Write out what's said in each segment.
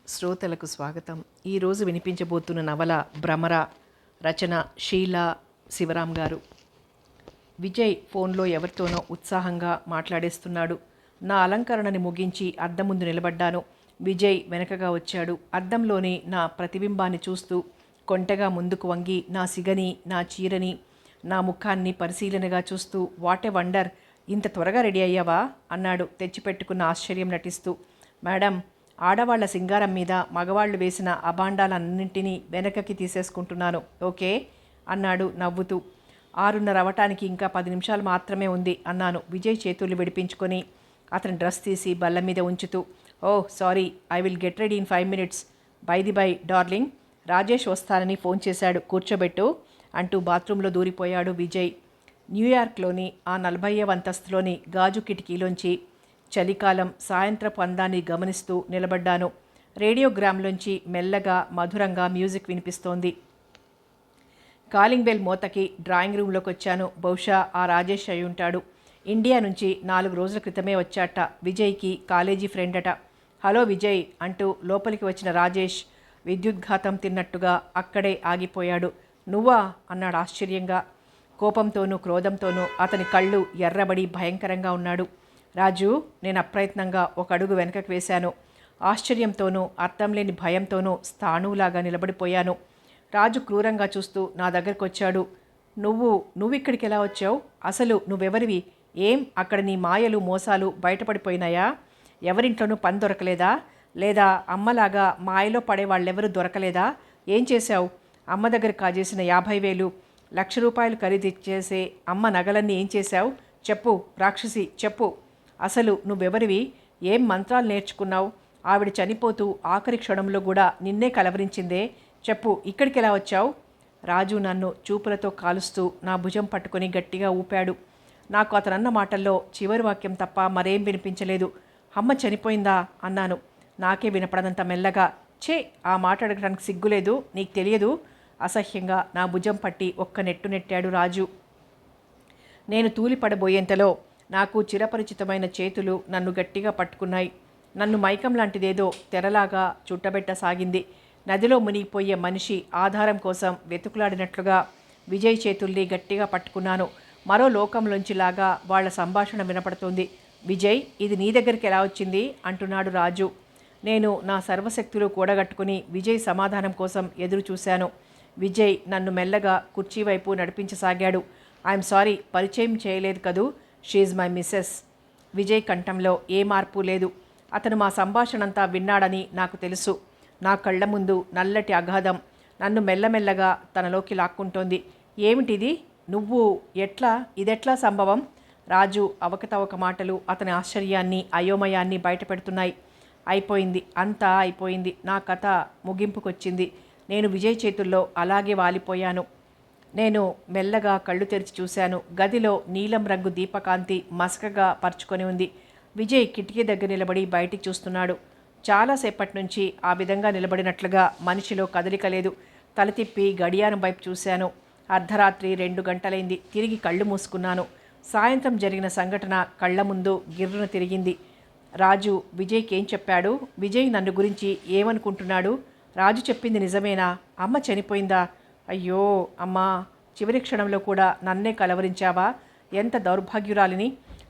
శ్రోతలకు స్వాగతం. ఈరోజు వినిపించబోతున్న నవల భ్రమర. రచన షీలా శివరాం గారు. విజయ్ ఫోన్లో ఎవరితోనో ఉత్సాహంగా మాట్లాడేస్తున్నాడు. నా అలంకరణని ముగించి అద్దం ముందు నిలబడ్డాను. విజయ్ వెనకగా వచ్చాడు. అద్దంలోని నా ప్రతిబింబాన్ని చూస్తూ కొంటెగా ముందుకు వంగి నా సిగని, నా చీరని, నా ముఖాన్ని పరిశీలనగా చూస్తూ వాట్ ఏ వండర్, ఇంత త్వరగా రెడీ అయ్యావా అన్నాడు తెచ్చిపెట్టుకున్న ఆశ్చర్యం నటిస్తూ. మేడం, ఆడవాళ్ల సింగారం మీద మగవాళ్లు వేసిన అభాండాలన్నింటినీ వెనకకి తీసేసుకుంటున్నాను, ఓకే అన్నాడు నవ్వుతూ. 6:30 అవటానికి ఇంకా 10 నిమిషాలు మాత్రమే ఉంది అన్నాను విజయ్ చేతులు విడిపించుకొని అతని డ్రెస్ తీసి బల్ల మీద ఉంచుతూ. Oh sorry, I will get ready in 5 minutes. By the by darling, Rajesh వస్తానని ఫోన్ చేశాడు, కూర్చోబెట్టు అంటూ బాత్రూంలో దూరిపోయాడు విజయ్. న్యూయార్క్లోని ఆ 40వ అంతస్తులోని గాజు కిటికీలోంచి చలికాలం సాయంత్రపు అందాన్ని గమనిస్తూ నిలబడ్డాను. రేడియోగ్రామ్లోంచి మెల్లగా మధురంగా మ్యూజిక్ వినిపిస్తోంది. కాలింగ్ బెల్ మోతకి డ్రాయింగ్ రూమ్లోకి వచ్చాను. బహుశా ఆ రాజేష్ అయి ఉంటాడు. ఇండియా నుంచి 4 రోజుల క్రితమే వచ్చాట. విజయ్కి కాలేజీ ఫ్రెండ్ అట. హలో విజయ్ అంటూ లోపలికి వచ్చిన రాజేష్ విద్యుద్ఘాతం తిన్నట్టుగా అక్కడే ఆగిపోయాడు. నువ్వా అన్నాడు ఆశ్చర్యంగా. కోపంతోనూ క్రోధంతోనూ అతని కళ్ళు ఎర్రబడి భయంకరంగా ఉన్నాడు. రాజు, నేను అప్రయత్నంగా ఒక అడుగు వెనకకు వేశాను. ఆశ్చర్యంతోనూ అర్థం లేని భయంతోనూ స్థాణువులాగా నిలబడిపోయాను. రాజు క్రూరంగా చూస్తూ నా దగ్గరకు వచ్చాడు. నువ్విక్కడికి ఎలా వచ్చావు? అసలు నువ్వెవరివి? ఏం అక్కడ నీ మాయలు మోసాలు బయటపడిపోయినాయా? ఎవరింట్లోనూ పని దొరకలేదా? లేదా అమ్మలాగా మాయలో పడే వాళ్ళెవరూ దొరకలేదా? ఏం చేశావు? అమ్మ దగ్గర కాజేసిన 50,000, ₹1,00,000 ఖరీదిచ్చేసే అమ్మ నగలన్నీ ఏం చేశావు? చెప్పు రాక్షసి, చెప్పు. అసలు నువ్వెవరివి? ఏం మంత్రాలు నేర్చుకున్నావు? ఆవిడ చనిపోతూ ఆఖరి క్షణంలో కూడా నిన్నే కలవరించిందే. చెప్పు, ఇక్కడికి ఎలా వచ్చావు? రాజు నన్ను చూపులతో కాలుస్తూ నా భుజం పట్టుకొని గట్టిగా ఊపాడు. నాకు అతనన్న మాటల్లో చివరి వాక్యం తప్ప మరేం వినిపించలేదు. అమ్మ చనిపోయిందా అన్నాను, నాకే వినపడనంత మెల్లగా. ఛే, ఆ మాట అడగడానికి సిగ్గులేదు, నీకు తెలియదు. అసహ్యంగా నా భుజం పట్టి ఒక్క నెట్టు నెట్టాడు రాజు. నేను తూలిపడబోయేంతలో నాకు చిరపరిచితమైన చేతులు నన్ను గట్టిగా పట్టుకున్నాయి. నన్ను మైకం లాంటిదేదో తెరలాగా చుట్టబెట్టసాగింది. నదిలో మునిగిపోయే మనిషి ఆధారం కోసం వెతుకులాడినట్లుగా విజయ్ చేతుల్ని గట్టిగా పట్టుకున్నాను. మరో లోకంలోంచిలాగా వాళ్ల సంభాషణ వినపడుతోంది. విజయ్, ఇది నీ దగ్గరికి ఎలా వచ్చింది అంటున్నాడు రాజు. నేను నా సర్వశక్తులు కూడగట్టుకుని విజయ్ సమాధానం కోసం ఎదురు చూశాను. విజయ్ నన్ను మెల్లగా కుర్చీ వైపు నడిపించసాగాడు. ఐఎమ్ సారీ, పరిచయం చేయలేదు కదూ, షీఈ్ మై మిస్సెస్. విజయ్ కంఠంలో ఏ మార్పు లేదు. అతను మా సంభాషణంతా విన్నాడని నాకు తెలుసు. నా కళ్ళ ముందు నల్లటి అగాధం నన్ను మెల్లమెల్లగా తనలోకి లాక్కుంటోంది. ఏమిటిది? ఇదెట్లా సంభవం? రాజు అవకతవక మాటలు అతని ఆశ్చర్యాన్ని, అయోమయాన్ని బయటపెడుతున్నాయి. అయిపోయింది, అంతా అయిపోయింది. నా కథ ముగింపుకొచ్చింది. నేను విజయ్ చేతుల్లో అలాగే వాలిపోయాను. నేను మెల్లగా కళ్ళు తెరిచి చూశాను. గదిలో నీలం రంగు దీపకాంతి మసకగా పరుచుకొని ఉంది. విజయ్ కిటికీ దగ్గర నిలబడి బయటికి చూస్తున్నాడు. చాలాసేపటి నుంచి ఆ విధంగా నిలబడినట్లుగా మనిషిలో కదలిక లేదు. తల తిప్పి గడియారం వైపు చూశాను. అర్ధరాత్రి 2 గంటలైంది. తిరిగి కళ్ళు మూసుకున్నాను. సాయంత్రం జరిగిన సంఘటన కళ్ళ ముందు గిర్రున తిరిగింది. రాజు విజయ్కి ఏం చెప్పాడు? విజయ్ నన్ను గురించి ఏమనుకుంటున్నాడు? రాజు చెప్పింది నిజమేనా? అమ్మ చనిపోయిందా? అయ్యో అమ్మా, చివరి క్షణంలో కూడా నన్నే కలవరించావా? ఎంత దౌర్భాగ్యురాలిని!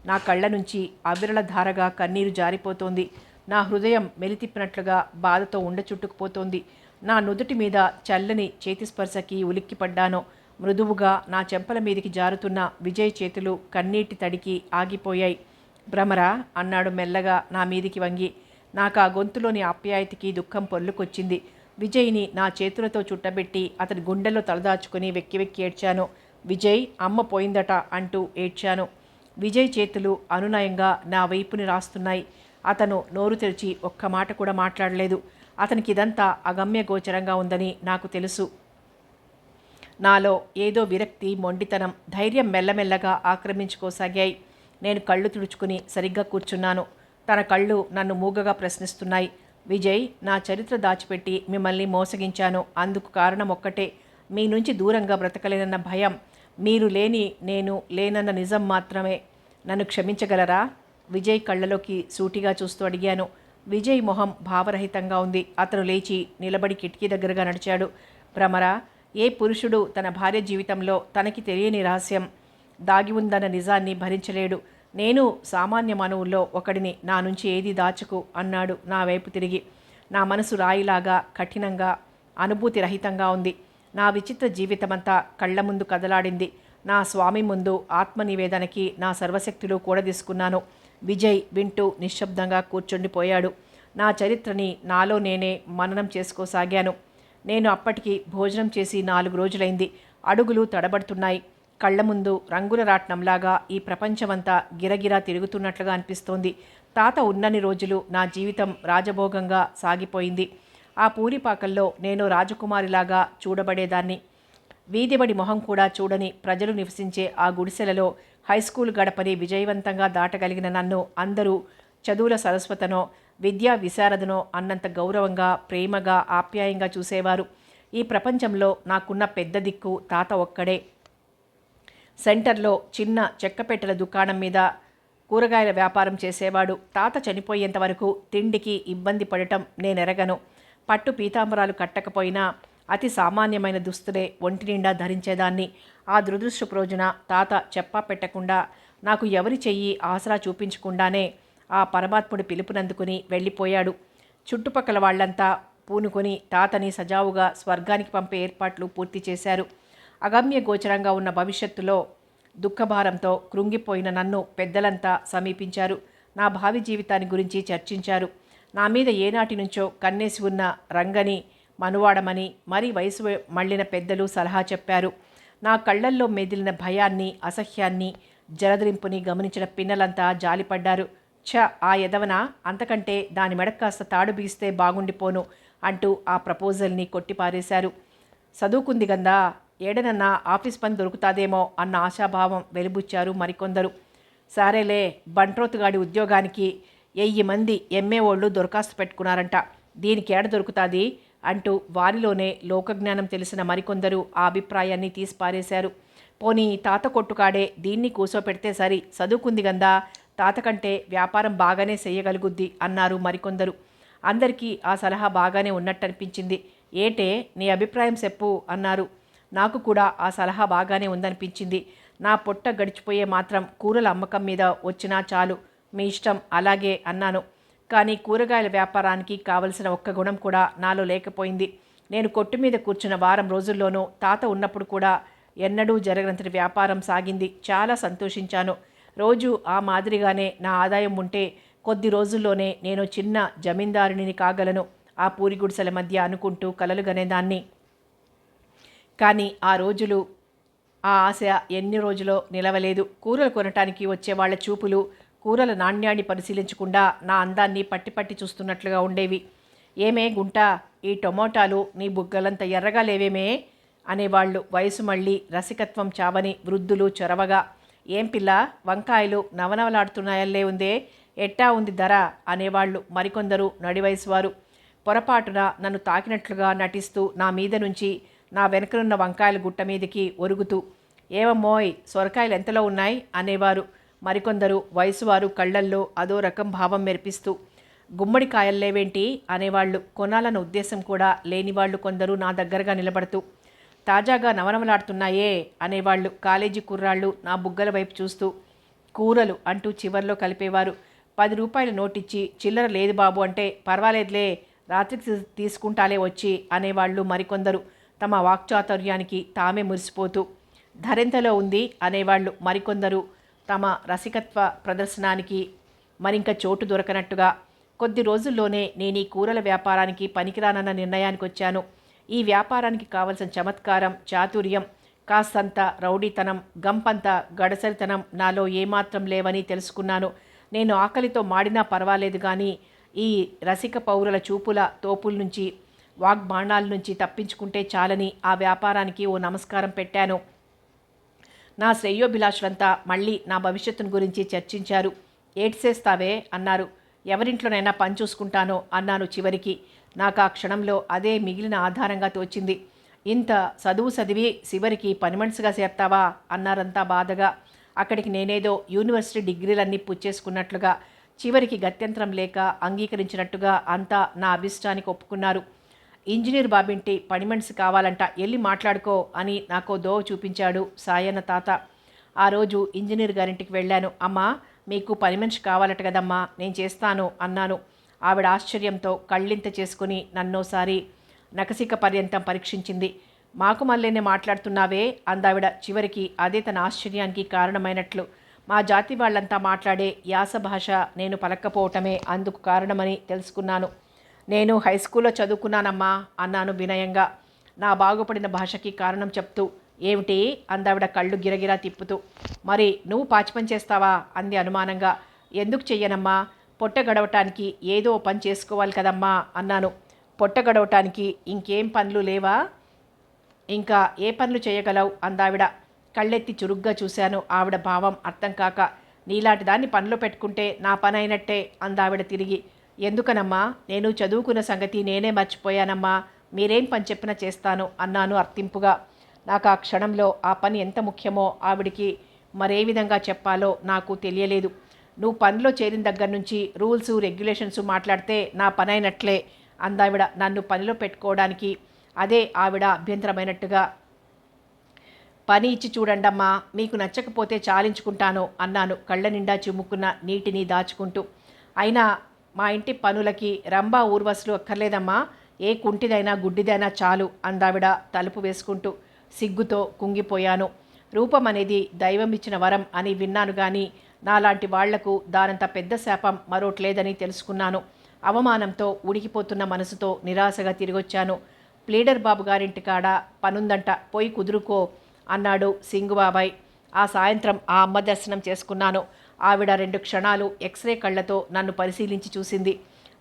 నా కళ్ళ నుంచి అవిరళ ధారగా కన్నీరు జారిపోతోంది. నా హృదయం మెలితిప్పినట్లుగా బాధతో చుట్టుకుపోతోంది. నా నుదుటి మీద చల్లని చేతిస్పర్శకి ఉలిక్కిపడ్డాను. మృదువుగా నా చెంపల మీదికి జారుతున్న విజయ్ చేతులు కన్నీటి తడికి ఆగిపోయాయి. భ్రమరా అన్నాడు మెల్లగా నా మీదికి వంగి. నాకు ఆ గొంతులోని ఆప్యాయతకి దుఃఖం పొర్లుకొచ్చింది. విజయ్ని నా చేతులతో చుట్టబెట్టి అతని గుండెల్లో తలదాచుకుని వెక్కి వెక్కి ఏడ్చాను. విజయ్, అమ్మ పోయిందట అంటూ ఏడ్చాను. విజయ్ చేతులు అనునయంగా నా వైపుని రాస్తున్నాయి. అతను నోరు తెరిచి ఒక్క మాట కూడా మాట్లాడలేదు. అతనికి ఇదంతా అగమ్య గోచరంగా ఉందని నాకు తెలుసు. నాలో ఏదో విరక్తి, మొండితనం, ధైర్యం మెల్లమెల్లగా ఆక్రమించుకోసాగాయి. నేను కళ్ళు తుడుచుకుని సరిగ్గా కూర్చున్నాను. తన కళ్ళు నన్ను మూగగా ప్రశ్నిస్తున్నాయి. విజయ్, నా చరిత్ర దాచిపెట్టి మిమ్మల్ని మోసగించాను. అందుకు కారణం ఒక్కటే, మీ నుంచి దూరంగా బ్రతకలేనన్న భయం. మీరు లేని నేను లేనన్న నిజం మాత్రమే. నన్ను క్షమించగలరా? విజయ్ కళ్ళలోకి సూటిగా చూస్తూ అడిగాను. విజయ్ మొహం భావరహితంగా ఉంది. అతను లేచి నిలబడి కిటికీ దగ్గరగా నడిచాడు. భ్రమర, ఏ పురుషుడు తన భార్య జీవితంలో తనకి తెలియని రహస్యం దాగి ఉందన్న నిజాన్ని భరించలేడు. నేను సామాన్య మానవుల్లో ఒకడిని, నా నుంచి ఏది దాచకు అన్నాడు నా వైపు తిరిగి. నా మనసు రాయిలాగా కఠినంగా అనుభూతి రహితంగా ఉంది. నా విచిత్ర జీవితమంతా కళ్ల ముందు కదలాడింది. నా స్వామి ముందు ఆత్మనివేదనకి నా సర్వశక్తులు కూడదీసుకున్నాను. విజయ్ వింటూ నిశ్శబ్దంగా కూర్చుండిపోయాడు. నా చరిత్రని నాలో నేనే మననం చేసుకోసాగాను. నేను అప్పటికి భోజనం చేసి 4 రోజులైంది. అడుగులు తడబడుతున్నాయి. కళ్ల ముందు రంగుల రాట్నంలాగా ఈ ప్రపంచమంతా గిరగిరా తిరుగుతున్నట్లుగా అనిపిస్తోంది. తాత ఉన్నన్ని రోజులు నా జీవితం రాజభోగంగా సాగిపోయింది. ఆ పూరిపాకల్లో నేను రాజకుమారిలాగా చూడబడేదాన్ని. వీధిబడి మొహం కూడా చూడని ప్రజలు నివసించే ఆ గుడిసెలలో హైస్కూల్ గడపని విజయవంతంగా దాటగలిగిన నన్ను అందరూ చదువుల సరస్వతనో విద్యా విశారదనో అన్నంత గౌరవంగా, ప్రేమగా, ఆప్యాయంగా చూసేవారు. ఈ ప్రపంచంలో నాకున్న పెద్ద దిక్కు తాత ఒక్కడే. సెంటర్లో చిన్న చెక్కపెట్టెల దుకాణం మీద కూరగాయల వ్యాపారం చేసేవాడు. తాత చనిపోయేంత వరకు తిండికి ఇబ్బంది పడటం నేనెరగను. పట్టు పీతాంబరాలు కట్టకపోయినా అతి సామాన్యమైన దుస్తులే ఒంటి నిండా ధరించేదాన్ని. ఆ దురదృష్టపు రోజున తాత చెప్పా పెట్టకుండా, నాకు ఎవరి చెయ్యి ఆసరా చూపించకుండానే ఆ పరమాత్ముడి పిలుపునందుకుని వెళ్ళిపోయాడు. చుట్టుపక్కల వాళ్లంతా పూనుకొని తాతని సజావుగా స్వర్గానికి పంపే ఏర్పాట్లు పూర్తి చేశారు. అగమ్య గోచరంగా ఉన్న భవిష్యత్తులో దుఃఖభారంతో కృంగిపోయిన నన్ను పెద్దలంతా సమీపించారు. నా భావి జీవితాన్ని గురించి చర్చించారు. నా మీద ఏనాటి నుంచో కన్నేసి ఉన్న రంగని మనువాడమని మరీ వయసు మళ్ళిన పెద్దలు సలహా చెప్పారు. నా కళ్లల్లో మెదిలిన భయాన్ని, అసహ్యాన్ని, జలదరింపుని గమనించిన పిన్నలంతా జాలిపడ్డారు. ఆ ఎదవన, అంతకంటే దాని మెడ కాస్త తాడు బీస్తే బాగుండిపోను అంటూ ఆ ప్రపోజల్ని కొట్టిపారేశారు. చదువుకుంది గందా, ఏడనన్నా ఆఫీస్ పని దొరుకుతాదేమో అన్న ఆశాభావం వెలిబుచ్చారు మరికొందరు. సరేలే, బంట్రోతుగాడి ఉద్యోగానికి 1000 మంది ఎంఏ ఓళ్ళు దరఖాస్తు పెట్టుకున్నారంట, దీనికి ఏడ దొరుకుతుంది అంటూ వారిలోనే లోకజ్ఞానం తెలిసిన మరికొందరు ఆ అభిప్రాయాన్ని తీసిపారేశారు. పోనీ తాత కొట్టుకాడే దీన్ని కూసోపెడితే సరి, చదువుకుంది గందా, తాత కంటే వ్యాపారం బాగానే చెయ్యగలుగుద్ది అన్నారు మరికొందరు. అందరికీ ఆ సలహా బాగానే ఉన్నట్టనిపించింది. ఏటే, నీ అభిప్రాయం చెప్పు అన్నారు. నాకు కూడా ఆ సలహా బాగానే ఉందనిపించింది. నా పొట్ట గడిచిపోయే మాత్రం కూరల అమ్మకం మీద వచ్చినా చాలు, మీ ఇష్టం అలాగే అన్నాను. కానీ కూరగాయల వ్యాపారానికి కావలసిన ఒక్క గుణం కూడా నాలో లేకపోయింది. నేను కొట్టు మీద కూర్చున్న వారం రోజుల్లోనూ తాత ఉన్నప్పుడు కూడా ఎన్నడూ జరగనంతటి వ్యాపారం సాగింది. చాలా సంతోషించాను. రోజు ఆ మాదిరిగానే నా ఆదాయం ఉంటే కొద్ది రోజుల్లోనే నేను చిన్న జమీందారునిని కాగలను ఆ పూరి గుడిసెల మధ్య అనుకుంటూ కలలు గనేదాన్ని. కానీ ఆ ఆశ ఎన్ని రోజులో నిలవలేదు. కూరలు కొనటానికి వచ్చే వాళ్ల చూపులు కూరల నాణ్యాన్ని పరిశీలించకుండా నా అందాన్ని పట్టి పట్టి చూస్తున్నట్లుగా ఉండేవి. ఏమే గుంట, ఈ టొమాటాలు నీ బుగ్గలంత ఎర్రగా లేవేమే అనేవాళ్ళు. వయసు మళ్ళీ రసికత్వం చావని వృద్ధులు చొరవగా, ఏం పిల్ల, వంకాయలు నవనవలాడుతున్నాయల్లే ఉందే, ఎట్టా ఉంది ధర అనేవాళ్ళు మరికొందరు నడివయసు వారు. పొరపాటున నన్ను తాకినట్లుగా నటిస్తూ నా మీద నుంచి నా వెనకనున్న వంకాయల గుట్ట మీదకి ఒరుగుతూ, ఏమమ్మోయ్, సొరకాయలు ఎంతలో ఉన్నాయి అనేవారు మరికొందరు. వయసువారు కళ్లల్లో అదో రకం భావం మెరిపిస్తూ, గుమ్మడికాయల్లేవేంటి అనేవాళ్ళు. కొనాలన్న ఉద్దేశం కూడా లేనివాళ్లు కొందరు నా దగ్గరగా నిలబడుతూ, తాజాగా నవనవలాడుతున్నాయే అనేవాళ్ళు. కాలేజీ కుర్రాళ్ళు నా బుగ్గల వైపు చూస్తూ కూరలు అంటూ చివర్లో కలిపేవారు. 10 రూపాయల నోటిచ్చి చిల్లర లేదు బాబు అంటే, పర్వాలేదులే, రాత్రికి తీసుకుంటాలే వచ్చి అనేవాళ్ళు మరికొందరు తమ వాక్చాతుర్యానికి తామే మురిసిపోతూ. ధరెంతలో ఉంది అనేవాళ్ళు మరికొందరు తమ రసికత్వ ప్రదర్శనానికి మరింక చోటు దొరకనట్టుగా. కొద్ది రోజుల్లోనే నేను ఈ కూరల వ్యాపారానికి పనికిరానన్న నిర్ణయానికి వచ్చాను. ఈ వ్యాపారానికి కావలసిన చమత్కారం, చాతుర్యం, కాస్తంత రౌడీతనం, గంపంత గడసరితనం నాలో ఏమాత్రం లేవని తెలుసుకున్నాను. నేను ఆకలితో మాడినా పర్వాలేదు కానీ ఈ రసిక పౌరుల చూపుల తోపుల నుంచి, వాగ్బాణాల నుంచి తప్పించుకుంటే చాలని ఆ వ్యాపారానికి ఓ నమస్కారం పెట్టాను. నా శ్రేయోభిలాషులంతా మళ్ళీ నా భవిష్యత్తును గురించి చర్చించారు. ఏడ్సేస్తావే అన్నారు. ఎవరింట్లోనైనా పని చూసుకుంటానో అన్నాను చివరికి. నాకు ఆ క్షణంలో అదే మిగిలిన ఆధారంగా తోచింది. ఇంత చదువు చదివి చివరికి పని మనిషిగా చేరతావా అన్నారంతా బాధగా. అక్కడికి నేనేదో యూనివర్సిటీ డిగ్రీలన్నీ పుచ్చేసుకున్నట్లుగా చివరికి గత్యంతరం లేక అంగీకరించినట్టుగా అంతా నా అభిష్టానికి ఒప్పుకున్నారు. ఇంజనీర్ బాబింటి పని మనిషి కావాలంట, వెళ్ళి మాట్లాడుకో అని నాకో దోవ చూపించాడు సాయన్న తాత. ఆ రోజు ఇంజనీర్ గారింటికి వెళ్ళాను. అమ్మా, మీకు పని మనిషి కావాలట కదమ్మా, నేను చేస్తాను అన్నాను. ఆవిడ ఆశ్చర్యంతో కళ్ళింత చేసుకుని నన్నోసారి నకసిక పర్యంతం పరీక్షించింది. మాకు మళ్ళీనే మాట్లాడుతున్నావే అందావిడ. చివరికి అదే తన ఆశ్చర్యానికి కారణమైనట్లు. మా జాతి వాళ్ళంతా మాట్లాడే యాస భాష నేను పలక్కపోవటమే అందుకు కారణమని తెలుసుకున్నాను. నేను హై స్కూల్లో చదువుకున్నానమ్మా అన్నాను వినయంగా, నా బాగుపడిన భాషకి కారణం చెప్తూ. ఏమిటి అందావిడ కళ్ళు గిరగిరా తిప్పుతూ. మరి నువ్వు పాచిపని చేస్తావా అంది అనుమానంగా. ఎందుకు చెయ్యనమ్మా, పొట్ట గడవటానికి ఏదో పని చేసుకోవాలి కదమ్మా అన్నాను. పొట్ట గడవటానికి ఇంకేం పనులు లేవా? ఇంకా ఏ పనులు చేయగలవు అందావిడ. కళ్ళెత్తి చురుగ్గా చూశాను. ఆవిడ భావం అర్థం కాక. నీలాంటి దాన్ని పనిలో పెట్టుకుంటే నా పని అయినట్టే అందావిడ తిరిగి. ఎందుకనమ్మా, నేను చదువుకున్న సంగతి నేనే మర్చిపోయానమ్మా, మీరేం పని చెప్పినా చేస్తాను అన్నాను అర్థింపుగా. నాకు ఆ క్షణంలో ఆ పని ఎంత ముఖ్యమో ఆవిడికి మరే విధంగా చెప్పాలో నాకు తెలియలేదు. నువ్వు పనిలో చేరిన దగ్గర నుంచి రూల్స్ రెగ్యులేషన్స్ మాట్లాడితే నా పని అయినట్లే అందావిడ నన్ను పనిలో పెట్టుకోవడానికి. అదే ఆవిడ అభ్యంతరమైనట్టుగా. పని ఇచ్చి చూడండమ్మా, మీకు నచ్చకపోతే చాలించుకుంటాను అన్నాను కళ్ళ నిండా చిమ్ముకున్న నీటిని దాచుకుంటూ. అయినా మా ఇంటి పనులకి రంభా ఊర్వశులు అక్కర్లేదమ్మా, ఏ కుంటిదైనా గుడ్డిదైనా చాలు అందావిడ తలుపు వేసుకుంటూ. సిగ్గుతో కుంగిపోయాను. రూపం అనేది దైవం ఇచ్చిన వరం అని విన్నాను కానీ నాలాంటి వాళ్లకు దానంత పెద్ద శాపం మరోట్లేదని తెలుసుకున్నాను. అవమానంతో ఉడికిపోతున్న మనసుతో నిరాశగా తిరిగొచ్చాను. ప్లీడర్ బాబు గారింటి కాడ పనుందంట, పోయి కుదురుకో అన్నాడు సింగుబాబాయ్. ఆ సాయంత్రం ఆ అమ్మ దర్శనం చేసుకున్నాను. ఆవిడ 2 క్షణాలు ఎక్స్రే కళ్ళతో నన్ను పరిశీలించి చూసింది.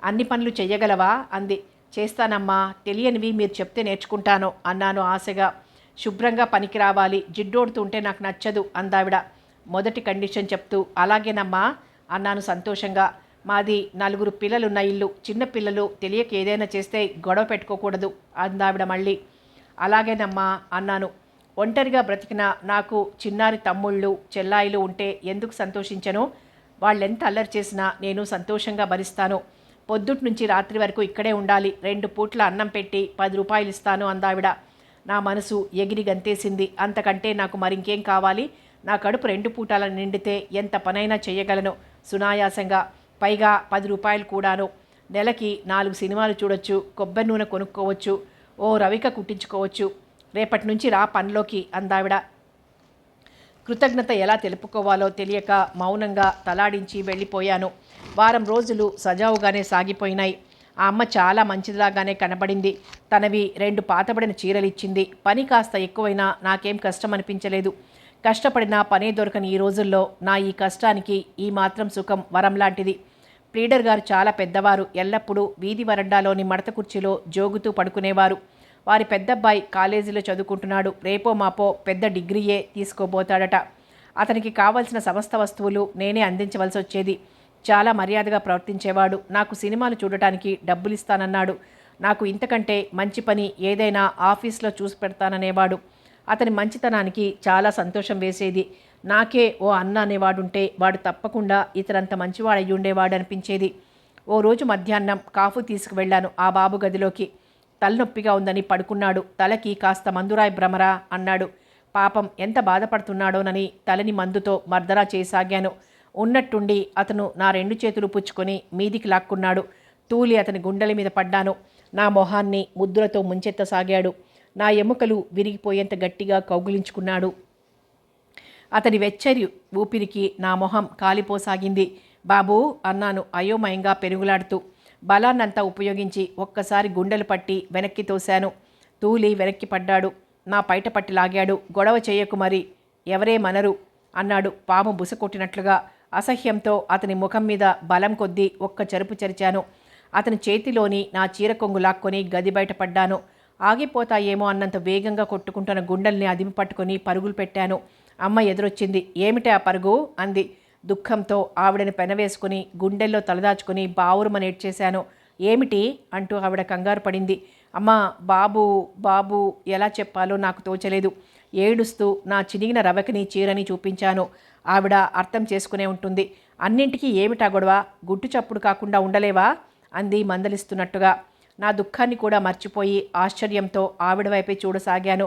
అన్ని పనులు చెయ్యగలవా అంది. చేస్తానమ్మా, తెలియనివి మీరు చెప్తే నేర్చుకుంటాను అన్నాను ఆశగా. శుభ్రంగా పనికి రావాలి, జిడ్డోడుతుంటే నాకు నచ్చదు అందావిడ మొదటి కండిషన్ చెప్తూ. అలాగేనమ్మా అన్నాను సంతోషంగా. మాది 4 పిల్లలున్న ఇల్లు, చిన్న పిల్లలు తెలియక ఏదైనా చేస్తే గొడవ పెట్టుకోకూడదు అందావిడ మళ్ళీ. అలాగేనమ్మా అన్నాను. ఒంటరిగా బ్రతికిన నాకు చిన్నారి తమ్ముళ్ళు చెల్లాయిలు ఉంటే ఎందుకు సంతోషించను? వాళ్ళెంత అల్లరి చేసినా నేను సంతోషంగా భరిస్తాను. పొద్దుటి నుంచి రాత్రి వరకు ఇక్కడే ఉండాలి, 2 పూట్ల అన్నం పెట్టి 10 రూపాయలు ఇస్తాను అందావిడ. నా మనసు ఎగిరి గంతేసింది. అంతకంటే నాకు మరింకేం కావాలి? నా కడుపు 2 పూటాల నిండితే ఎంత పనైనా చేయగలను సునాయాసంగా. పైగా 10 రూపాయలు కూడాను. నెలకి 4 సినిమాలు చూడొచ్చు, కొబ్బరి నూనె కొనుక్కోవచ్చు, ఓ రవిక కుట్టించుకోవచ్చు. రేపటి నుంచి రా పనిలోకి అందావిడ. కృతజ్ఞత ఎలా తెలుపుకోవాలో తెలియక మౌనంగా తలాడించి వెళ్ళిపోయాను. వారం రోజులు సజావుగానే సాగిపోయినాయి. ఆ అమ్మ చాలా మంచిదిలాగానే కనబడింది. తనవి 2 పాతబడిన చీరలిచ్చింది. పని కాస్త ఎక్కువైనా నాకేం కష్టం అనిపించలేదు. కష్టపడినా పనే దొరకని ఈ రోజుల్లో నా ఈ కష్టానికి ఈ మాత్రం సుఖం వరం లాంటిది. ప్లీడర్ గారు చాలా పెద్దవారు. ఎల్లప్పుడూ వీధి వరండాలోని మడత కుర్చీలో జోగుతూ పడుకునేవారు. వారి పెద్దబ్బాయి కాలేజీలో చదువుకుంటున్నాడు. రేపో మాపో పెద్ద డిగ్రీయే తీసుకోబోతాడట. అతనికి కావలసిన సమస్త వస్తువులు నేనే అందించవలసి వచ్చేది. చాలా మర్యాదగా ప్రవర్తించేవాడు. నాకు సినిమాలు చూడటానికి డబ్బులిస్తానన్నాడు. నాకు ఇంతకంటే మంచి పని ఏదైనా ఆఫీస్లో చూసి పెడతాననేవాడు. అతని మంచితనానికి చాలా సంతోషం వేసేది. నాకే ఓ అన్న అనేవాడుంటే వాడు తప్పకుండా ఇతరంత మంచివాడయ్యి ఉండేవాడు అనిపించేది. ఓ రోజు మధ్యాహ్నం కాఫీ తీసుకువెళ్ళాను ఆ బాబు గదిలోకి. తలనొప్పిగా ఉందని పడుకున్నాడు. తలకి కాస్త మందురాయి భ్రమరా అన్నాడు. పాపం ఎంత బాధపడుతున్నాడోనని తలని మందుతో మర్దరా చేసాగాను. ఉన్నట్టుండి అతను నా 2 చేతులు పుచ్చుకొని మీదికి లాక్కున్నాడు. తూలి అతని గుండెల మీద పడ్డాను. నా మొహాన్ని ముద్దులతో ముంచెత్తసాగాడు. నా ఎముకలు విరిగిపోయేంత గట్టిగా కౌగిలించుకున్నాడు. అతని వెచ్చరి ఊపిరికి నా మొహం కాలిపోసాగింది. బాబూ అన్నాను అయోమయంగా పెనుగులాడుతూ. బలాన్నంతా ఉపయోగించి ఒక్కసారి గుండెలు పట్టి వెనక్కి తోశాను. తూలి వెనక్కి పడ్డాడు. నా పైట పట్టి లాగాడు. గొడవ చేయకు మరి, ఎవరేమనరు అన్నాడు పాము బుస కొట్టినట్లుగా. అసహ్యంతో అతని ముఖం మీద బలం కొద్దీ ఒక్క చెరుపు చెరిచాను. అతని చేతిలోని నా చీర కొంగు లాక్కొని గది బయట పడ్డాను. ఆగిపోతాయేమో అన్నంత వేగంగా కొట్టుకుంటున్న గుండెల్ని అదిమి పట్టుకొని పరుగులు పెట్టాను. అమ్మ ఎదురొచ్చింది. ఏమిటి ఆ పరుగు అంది. దుఃఖంతో ఆవిడని పెనవేసుకుని గుండెల్లో తలదాచుకుని బావురుమని ఏడ్చేశాను. ఏమిటి అంటూ ఆవిడ కంగారు పడింది. అమ్మా, బాబు బాబు ఎలా చెప్పాలో నాకు తోచలేదు. ఏడుస్తూ నా చినిగిన రవకిని చీరని చూపించాను. ఆవిడ అర్థం చేసుకునే ఉంటుంది. అన్నింటికీ ఏమిటా గొడవ? గుట్టు చప్పుడు కాకుండా ఉండలేవా అంది మందలిస్తున్నట్టుగా. నా దుఃఖాన్ని కూడా మర్చిపోయి ఆశ్చర్యంతో ఆవిడ వైపే చూడసాగాను.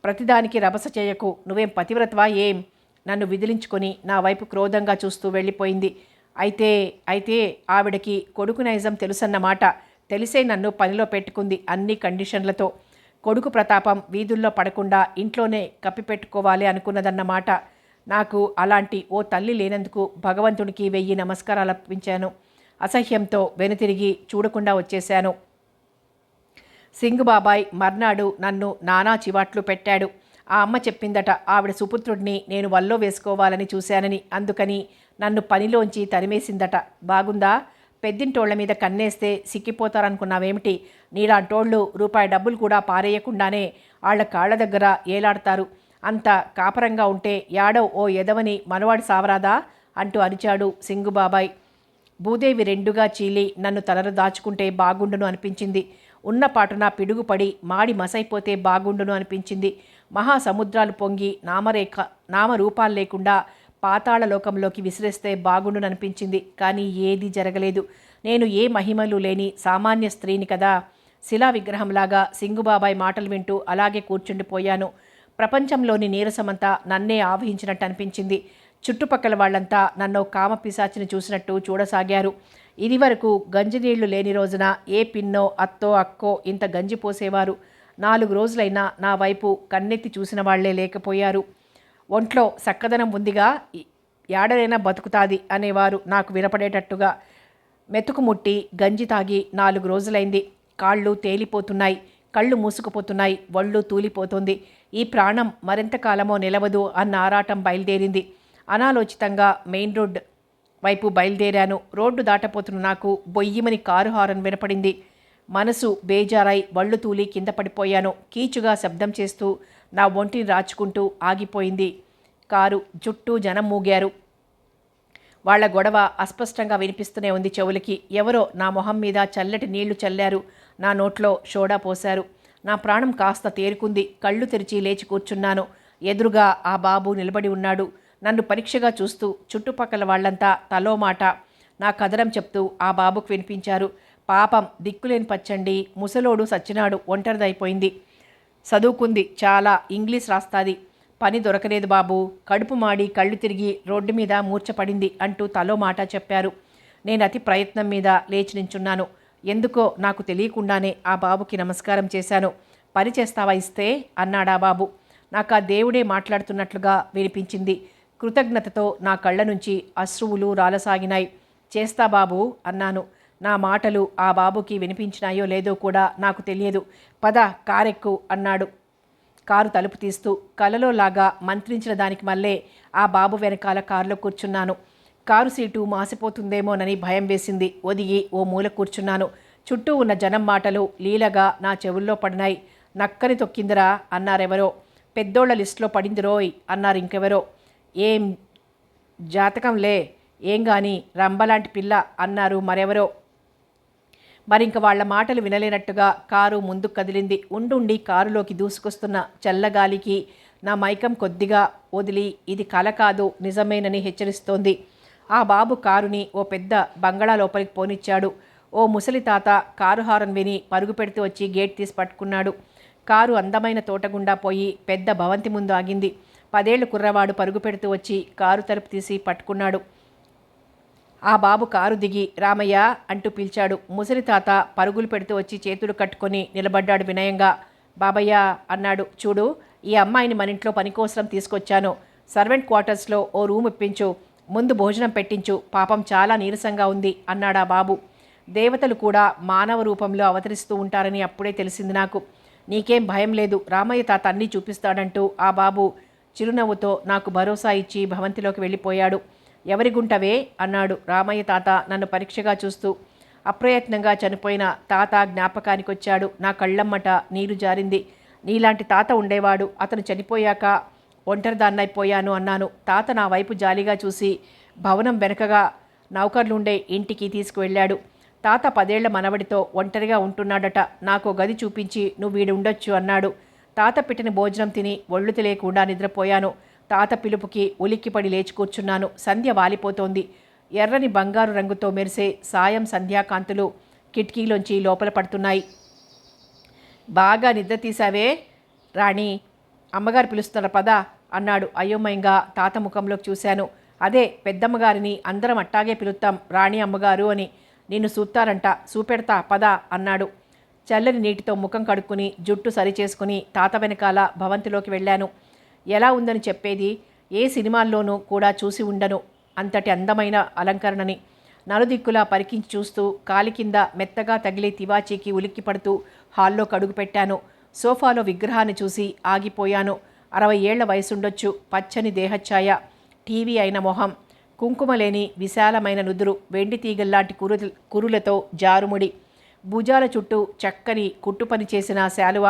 ప్రతిదానికి రభస చేయకు, నువ్వేం పతివ్రతవా ఏం? నన్ను విదిలించుకొని నా వైపు క్రోధంగా చూస్తూ వెళ్ళిపోయింది. అయితే అయితే ఆవిడకి కొడుకు నైజం తెలుసన్నమాట. తెలిసే నన్ను పనిలో పెట్టుకుంది అన్ని కండిషన్లతో. కొడుకు ప్రతాపం వీధుల్లో పడకుండా ఇంట్లోనే కప్పిపెట్టుకోవాలి అనుకున్నదన్నమాట. నాకు అలాంటి ఓ తల్లి లేనందుకు భగవంతునికి 1000 నమస్కారాలు అర్పించాను. అసహ్యంతో వెనుతిరిగి చూడకుండా వచ్చేశాను. సింగుబాబాయ్ మర్నాడు నన్ను నానా చివాట్లు పెట్టాడు. ఆ అమ్మ చెప్పిందట ఆవిడ సుపుత్రుడిని నేను వల్లో వేసుకోవాలని చూశానని. అందుకని నన్ను పనిలోంచి తరిమేసిందట. బాగుందా? పెద్దింటోళ్ల మీద కన్నేస్తే సిక్కిపోతారనుకున్నావేమిటి? నీలాంటోళ్ళు రూపాయి డబ్బులు కూడా పారేయకుండానే ఆళ్ల కాళ్ల దగ్గర ఏలాడతారు. అంత కాపరంగా ఉంటే యాడో ఓ ఎదవని మనవాడి సావరాదా అంటూ అరిచాడు సింగుబాబాయ్. భూదేవి రెండుగా చీలి నన్ను తలరు దాచుకుంటే బాగుండును అనిపించింది. ఉన్నపాటున పిడుగుపడి మాడి మసైపోతే బాగుండును అనిపించింది. మహాసముద్రాలు పొంగి నామరూపాలు లేకుండా పాతాళ లోకంలోకి విసిరేస్తే బాగుండును అనిపించింది. కానీ ఏదీ జరగలేదు. నేను ఏ మహిమలు లేని సామాన్య స్త్రీని కదా. శిలా విగ్రహంలాగా సింగుబాబాయ్ మాటలు వింటూ అలాగే కూర్చుండిపోయాను. ప్రపంచంలోని నీరసమంతా నన్నే ఆవహించినట్టు అనిపించింది. చుట్టుపక్కల వాళ్లంతా నన్ను కామపిశాచిని చూసినట్టు చూడసాగారు. ఇదివరకు గంజినీళ్లు లేని రోజున ఏ పిన్నో అత్తో అక్కో ఇంత గంజి పోసేవారు. 4 రోజులైనా నా వైపు కన్నెత్తి చూసిన వాళ్లే లేకపోయారు. ఒంట్లో సక్కదనం ఉందిగా, యాడనైనా బతుకుతాది అనేవారు నాకు వినపడేటట్టుగా. మెతుకు ముట్టి గంజి తాగి 4 రోజులైంది. కాళ్ళు తేలిపోతున్నాయి, కళ్ళు మూసుకుపోతున్నాయి, ఒళ్ళు తూలిపోతుంది. ఈ ప్రాణం మరింతకాలమో నిలవదు అన్న ఆరాటం బయలుదేరింది. అనాలోచితంగా మెయిన్ రోడ్ వైపు బయలుదేరాను. రోడ్డు దాటపోతున్న నాకు బొయ్యిమని కారు హారన్ వినపడింది. మనసు బేజారై వళ్ళు తూలి కింద పడిపోయాను. కీచుగా శబ్దం చేస్తూ నా ఒంటిని రాచుకుంటూ ఆగిపోయింది కారు. చుట్టూ జనం మూగారు. వాళ్ల గొడవ అస్పష్టంగా వినిపిస్తూనే ఉంది చెవులకి. ఎవరో నా మొహం మీద చల్లటి నీళ్లు చల్లారు. నా నోట్లో సోడా పోశారు. నా ప్రాణం కాస్త తేరుకుంది. కళ్ళు తెరిచి లేచి కూర్చున్నాను. ఎదురుగా ఆ బాబు నిలబడి ఉన్నాడు. నన్ను పరీక్షగా చూస్తూ చుట్టుపక్కల వాళ్లంతా తలో మాట నా కథనం చెప్తూ ఆ బాబుకు వినిపించారు. పాపం దిక్కులేని పచ్చండి, ముసలోడు సచ్చినాడు, ఒంటరిదైపోయింది, చదువుకుంది, చాలా ఇంగ్లీష్ రాస్తాది, పని దొరకలేదు బాబు, కడుపు మాడి కళ్ళు తిరిగి రోడ్డు మీద మూర్చపడింది అంటూ తలో మాట చెప్పారు. నేను అతి ప్రయత్నం మీద లేచి నించున్నాను. ఎందుకో నాకు తెలియకుండానే ఆ బాబుకి నమస్కారం చేశాను. పని చేస్తావా ఇస్తే అన్నాడా బాబు. నాకు ఆ దేవుడే మాట్లాడుతున్నట్లుగా వినిపించింది. కృతజ్ఞతతో నా కళ్ళ నుంచి అశ్రువులు రాలసాగినాయి. చేస్తా బాబు అన్నాను. నా మాటలు ఆ బాబుకి వినిపించినాయో లేదో కూడా నాకు తెలియదు. పద కారెక్కు అన్నాడు కారు తలుపు తీస్తూ. కలలో లాగా మంత్రించిన దానికి మళ్ళీ ఆ బాబు వెనకాల కారులో కూర్చున్నాను. కారు సీటు మాసిపోతుందేమోనని భయం వేసింది. ఒదిగి ఓ మూల కూర్చున్నాను. చుట్టూ ఉన్న జనం మాటలు లీలగా నా చెవుల్లో పడినాయి. నక్కని తొక్కిందిరా అన్నారెవరో. పెద్దోళ్ల లిస్టులో పడింది రోయ్ అన్నారు ఇంకెవరో. ఏం జాతకంలే, ఏం గాని రంబలాంటి పిల్ల అన్నారు మరెవరో. మరింక వాళ్ల మాటలు వినలేనట్టుగా కారు ముందుకు కదిలింది. ఉండుండి కారులోకి దూసుకొస్తున్న చల్లగాలికి నా మైకం కొద్దిగా వదిలి ఇది కల కాదు నిజమేనని హెచ్చరిస్తోంది. ఆ బాబు కారుని ఓ పెద్ద బంగళా లోపలికి పోనిచ్చాడు. ఓ ముసలి తాత కారు హారన్ విని పరుగు పెడుతూ వచ్చి గేట్ తీసి పట్టుకున్నాడు. కారు అందమైన తోటగుండా పోయి పెద్ద భవంతి ముందు ఆగింది. 10 ఏళ్ల కుర్రవాడు పరుగు పెడుతూ వచ్చి కారు తలుపు తీసి పట్టుకున్నాడు. ఆ బాబు కారు దిగి రామయ్య అంటూ పిలిచాడు. ముసలి తాత పరుగులు పెడుతూ వచ్చి చేతులు కట్టుకొని నిలబడ్డాడు వినయంగా. బాబయ్య అన్నాడు. చూడు, ఈ అమ్మాయిని మన ఇంట్లో పనికోసం తీసుకొచ్చాను. సర్వెంట్ క్వార్టర్స్లో ఓ రూమ్ ఇప్పించు, ముందు భోజనం పెట్టించు, పాపం చాలా నీరసంగా ఉంది అన్నాడా బాబు. దేవతలు కూడా మానవ రూపంలో అవతరిస్తూ ఉంటారని అప్పుడే తెలిసింది నాకు. నీకేం భయం లేదు, రామయ్య తాత అన్నీ చూపిస్తాడంటూ ఆ బాబు చిరునవ్వుతో నాకు భరోసా ఇచ్చి భవంతిలోకి వెళ్ళిపోయాడు. ఎవరి గుంటవే అన్నాడు రామయ్య తాత నన్ను పరీక్షగా చూస్తూ. అప్రయత్నంగా చనిపోయిన తాత జ్ఞాపకానికొచ్చాడు. నా కళ్ళమ్మట నీరు జారింది. నీలాంటి తాత ఉండేవాడు, అతను చనిపోయాక ఒంటరిదాన్నైపోయాను అన్నాను. తాత నా వైపు జాలిగా చూసి భవనం వెనకగా నౌకర్లుండే ఇంటికి తీసుకువెళ్ళాడు. తాత 10 ఏళ్ల మనవడితో ఒంటరిగా ఉంటున్నాడట. నాకో గది చూపించి నువ్వు వీడు ఉండొచ్చు అన్నాడు. తాత పెట్టిన భోజనం తిని ఒళ్ళు తెలియకుండా నిద్రపోయాను. తాత పిలుపుకి ఉలిక్కిపడి లేచి కూర్చున్నాను. సంధ్య వాలిపోతోంది. ఎర్రని బంగారు రంగుతో మెరిసే సాయం సంధ్యాకాంతులు కిటికీలోంచి లోపల పడుతున్నాయి. బాగా నిద్ర తీసావే రాణి, అమ్మగారు పిలుస్తున్నారు పద అన్నాడు అయోమయంగా. తాత ముఖంలోకి చూశాను. అదే పెద్దమ్మగారిని అందరం అట్టాగే పిలుస్తాం రాణి అమ్మగారు అని. నిన్ను సూత్తారంట, చూపెడతా పద అన్నాడు. చల్లని నీటితో ముఖం కడుక్కుని జుట్టు సరిచేసుకుని తాత వెనకాల భవంతిలోకి వెళ్ళాను. ఎలా ఉందని చెప్పేది? ఏ సినిమాల్లోనూ కూడా చూసి ఉండను అంతటి అందమైన అలంకరణని. నలుదిక్కులా పరికించి చూస్తూ కాలి కింద మెత్తగా తగిలే తివాచీకి ఉలిక్కి పడుతూ హాల్లో కడుగు పెట్టాను. సోఫాలో విగ్రహాన్ని చూసి ఆగిపోయాను. 60 ఏళ్ల వయసుండొచ్చు. పచ్చని దేహఛాయ, టీవీ అయిన మొహం, కుంకుమ లేని విశాలమైన నుదురు, వెండి తీగల్లాంటి కురులతో జారుముడి, భుజాల చుట్టూ చక్కని కుట్టుపని చేసిన శాలువ,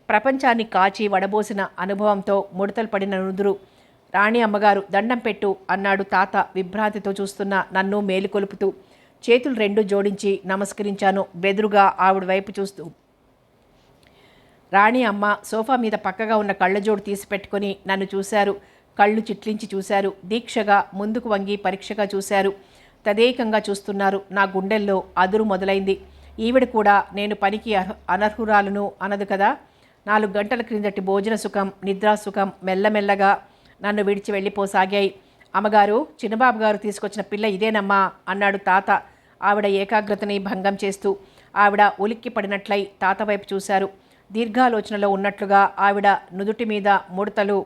ప్రపంచాన్ని కాచి వడబోసిన అనుభవంతో ముడతలు పడిన నుదురు. రాణి అమ్మగారు దండం పెట్టు అన్నాడు తాత విభ్రాంతితో చూస్తున్న నన్ను మేలుకొలుపుతూ. చేతులు రెండు జోడించి నమస్కరించాను బెదురుగా ఆవిడ వైపు చూస్తూ. రాణి అమ్మ సోఫా మీద పక్కగా ఉన్న కళ్ళజోడు తీసి పెట్టుకుని నన్ను చూశారు. కళ్ళు చిట్లించి చూశారు. దీక్షగా ముందుకు వంగి పరీక్షగా చూశారు. తదేకంగా చూస్తున్నారు. నా గుండెల్లో అదురు మొదలైంది. ఈవిడ కూడా నేను పనికి అనర్హురాలను అనదు కదా. 4 గంటల క్రిందటి భోజన సుఖం, నిద్రాసుఖం మెల్లమెల్లగా నన్ను విడిచి వెళ్ళిపోసాగాయి. అమ్మగారు, చిన్నబాబు గారు తీసుకొచ్చిన పిల్ల ఇదేనమ్మా అన్నాడు తాత ఆవిడ ఏకాగ్రతని భంగం చేస్తూ. ఆవిడ ఉలిక్కి పడినట్లయి తాత వైపు చూశారు. దీర్ఘాలోచనలో ఉన్నట్లుగా ఆవిడ నుదుటి మీద ముడతలు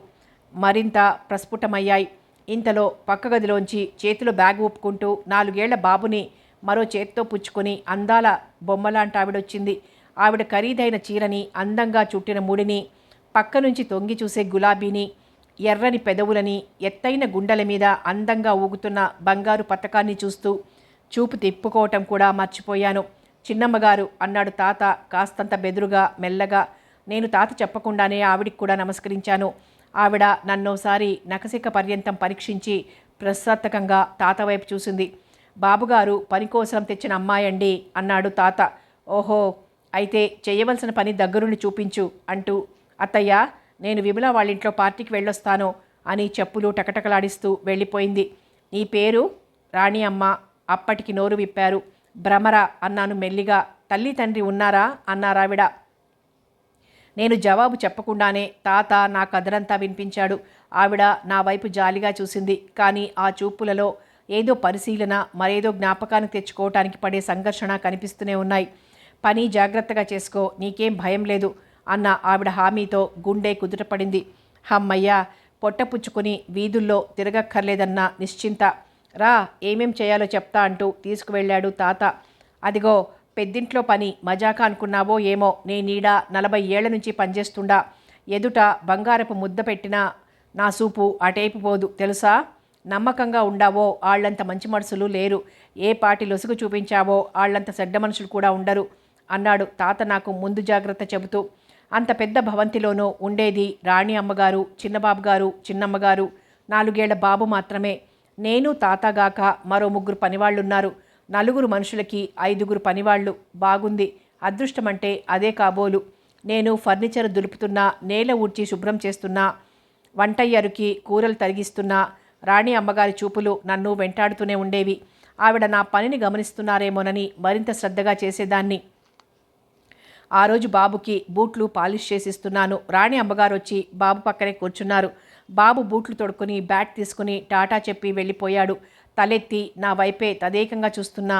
మరింత ప్రస్ఫుటమయ్యాయి. ఇంతలో పక్క గదిలోంచి చేతిలో బ్యాగ్ ఊపుకుంటూ 4 ఏళ్ల బాబుని మరో చేత్తో పుచ్చుకొని అందాల బొమ్మలాంటి ఆవిడొచ్చింది. ఆవిడ ఖరీదైన చీరని, అందంగా చుట్టిన ముడిని, పక్క నుంచి తొంగి చూసే గులాబీని, ఎర్రని పెదవులని, ఎత్తైన గుండెల మీద అందంగా ఊగుతున్న బంగారు పతకాన్ని చూస్తూ చూపు తిప్పుకోవటం కూడా మర్చిపోయాను. చిన్నమ్మగారు అన్నాడు తాత కాస్తంత బెదురుగా మెల్లగా. నేను తాత చెప్పకుండానే ఆవిడికి కూడా నమస్కరించాను. ఆవిడ నన్నోసారి నకసిక పర్యంతం పరీక్షించి ప్రశ్నార్థకంగా తాత వైపు చూసింది. బాబుగారు పని కోసం తెచ్చిన అమ్మాయండి అన్నాడు తాత. ఓహో, అయితే చేయవలసిన పని దగ్గరుండి చూపించు అంటూ, అత్తయ్య నేను విమల వాళ్ళింట్లో పార్టీకి వెళ్ళొస్తాను అని చెప్పులు టకటకలాడిస్తూ వెళ్ళిపోయింది. నీ పేరు? రాణి అమ్మ. అప్పటికి నోరు విప్పారు. భ్రమర అన్నాను మెల్లిగా. తల్లి తండ్రి ఉన్నారా అన్నారావిడ. నేను జవాబు చెప్పకుండానే తాత నా కథనంతా వినిపించాడు. ఆవిడ నా వైపు జాలిగా చూసింది. కానీ ఆ చూపులలో ఏదో పరిశీలన, మరేదో జ్ఞాపకాన్ని తెచ్చుకోవటానికి పడే సంఘర్షణ కనిపిస్తూనే ఉన్నాయి. పని జాగ్రత్తగా చేసుకో, నీకేం భయం లేదు అన్న ఆవిడ హామీతో గుండె కుదుటపడింది. హమ్మయ్యా, పొట్టపుచ్చుకుని వీధుల్లో తిరగక్కర్లేదన్న నిశ్చింత. రా, ఏమేం చేయాలో చెప్తా అంటూ తీసుకువెళ్ళాడు తాత. అదిగో పెద్దింట్లో పని మజాకా అనుకున్నావో ఏమో, నే నీడ 40 ఏళ్ల నుంచి పనిచేస్తుండా. ఎదుట బంగారపు ముద్ద పెట్టినా నా సూపు అటేపు పోదు తెలుసా. నమ్మకంగా ఉండావో ఆళ్లంత మంచి మనుషులు లేరు. ఏ పాటి లొసుగు చూపించావో ఆళ్లంత చెడ్డ మనుషులు కూడా ఉండరు అన్నాడు తాత నాకు ముందు జాగ్రత్త చెబుతూ. అంత పెద్ద భవంతిలోనూ ఉండేది రాణి అమ్మగారు, చిన్నబాబు గారు, చిన్నమ్మగారు, 4 ఏళ్ల బాబు మాత్రమే. నేను తాతగాక మరో 3 పనివాళ్లున్నారు. 4 మనుషులకి 5 పనివాళ్లు. బాగుంది. అదృష్టమంటే అదే కాబోలు. నేను ఫర్నిచర్ దులుపుతున్నా, నేల ఊడ్చి శుభ్రం చేస్తున్నా, వంటయ్యరుకి కూరలు తరిగిస్తున్నా రాణి అమ్మగారి చూపులు నన్ను వెంటాడుతూనే ఉండేవి. ఆవిడ నా పనిని గమనిస్తున్నారేమోనని మరింత శ్రద్ధగా చేసేదాన్ని. ఆ రోజు బాబుకి బూట్లు పాలిష్ చేసిస్తున్నాను. రాణి అమ్మగారు వచ్చి బాబు పక్కనే కూర్చున్నారు. బాబు బూట్లు తొడుక్కుని బ్యాట్ తీసుకుని టాటా చెప్పి వెళ్ళిపోయాడు. తలెత్తి నా వైపే తదేకంగా చూస్తున్నా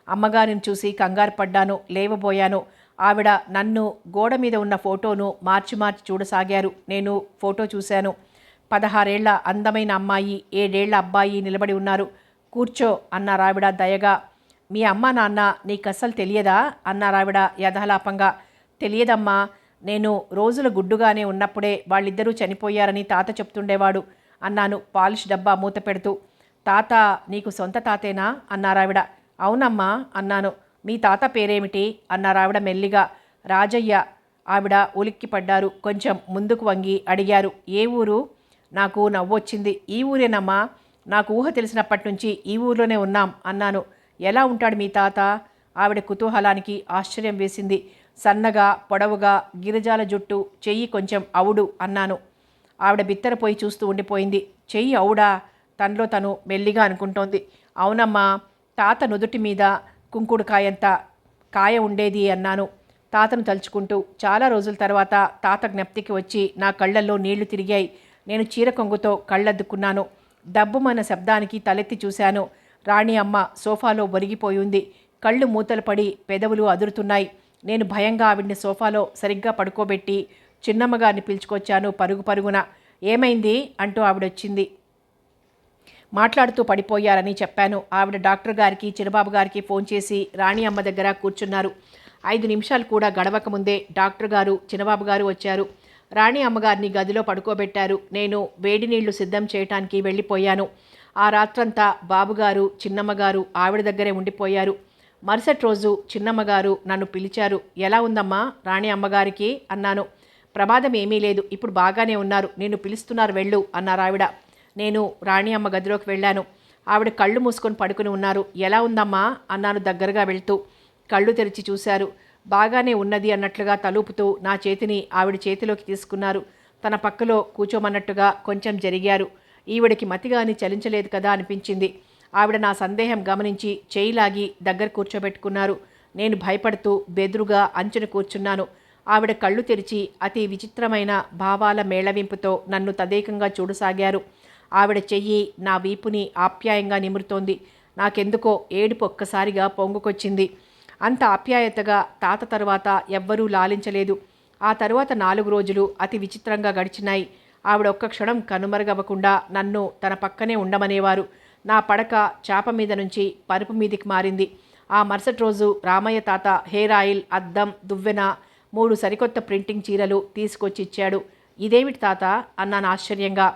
అమ్మగారిని చూసి కంగారు పడ్డాను. లేవబోయాను. ఆవిడ నన్ను గోడ మీద ఉన్న ఫోటోను మార్చి మార్చి చూడసాగారు. నేను ఫోటో చూశాను. 16 ఏళ్ల అందమైన అమ్మాయి, 7 ఏళ్ల అబ్బాయి నిలబడి ఉన్నారు. కూర్చో అన్నారావిడ దయగా. మీ అమ్మ నాన్న నీకస్సలు తెలియదా అన్నారావిడ యథాలాపంగా. తెలియదమ్మా, నేను రోజుల గుడ్డుగానే ఉన్నప్పుడే వాళ్ళిద్దరూ చనిపోయారని తాత చెప్తుండేవాడు అన్నాను పాలిష్ డబ్బా మూత పెడుతూ. తాత నీకు సొంత తాతేనా అన్నారావిడ. అవునమ్మా అన్నాను. మీ తాత పేరేమిటి అన్నారావిడ మెల్లిగా. రాజయ్య. ఆవిడ ఉలిక్కి పడ్డారు. కొంచెం ముందుకు వంగి అడిగారు, ఏ ఊరు? నాకు నవ్వొచ్చింది. ఈ ఊరేనమ్మా, నాకు ఊహ తెలిసినప్పటి నుంచి ఈ ఊర్లోనే ఉన్నాం అన్నాను. ఎలా ఉంటాడు మీ తాత? ఆవిడ కుతూహలానికి ఆశ్చర్యం వేసింది. సన్నగా, పొడవుగా, గిరిజాల జుట్టు, చెయ్యి కొంచెం అవుడు అన్నాను. ఆవిడ బిత్తరపోయి చూస్తూ ఉండిపోయింది. చెయ్యి అవుడా? తనలో తను మెల్లిగా అనుకుంటోంది. అవునమ్మా, తాత నుదుటి మీద కుంకుడుకాయంత కాయ ఉండేది అన్నాను తాతను తలుచుకుంటూ. చాలా రోజుల తర్వాత తాత జ్ఞప్తికి వచ్చి నా కళ్ళల్లో నీళ్లు తిరిగాయి. నేను చీర కొంగుతో కళ్ళద్దుకున్నాను. దబ్బుమన్న శబ్దానికి తలెత్తి చూశాను. రాణి అమ్మ సోఫాలో ఒరిగిపోయింది. కళ్ళు మూతలు పడి పెదవులు అదురుతున్నాయి. నేను భయంగా ఆవిడ్ని సోఫాలో సరిగ్గా పడుకోబెట్టి చిన్నమ్మగారిని పిలుచుకొచ్చాను పరుగు పరుగున. ఏమైంది అంటూ ఆవిడొచ్చింది. మాట్లాడుతూ పడిపోయారని చెప్పాను. ఆవిడ డాక్టర్ గారికి చిన్నబాబు గారికి ఫోన్ చేసి రాణి అమ్మ దగ్గర కూర్చున్నారు. 5 నిమిషాలు కూడా గడవకముందే డాక్టర్ గారు చిన్నబాబు గారు వచ్చారు. రాణి అమ్మగారిని గదిలో పడుకోబెట్టారు. నేను వేడి నీళ్లు సిద్ధం చేయటానికి వెళ్ళిపోయాను. ఆ రాత్రంతా బాబుగారు చిన్నమ్మగారు ఆవిడ దగ్గరే ఉండిపోయారు. మరుసటి రోజు చిన్నమ్మగారు నన్ను పిలిచారు. ఎలా ఉందమ్మా రాణి అమ్మగారికి అన్నాను. ప్రమాదం ఏమీ లేదు, ఇప్పుడు బాగానే ఉన్నారు, నిన్ను పిలుస్తున్నారు వెళ్ళు అన్నారు ఆవిడ. నేను రాణి అమ్మ గదిలోకి వెళ్ళాను. ఆవిడ కళ్ళు మూసుకొని పడుకుని ఉన్నారు. ఎలా ఉందమ్మా అన్నాను దగ్గరగా వెళ్తూ. కళ్ళు తెరిచి చూశారు. బాగానే ఉన్నది అన్నట్లుగా తలూపుతూ నా చేతిని ఆవిడ చేతిలోకి తీసుకున్నారు. తన పక్కలో కూర్చోమన్నట్టుగా కొంచెం జరిగారు. ఈవిడికి మతిగాని చలించలేదు కదా అనిపించింది. ఆవిడ నా సందేహం గమనించి చేయిలాగి దగ్గర కూర్చోబెట్టుకున్నారు. నేను భయపడుతూ బెదురుగా అంచున కూర్చున్నాను. ఆవిడ కళ్ళు తెరిచి అతి విచిత్రమైన భావాల మేళవింపుతో నన్ను తదేకంగా చూడసాగారు. ఆవిడ చెయ్యి నా వీపుని ఆప్యాయంగా నిమురుతోంది. నాకెందుకో ఏడుపు ఒక్కసారిగా పొంగుకొచ్చింది. అంత ఆప్యాయతగా తాత తరువాత ఎవ్వరూ లాలించలేదు. ఆ తరువాత 4 రోజులు అతి విచిత్రంగా గడిచినాయి. ఆవిడ ఒక్క క్షణం కనుమరుగవ్వకుండా నన్ను తన పక్కనే ఉండమనేవారు. నా పడక చాప మీద నుంచి పరుపు మీదికి మారింది. ఆ మరుసటి రోజు రామయ్య తాత హెయిర్ ఆయిల్, అద్దం, దువ్వెన, 3 సరికొత్త ప్రింటింగ్ చీరలు తీసుకొచ్చి ఇచ్చాడు. ఇదేమిటి తాత అన్నాను ఆశ్చర్యంగా.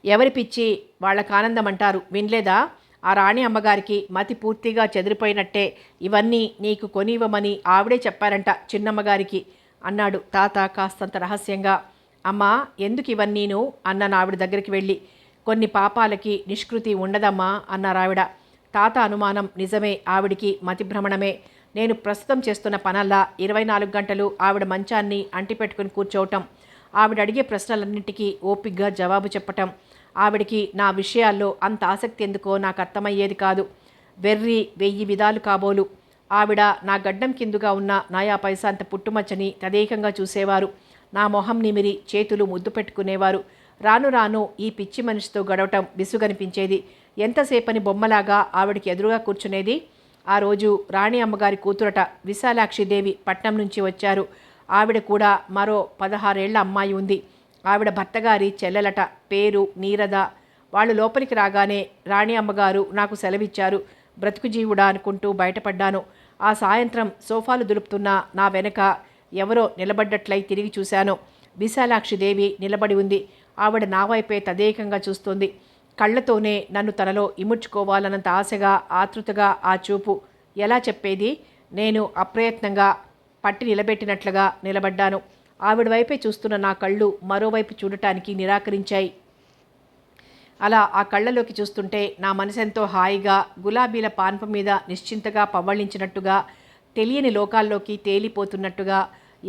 ఎవరి పిచ్చి వాళ్ళకు ఆనందం అంటారు, వినలేదా? ఆ రాణి అమ్మగారికి మతి పూర్తిగా చెదిరిపోయినట్టే ఇవన్నీ నీకు కొనివ్వమని ఆవిడే చెప్పారంట చిన్నమ్మగారికి అన్నాడు తాత కాస్తంత రహస్యంగా. అమ్మా, ఎందుకు ఇవన్నీను అన్నాను ఆవిడ దగ్గరికి వెళ్ళి. కొన్ని పాపాలకి నిష్కృతి ఉండదమ్మా అన్నారావిడ. తాత అనుమానం నిజమే, ఆవిడికి మతిభ్రమణమే. నేను ప్రస్తుతం చేస్తున్న పనల్లా 24 గంటలు ఆవిడ మంచాన్ని అంటిపెట్టుకుని కూర్చోవటం, ఆవిడ అడిగే ప్రశ్నలన్నింటికీ ఓపిగ్గా జవాబు చెప్పటం. ఆవిడికి నా విషయాల్లో అంత ఆసక్తి ఎందుకో నాకు అర్థమయ్యేది కాదు. వెర్రి 1000 విధాలు కాబోలు. ఆవిడ నా గడ్డం కిందుగా ఉన్న నాయా పైసా అంత పుట్టుమచ్చని తదేకంగా చూసేవారు. నా మొహం నిమిరి చేతులు ముద్దు పెట్టుకునేవారు. రాను రాను ఈ పిచ్చి మనిషితో గడవటం విసుగనిపించేది. ఎంతసేపని బొమ్మలాగా ఆవిడికి ఎదురుగా కూర్చునేది. ఆ రోజు రాణి అమ్మగారి కూతురట విశాలాక్షిదేవి పట్నం నుంచి వచ్చారు. ఆవిడ కూడా మరో 16 ఏళ్ల అమ్మాయి ఉంది. ఆవిడ భర్తగారి చెల్లెలట, పేరు నీరద. వాళ్ళు లోపలికి రాగానే రాణి అమ్మగారు నాకు సెలవిచ్చారు. బ్రతుకు జీవుడా అనుకుంటూ బయటపడ్డాను. ఆ సాయంత్రం సోఫాలు దులుపుతున్న నా వెనక ఎవరో నిలబడ్డట్లయి తిరిగి చూశాను. విశాలాక్షిదేవి నిలబడి ఉంది. ఆవిడ నా వైపే తదేకంగా చూస్తోంది. కళ్ళతోనే నన్ను తనలో ఇముడ్చుకోవాలన్నంత ఆశగా, ఆతృతగా ఆ చూపు. ఎలా చెప్పేది? నేను అప్రయత్నంగా పట్టి నిలబెట్టినట్లుగా నిలబడ్డాను. ఆవిడ వైపే చూస్తున్న నా కళ్ళు మరోవైపు చూడటానికి నిరాకరించాయి. అలా ఆ కళ్ళలోకి చూస్తుంటే నా మనసెంతో హాయిగా, గులాబీల పాన్పు మీద నిశ్చింతగా పవ్వళించినట్టుగా, తెలియని లోకాల్లోకి తేలిపోతున్నట్టుగా,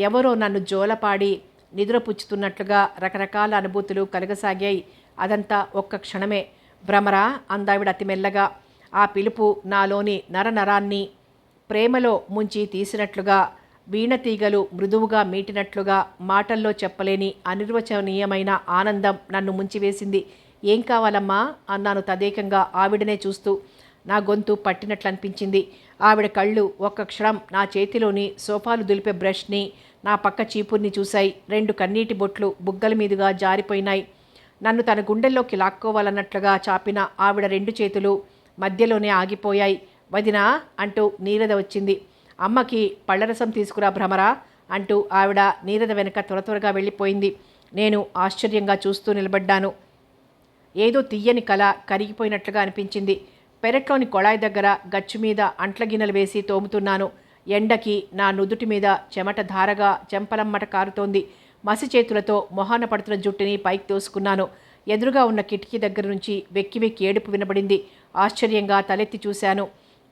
ఎవరో నన్ను జోలపాడి నిద్రపుచ్చుతున్నట్లుగా రకరకాల అనుభూతులు కలగసాగాయి. అదంతా ఒక్క క్షణమే. భ్రమరా అందావిడ అతి మెల్లగా. ఆ పిలుపు నాలోని నరనరాన్ని ప్రేమలో ముంచి తీసినట్లుగా, వీణతీగలు మృదువుగా మీటినట్లుగా, మాటల్లో చెప్పలేని అనిర్వచనీయమైన ఆనందం నన్ను ముంచివేసింది. ఏం కావాలమ్మా అన్నాను తదేకంగా ఆవిడనే చూస్తూ. నా గొంతు పట్టినట్లనిపించింది. ఆవిడ కళ్ళు ఒక్క క్షణం నా చేతిలోని సోఫాలు దులిపే బ్రష్ని, నా పక్క చీపుర్ని చూశాయి. 2 కన్నీటి బొట్లు బుగ్గల మీదుగా జారిపోయినాయి. నన్ను తన గుండెల్లోకి లాక్కోవాలన్నట్లుగా చాపిన ఆవిడ 2 చేతులు మధ్యలోనే ఆగిపోయాయి. వదినా అంటూ నీరద వచ్చింది. అమ్మకి పళ్ళరసం తీసుకురా భ్రమరా అంటూ ఆవిడ నీరద వెనక త్వరగా వెళ్ళిపోయింది. నేను ఆశ్చర్యంగా చూస్తూ నిలబడ్డాను. ఏదో తీయని కళ కరిగిపోయినట్లుగా అనిపించింది. పెరట్లోని కొళాయి దగ్గర గచ్చు మీద అంట్ల గిన్నెలు వేసి తోముతున్నాను. ఎండకి నా నుదుటి మీద చెమట ధారగా చెంపలమ్మట కారుతోంది. మసి చేతులతో మొహాన పడుతున్న జుట్టుని పైకి తోసుకున్నాను. ఎదురుగా ఉన్న కిటికీ దగ్గర నుంచి వెక్కి వెక్కి ఏడుపు వినబడింది. ఆశ్చర్యంగా తలెత్తి చూశాను.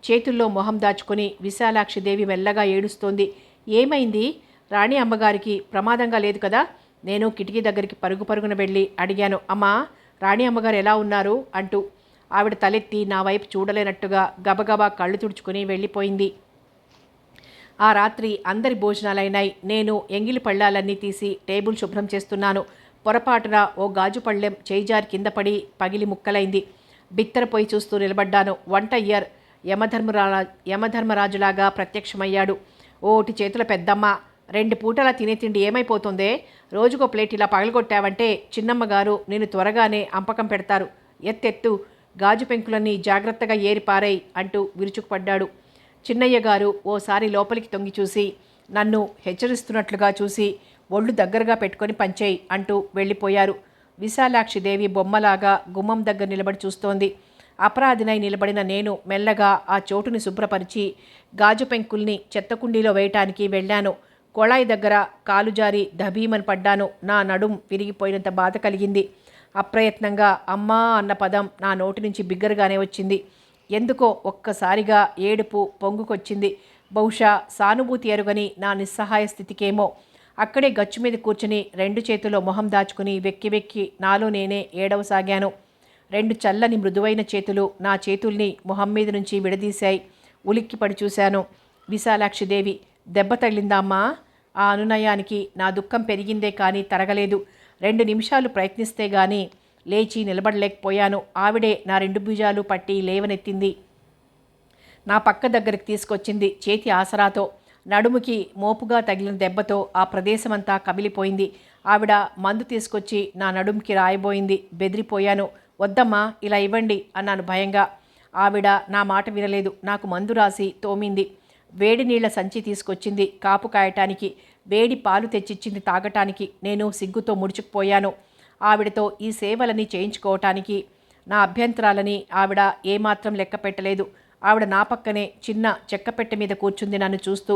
చేతుల్లో మొహం దాచుకొని విశాలాక్షిదేవి మెల్లగా ఏడుస్తోంది. ఏమైంది? రాణి అమ్మగారికి ప్రమాదంగా లేదు కదా? నేను కిటికీ దగ్గరికి పరుగు పరుగున వెళ్ళి అడిగాను. అమ్మా, రాణి అమ్మగారు ఎలా ఉన్నారు అంటూ. ఆవిడ తలెత్తి నా వైపు చూడలేనట్టుగా గబగబా కళ్ళు తుడుచుకుని వెళ్ళిపోయింది. ఆ రాత్రి అందరి భోజనాలైనాయి. నేను ఎంగిలి పళ్ళాలన్నీ తీసి టేబుల్ శుభ్రం చేస్తున్నాను. పొరపాటున ఓ గాజు పళ్ళెం చేయిజారి కింద పడి పగిలి ముక్కలైంది. బిత్తరపోయి చూస్తూ నిలబడ్డాను. వంటయ్యర్ యమధర్మరాజులాగా ప్రత్యక్షమయ్యాడు. ఓటి చేతుల పెద్దమ్మ, 2 పూటలా తినే తిండి ఏమైపోతుందే? రోజుకో ప్లేట్ ఇలా పగలగొట్టావంటే చిన్నమ్మగారు నేను త్వరగానే అంపకం పెడతారు. ఎత్తెత్తు, గాజు పెంకులన్నీ జాగ్రత్తగా ఏరిపారేయ్ అంటూ విరుచుకుపడ్డాడు. చిన్నయ్య గారు ఓసారి లోపలికి తొంగి చూసి నన్ను హెచ్చరిస్తున్నట్లుగా చూసి ఒళ్ళు దగ్గరగా పెట్టుకొని పంచేయి అంటూ వెళ్ళిపోయారు. విశాలాక్షిదేవి బొమ్మలాగా గుమ్మం దగ్గర నిలబడి చూస్తోంది. అపరాధినై నిలబడిన నేను మెల్లగా ఆ చోటుని శుభ్రపరిచి గాజు పెంకుల్ని చెత్తకుండీలో వేయటానికి వెళ్ళాను. కొళాయి దగ్గర కాలు జారి దభీమని పడ్డాను. నా నడుం విరిగిపోయినంత బాధ కలిగింది. అప్రయత్నంగా అమ్మా అన్న పదం నా నోటి నుంచి బిగ్గరగానే వచ్చింది. ఎందుకో ఒక్కసారిగా ఏడుపు పొంగుకొచ్చింది. బహుశా సానుభూతి ఎరుగని నా నిస్సహాయ స్థితికేమో. అక్కడే గచ్చు మీద కూర్చుని 2 చేతుల్లో మొహం దాచుకుని వెక్కి వెక్కి నాలో నేనే ఏడవసాగాను. 2 చల్లని మృదువైన చేతులు నా చేతుల్ని మొహం మీద నుంచి విడదీశాయి. ఉలిక్కిపడి చూశాను. విశాలాక్షిదేవి. దెబ్బ తగిలిందా అమ్మా? ఆ అనునయానికి నా దుఃఖం పెరిగిందే కానీ తరగలేదు. 2 నిమిషాలు ప్రయత్నిస్తే గాని లేచి నిలబడలేకపోయాను. ఆవిడే నా 2 భుజాలు పట్టి లేవనెత్తింది. నా పక్క దగ్గరికి తీసుకొచ్చింది చేతి ఆసరాతో. నడుముకి మోపుగా తగిలిన దెబ్బతో ఆ ప్రదేశమంతా కమిలిపోయింది. ఆవిడ మందు తీసుకొచ్చి నా నడుముకి రాయబోయింది. బెదిరిపోయాను. వద్దమ్మా, ఇలా ఇవ్వండి అన్నాను భయంగా. ఆవిడ నా మాట వినలేదు. నాకు మందు రాసి తోమింది. వేడి నీళ్ల సంచి తీసుకొచ్చింది కాపు కాయటానికి. వేడి పాలు తెచ్చిచ్చింది తాగటానికి. నేను సిగ్గుతో ముడుచుకుపోయాను. ఆవిడతో ఈ సేవలని చేయించుకోవటానికి. నా అభ్యంతరాలని ఆవిడ ఏమాత్రం లెక్క పెట్టలేదు. ఆవిడ నా పక్కనే చిన్న చెక్కపెట్టె మీద కూర్చుంది నన్ను చూస్తూ.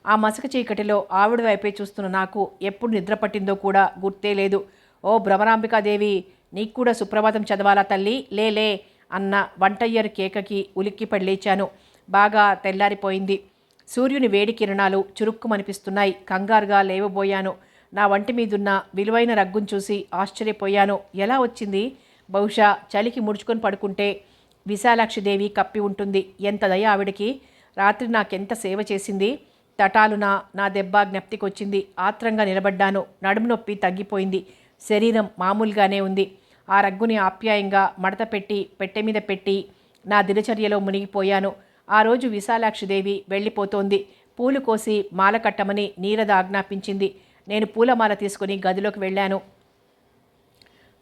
ఆ మసక చీకటిలో ఆవిడ వైపే చూస్తున్న నాకు ఎప్పుడు నిద్ర పట్టిందో కూడా గుర్తే లేదు. ఓ భ్రమరాంబికాదేవి, నీకు కూడా సుప్రభాతం చదవాలా తల్లి? లేలే అన్న వంటయ్యర్ కేకకి ఉలిక్కిపడి లేచాను. బాగా తెల్లారిపోయింది. సూర్యుని వేడి కిరణాలు చురుక్కుమనిపిస్తున్నాయి. కంగారుగా లేవబోయాను. నా వంటి మీదున్న విలువైన రగ్గును చూసి ఆశ్చర్యపోయాను. ఎలా వచ్చింది? బహుశా చలికి ముడుచుకొని పడుకుంటే విశాలాక్షిదేవి కప్పి ఉంటుంది. ఎంత దయ ఆవిడికి! రాత్రి నాకెంత సేవ చేసింది. తటాలున నా దెబ్బ జ్ఞప్తికొచ్చింది. ఆత్రంగా నిలబడ్డాను. నడుము నొప్పి తగ్గిపోయింది. శరీరం మామూలుగానే ఉంది. ఆ రగ్గుని ఆప్యాయంగా మడత పెట్టి పెట్టె మీద పెట్టి నా దినచర్యలో మునిగిపోయాను. ఆ రోజు విశాలాక్షిదేవి వెళ్ళిపోతోంది. పూలు కోసి మాల కట్టమని నీరద ఆజ్ఞాపించింది. నేను పూలమాల తీసుకుని గదిలోకి వెళ్ళాను.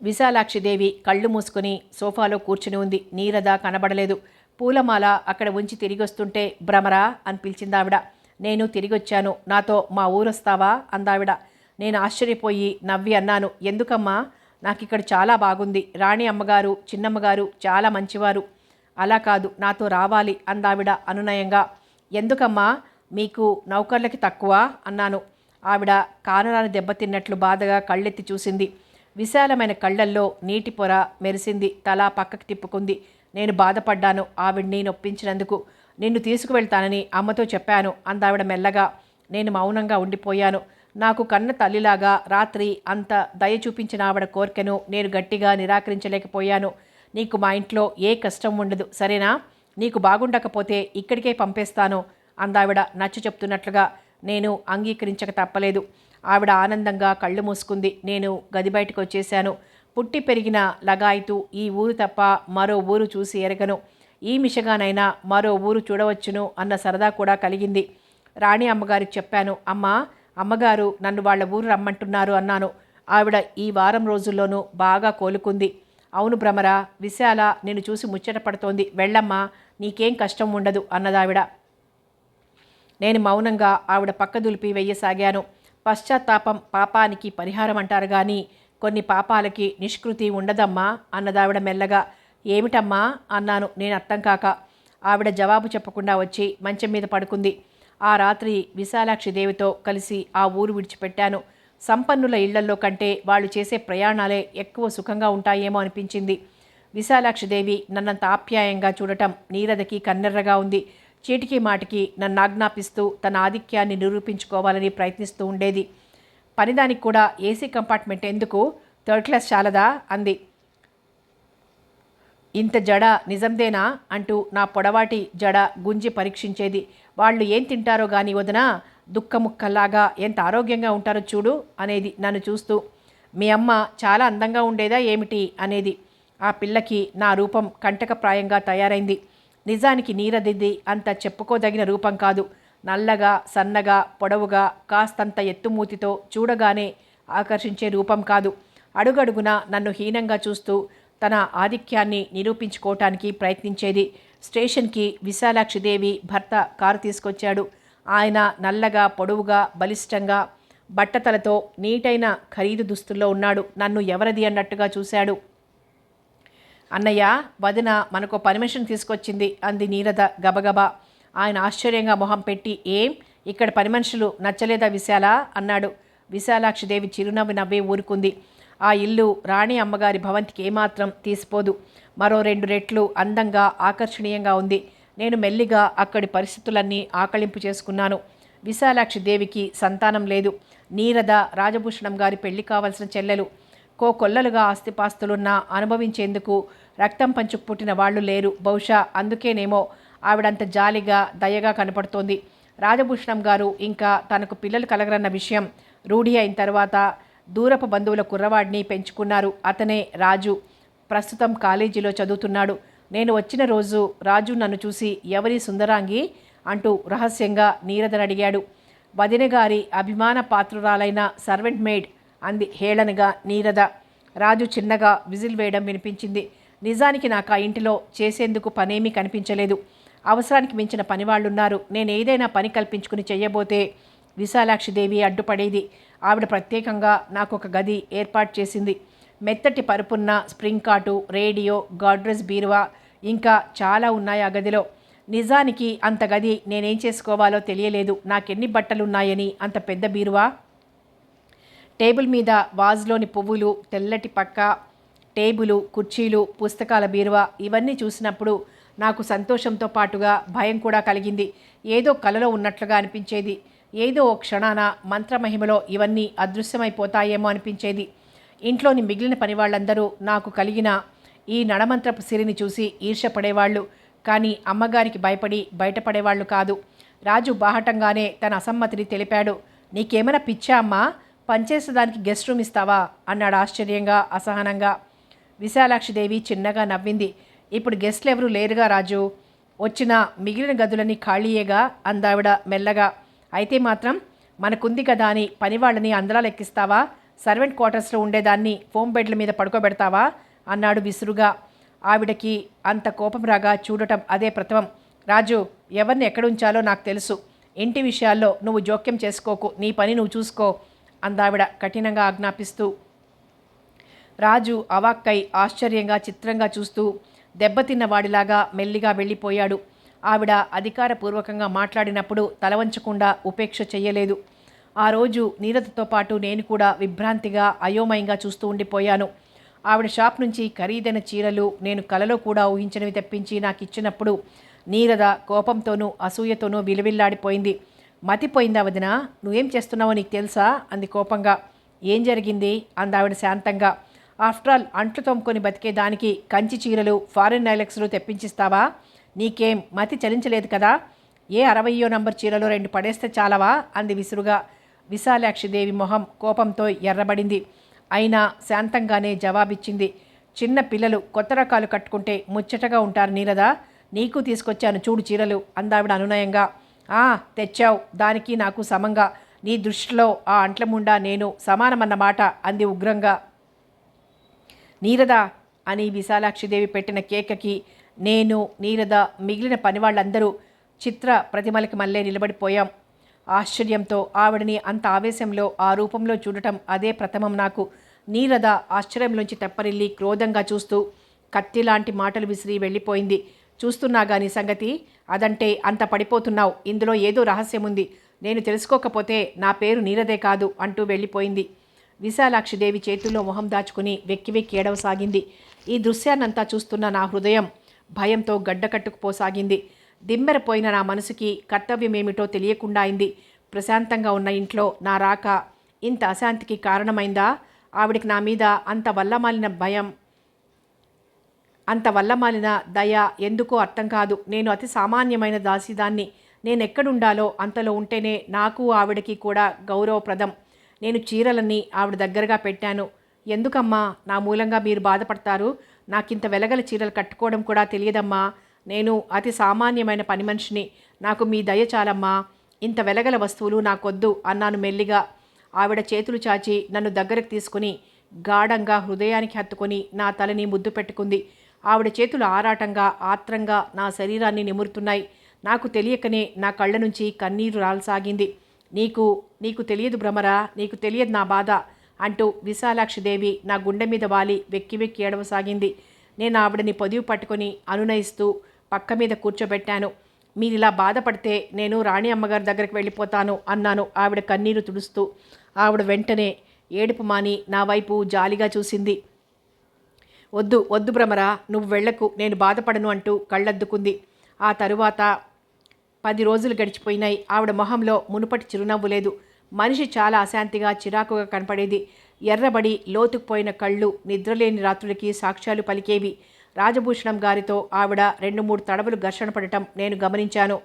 విశాలాక్షిదేవి కళ్ళు మూసుకుని సోఫాలో కూర్చుని ఉంది. నీరద కనబడలేదు. పూలమాల అక్కడ ఉంచి తిరిగొస్తుంటే భ్రమరా అని పిలిచిందావిడ. నేను తిరిగొచ్చాను. నాతో మా ఊరొస్తావా అందావిడ. నేను ఆశ్చర్యపోయి నవ్వి అన్నాను, ఎందుకమ్మా? నాకిక్కడ చాలా బాగుంది. రాణి అమ్మగారు, చిన్నమ్మగారు చాలా మంచివారు. అలా కాదు, నాతో రావాలి అందావిడ అనునయంగా. ఎందుకమ్మా? మీకు నౌకర్లకి తక్కువ అన్నాను. ఆవిడ కానరాని దెబ్బతిన్నట్లు బాధగా కళ్ళెత్తి చూసింది. విశాలమైన కళ్ళల్లో నీటి పొర మెరిసింది. తల పక్కకి తిప్పుకుంది. నేను బాధపడ్డాను ఆవిడ్ని నొప్పించినందుకు. నిన్ను తీసుకువెళ్తానని అమ్మతో చెప్పాను అందావిడ మెల్లగా. నేను మౌనంగా ఉండిపోయాను. నాకు కన్న తల్లిలాగా రాత్రి అంత దయ చూపించిన ఆవిడ కోరికను నేను గట్టిగా నిరాకరించలేకపోయాను. నీకు మా ఇంట్లో ఏ కష్టం ఉండదు, సరేనా? నీకు బాగుండకపోతే ఇక్కడికే పంపేస్తాను అందావిడ నచ్చ చెప్తున్నట్లుగా. నేను అంగీకరించక తప్పలేదు. ఆవిడ ఆనందంగా కళ్ళు మూసుకుంది. నేను గది బయటకు వచ్చేశాను. పుట్టి పెరిగిన లగాయితూ ఈ ఊరు తప్ప మరో ఊరు చూసి ఎరగను. ఈ మిషగానైనా మరో ఊరు చూడవచ్చును అన్న సరదా కూడా కలిగింది. రాణి అమ్మగారికి చెప్పాను. అమ్మగారు నన్ను వాళ్ళ ఊరు రమ్మంటున్నారు అన్నాను. ఆవిడ ఈ వారం రోజుల్లోనూ బాగా కోలుకుంది. అవును భ్రమరా, విశాల నిన్ను చూసి ముచ్చట పడుతోంది. వెళ్ళమ్మా, నీకేం కష్టం ఉండదు అన్నదావిడ. నేను మౌనంగా ఆవిడ పక్క దులిపి వెయ్యసాగాను. పశ్చాత్తాపం పాపానికి పరిహారం అంటారు కానీ కొన్ని పాపాలకి నిష్కృతి ఉండదమ్మా అన్నదావిడ మెల్లగా. ఏమిటమ్మా అన్నాను నేను అర్థం కాక. ఆవిడ జవాబు చెప్పకుండా వచ్చి మంచం మీద పడుకుంది. ఆ రాత్రి విశాలాక్షిదేవితో కలిసి ఆ ఊరు విడిచిపెట్టాను. సంపన్నుల ఇళ్లల్లో కంటే వాళ్ళు చేసే ప్రయాణాలే ఎక్కువ సుఖంగా ఉంటాయేమో అనిపించింది. విశాలాక్షిదేవి నన్నంత ఆప్యాయంగా చూడటం నీరదకి కన్నెర్రగా ఉంది. చీటికి మాటికి నన్ను ఆజ్ఞాపిస్తూ తన ఆధిక్యాన్ని నిరూపించుకోవాలని ప్రయత్నిస్తూ ఉండేది. పనిదానికి కూడా ఏసీ కంపార్ట్మెంట్ ఎందుకు, 3rd క్లాస్ చాలదా అంది. ఇంత జడ నిజందేనా అంటూ నా పొడవాటి జడ గుంజి పరీక్షించేది. వాళ్ళు ఏం తింటారో గాని వదినా, దుక్కముక్కల్లాగా ఎంత ఆరోగ్యంగా ఉంటారో చూడు అనేది నన్ను చూస్తూ. మీ అమ్మ చాలా అందంగా ఉండేదా ఏమిటి అనేది. ఆ పిల్లకి నా రూపం కంటకప్రాయంగా తయారైంది. నిజానికి నీరదిద్ది అంత చెప్పుకోదగిన రూపం కాదు. నల్లగా, సన్నగా, పొడవుగా, కాస్తంత ఎత్తుమూతితో చూడగానే ఆకర్షించే రూపం కాదు. అడుగడుగున నన్ను హీనంగా చూస్తూ తన ఆధిక్యాన్ని నిరూపించుకోవటానికి ప్రయత్నించేది. స్టేషన్కి విశాలాక్షిదేవి భర్త కారు తీసుకొచ్చాడు. ఆయన నల్లగా, పొడవుగా, బలిష్టంగా, బట్టతలతో నీటైన ఖరీదు దుస్తుల్లో ఉన్నాడు. నన్ను ఎవరది అన్నట్టుగా చూశాడు. అన్నయ్య, వదిన మనకు పర్మిషన్ తీసుకొచ్చింది అంది నీరద గబగబా. ఆయన ఆశ్చర్యంగా మొహం పెట్టి, ఏం ఇక్కడ పని మనుషులు నచ్చలేదా విశాల అన్నాడు. విశాలాక్షిదేవి చిరునవ్వు నవ్వే ఊరుకుంది. ఆ ఇల్లు రాణి అమ్మగారి భవంతికి ఏమాత్రం తీసిపోదు. మరో 2 రెట్లు అందంగా, ఆకర్షణీయంగా ఉంది. నేను మెల్లిగా అక్కడి పరిస్థితులన్నీ ఆకళింపు చేసుకున్నాను. విశాలాక్షిదేవికి సంతానం లేదు. నీరద రాజభూషణం గారి పెళ్లి కావలసిన చెల్లెలు. కోకొల్లలుగా ఆస్తిపాస్తులున్నా అనుభవించేందుకు రక్తం పంచు పుట్టిన వాళ్ళు లేరు. బహుశా అందుకేనేమో ఆవిడంత జాలిగా, దయగా కనపడుతోంది. రాజభూషణం గారు ఇంకా తనకు పిల్లలు కలగరన్న విషయం రూఢి అయిన తర్వాత దూరపు బంధువుల కుర్రవాడిని పెంచుకున్నారు. అతనే రాజు. ప్రస్తుతం కాలేజీలో చదువుతున్నాడు. నేను వచ్చిన రోజు రాజు నన్ను చూసి, ఎవరి సుందరాంగి అంటూ రహస్యంగా నీరదని అడిగాడు. వదిన గారి అభిమాన పాత్రురాలైన సర్వెంట్ మేడ్ అంది హేళనగా నీరద. రాజు చిన్నగా విజిల్ వేయడం వినిపించింది. నిజానికి నాకు ఆ ఇంటిలో చేసేందుకు పనేమీ కనిపించలేదు. అవసరానికి మించిన పనివాళ్లున్నారు. నేను ఏదైనా పని కల్పించుకుని చెయ్యబోతే విశాలాక్షిదేవి అడ్డుపడేది. ఆవిడ ప్రత్యేకంగా నాకు ఒక గది ఏర్పాటు చేసింది. మెత్తటి పరుపున్న స్ప్రింగ్ కాటు, రేడియో, గాడ్రెస్ బీరువా, ఇంకా చాలా ఉన్నాయి ఆ గదిలో. నిజానికి అంత గది నేనేం చేసుకోవాలో తెలియలేదు. నాకెన్ని బట్టలున్నాయని అంత పెద్ద బీరువా. టేబుల్ మీద వాజ్లోని పువ్వులు, తెల్లటి పక్క, టేబులు, కుర్చీలు, పుస్తకాల బీరువా ఇవన్నీ చూసినప్పుడు నాకు సంతోషంతో పాటుగా భయం కూడా కలిగింది. ఏదో కలలో ఉన్నట్లుగా అనిపించేది. ఏదో ఓ క్షణాన మంత్రమహిమలో ఇవన్నీ అదృశ్యమైపోతాయేమో అనిపించేది. ఇంట్లోని మిగిలిన పనివాళ్ళందరూ నాకు కలిగిన ఈ నడమంత్రపు సిరిని చూసి ఈర్ష్యపడేవాళ్ళు. కానీ అమ్మగారికి భయపడి బయటపడేవాళ్ళు కాదు. రాజు బాహటంగానే తన అసమ్మతిని తెలిపాడు. నీకేమైనా పిచ్చా అమ్మా? పనిచేసేదానికి గెస్ట్ రూమ్ ఇస్తావా అన్నాడు ఆశ్చర్యంగా, అసహనంగా. విశాలాక్షిదేవి చిన్నగా నవ్వింది. ఇప్పుడు గెస్ట్లు ఎవరూ లేరుగా రాజు. వచ్చిన మిగిలిన గదులన్నీ ఖాళీయేగా అందావిడ మెల్లగా. అయితే మాత్రం మనకుంది కదా అని పనివాళ్ళని అందలా లెక్కిస్తావా? సర్వెంట్ క్వార్టర్స్లో ఉండేదాన్ని ఫోమ్ బెడ్ల మీద పడుకోబెడతావా అన్నాడు విసురుగా. ఆవిడకి అంత కోపం రాగా చూడటం అదే ప్రథమం. రాజు, ఎవరిని ఎక్కడుంచాలో నాకు తెలుసు. ఇంటి విషయాల్లో నువ్వు జోక్యం చేసుకోకు. నీ పని నువ్వు చూసుకో అందావిడ కఠినంగా ఆజ్ఞాపిస్తూ. రాజు అవాక్కై ఆశ్చర్యంగా, చిత్రంగా చూస్తూ దెబ్బతిన్న వాడిలాగా మెల్లిగా వెళ్ళిపోయాడు. ఆవిడ అధికారపూర్వకంగా మాట్లాడినప్పుడు తలవంచకుండా ఉపేక్ష చెయ్యలేదు. ఆ రోజు నీరదతో పాటు నేను కూడా విభ్రాంతిగా, అయోమయంగా చూస్తూ ఉండిపోయాను. ఆవిడ షాప్ నుంచి ఖరీదైన చీరలు నేను కలలో కూడా ఊహించినవి తెప్పించి నాకు ఇచ్చినప్పుడు నీరద కోపంతోనూ అసూయతోనూ విలువిల్లాడిపోయింది. మతిపోయిందా వదిన? నువ్వేం చేస్తున్నావో నీకు తెలుసా అంది కోపంగా. ఏం జరిగింది అందావిడ శాంతంగా. ఆఫ్టర్ ఆల్ అంట్లు తోముకొని బతికేదానికి కంచి చీరలు, ఫారిన్ డైలెక్స్లు తెప్పించిస్తావా? నీకేం మతి చలించలేదు కదా? ఏ 60వ నంబర్ చీరలో 2 పడేస్తే చాలవా అంది విసురుగా. విశాలాక్షిదేవి మొహం కోపంతో ఎర్రబడింది. అయినా శాంతంగానే జవాబిచ్చింది. చిన్న పిల్లలు కొత్త రకాలు కట్టుకుంటే ముచ్చటగా ఉంటారు నీరదా. నీకు తీసుకొచ్చాను చూడు చీరలు అందావిడ అనునయంగా. తెచ్చావు, దానికి నాకు సమంగా. నీ దృష్టిలో ఆ అంట్లముండా నేను సమానమన్నమాట అంది ఉగ్రంగా. నీరద అని విశాలాక్షిదేవి పెట్టిన కేకకి నేను, నీరద, మిగిలిన పనివాళ్ళందరూ చిత్ర ప్రతిమలకి మళ్ళీ నిలబడిపోయాం. ఆశ్చర్యంతో ఆవిడని అంత ఆవేశంలో ఆ రూపంలో చూడటం అదే ప్రథమం నాకు. నీరద ఆశ్చర్యంలోంచి తెప్పరిల్లి క్రోధంగా చూస్తూ కత్తిలాంటి మాటలు విసిరి వెళ్ళిపోయింది. చూస్తున్నా గాని సంగతి అదంటే అంత పడిపోతున్నావు. ఇందులో ఏదో రహస్యముంది. నేను తెలుసుకోకపోతే నా పేరు నీరదే కాదు అంటూ వెళ్ళిపోయింది. విశాలాక్షిదేవి చేతుల్లో మొహం దాచుకుని వెక్కి వెక్కి ఏడవసాగింది. ఈ దృశ్యాన్నంతా చూస్తున్న నా హృదయం భయంతో గడ్డకట్టుకుపోసాగింది. దిమ్మెరపోయిన నా మనసుకి కర్తవ్యమేమిటో తెలియకుండా అయింది. ప్రశాంతంగా ఉన్న ఇంట్లో నా రాక ఇంత అశాంతికి కారణమైందా? ఆవిడికి నా మీద అంత వల్లమాలిన భయం, అంత వల్లమాలిన దయ ఎందుకో అర్థం కాదు. నేను అతి సామాన్యమైన దాసిదాన్ని. నేనెక్కడుండాలో అంతలో ఉంటేనే నాకు ఆవిడకి కూడా గౌరవప్రదం. నేను చీరలన్నీ ఆవిడ దగ్గరగా పెట్టాను. ఎందుకమ్మా నా మూలంగా మీరు బాధపడతారు? నాకింత వెలగల చీరలు కట్టుకోవడం కూడా తెలియదమ్మా. నేను అతి సామాన్యమైన పని మనిషిని. నాకు మీ దయ చాలమ్మా. ఇంత వెలగల వస్తువులు నాకొద్దు అన్నాను మెల్లిగా. ఆవిడ చేతులు చాచి నన్ను దగ్గరకు తీసుకుని గాఢంగా హృదయానికి హత్తుకొని నా తలని ముద్దు పెట్టుకుంది. ఆవిడ చేతులు ఆరాటంగా ఆత్రంగా నా శరీరాన్ని నిమురుతున్నాయి. నాకు తెలియకనే నా కళ్ళ నుంచి కన్నీరు రాల్సాగింది. నీకు నీకు తెలియదు భ్రమరా, నీకు తెలియదు నా బాధ అంటూ విశాలాక్షిదేవి నా గుండె మీద వాలి వెక్కి వెక్కి ఏడవసాగింది. నేను ఆవిడని పొదివి పట్టుకొని అనునయిస్తూ పక్క మీద కూర్చోబెట్టాను. మీరిలా బాధపడితే నేను రాణి అమ్మగారి దగ్గరికి వెళ్ళిపోతాను అన్నాను ఆవిడ కన్నీరు తుడుస్తూ. ఆవిడ వెంటనే ఏడుపు మాని నా వైపు జాలిగా చూసింది. వద్దు వద్దు భ్రమరా, నువ్వు వెళ్ళకు, నేను బాధపడను అంటూ కళ్ళద్దుకుంది. ఆ తరువాత 10 రోజులు గడిచిపోయినాయి. ఆవిడ మొహంలో మునుపటి చిరునవ్వు లేదు. మనిషి చాలా అశాంతిగా చిరాకుగా కనపడేది. ఎర్రబడి లోతుకుపోయిన కళ్ళు నిద్రలేని రాత్రులకి సాక్ష్యాలు పలికేవి. రాజభూషణం గారితో ఆవిడ 2-3 తడవలు ఘర్షణ పడటం నేను గమనించాను.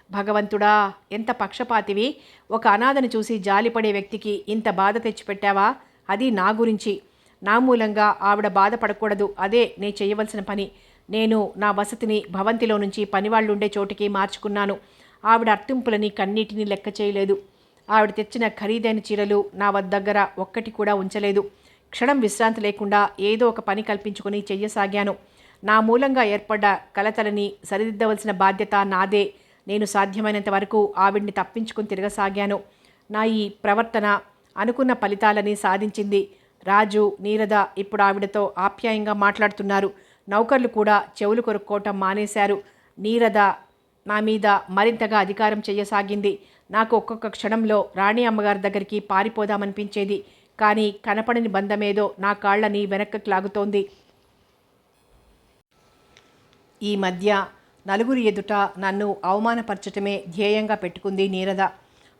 భగవంతుడా, ఎంత పక్షపాతివి! ఒక అనాథని చూసి జాలిపడే వ్యక్తికి ఇంత బాధ తెచ్చిపెట్టావా? అది నా గురించి. నా మూలంగా ఆవిడ బాధపడకూడదు. అదే నేను చేయవలసిన పని. నేను నా వసతిని భవంతిలో నుంచి పనివాళ్ళుండే చోటికి మార్చుకున్నాను. ఆవిడ అర్తింపులని కన్నీటిని లెక్క చేయలేదు. ఆవిడ తెచ్చిన ఖరీదైన చీరలు నా దగ్గర ఒక్కటి కూడా ఉంచలేదు. క్షణం విశ్రాంతి లేకుండా ఏదో ఒక పని కల్పించుకొని చెయ్యసాగాను. నా మూలంగా ఏర్పడ్డ కలతలని సరిదిద్దవలసిన బాధ్యత నాదే. నేను సాధ్యమైనంత వరకు ఆవిడ్ని తప్పించుకొని తిరగసాగాను. నా ఈ ప్రవర్తన అనుకున్న ఫలితాలని సాధించింది. రాజు, నీరద ఇప్పుడు ఆవిడతో ఆప్యాయంగా మాట్లాడుతున్నారు. నౌకర్లు కూడా చెవులు కొరుక్కోవటం మానేశారు. నీరద నా మీద మరింతగా అధికారం చెయ్యసాగింది. నాకు ఒక్కొక్క క్షణంలో రాణి అమ్మగారి దగ్గరికి పారిపోదామనిపించేది. కానీ కనపడని బంధమేదో నా కాళ్ళని వెనక్కి లాగుతోంది. ఈ మధ్య నలుగురి ఎదుట నన్ను అవమానపరచటమే ధ్యేయంగా పెట్టుకుంది నీరద.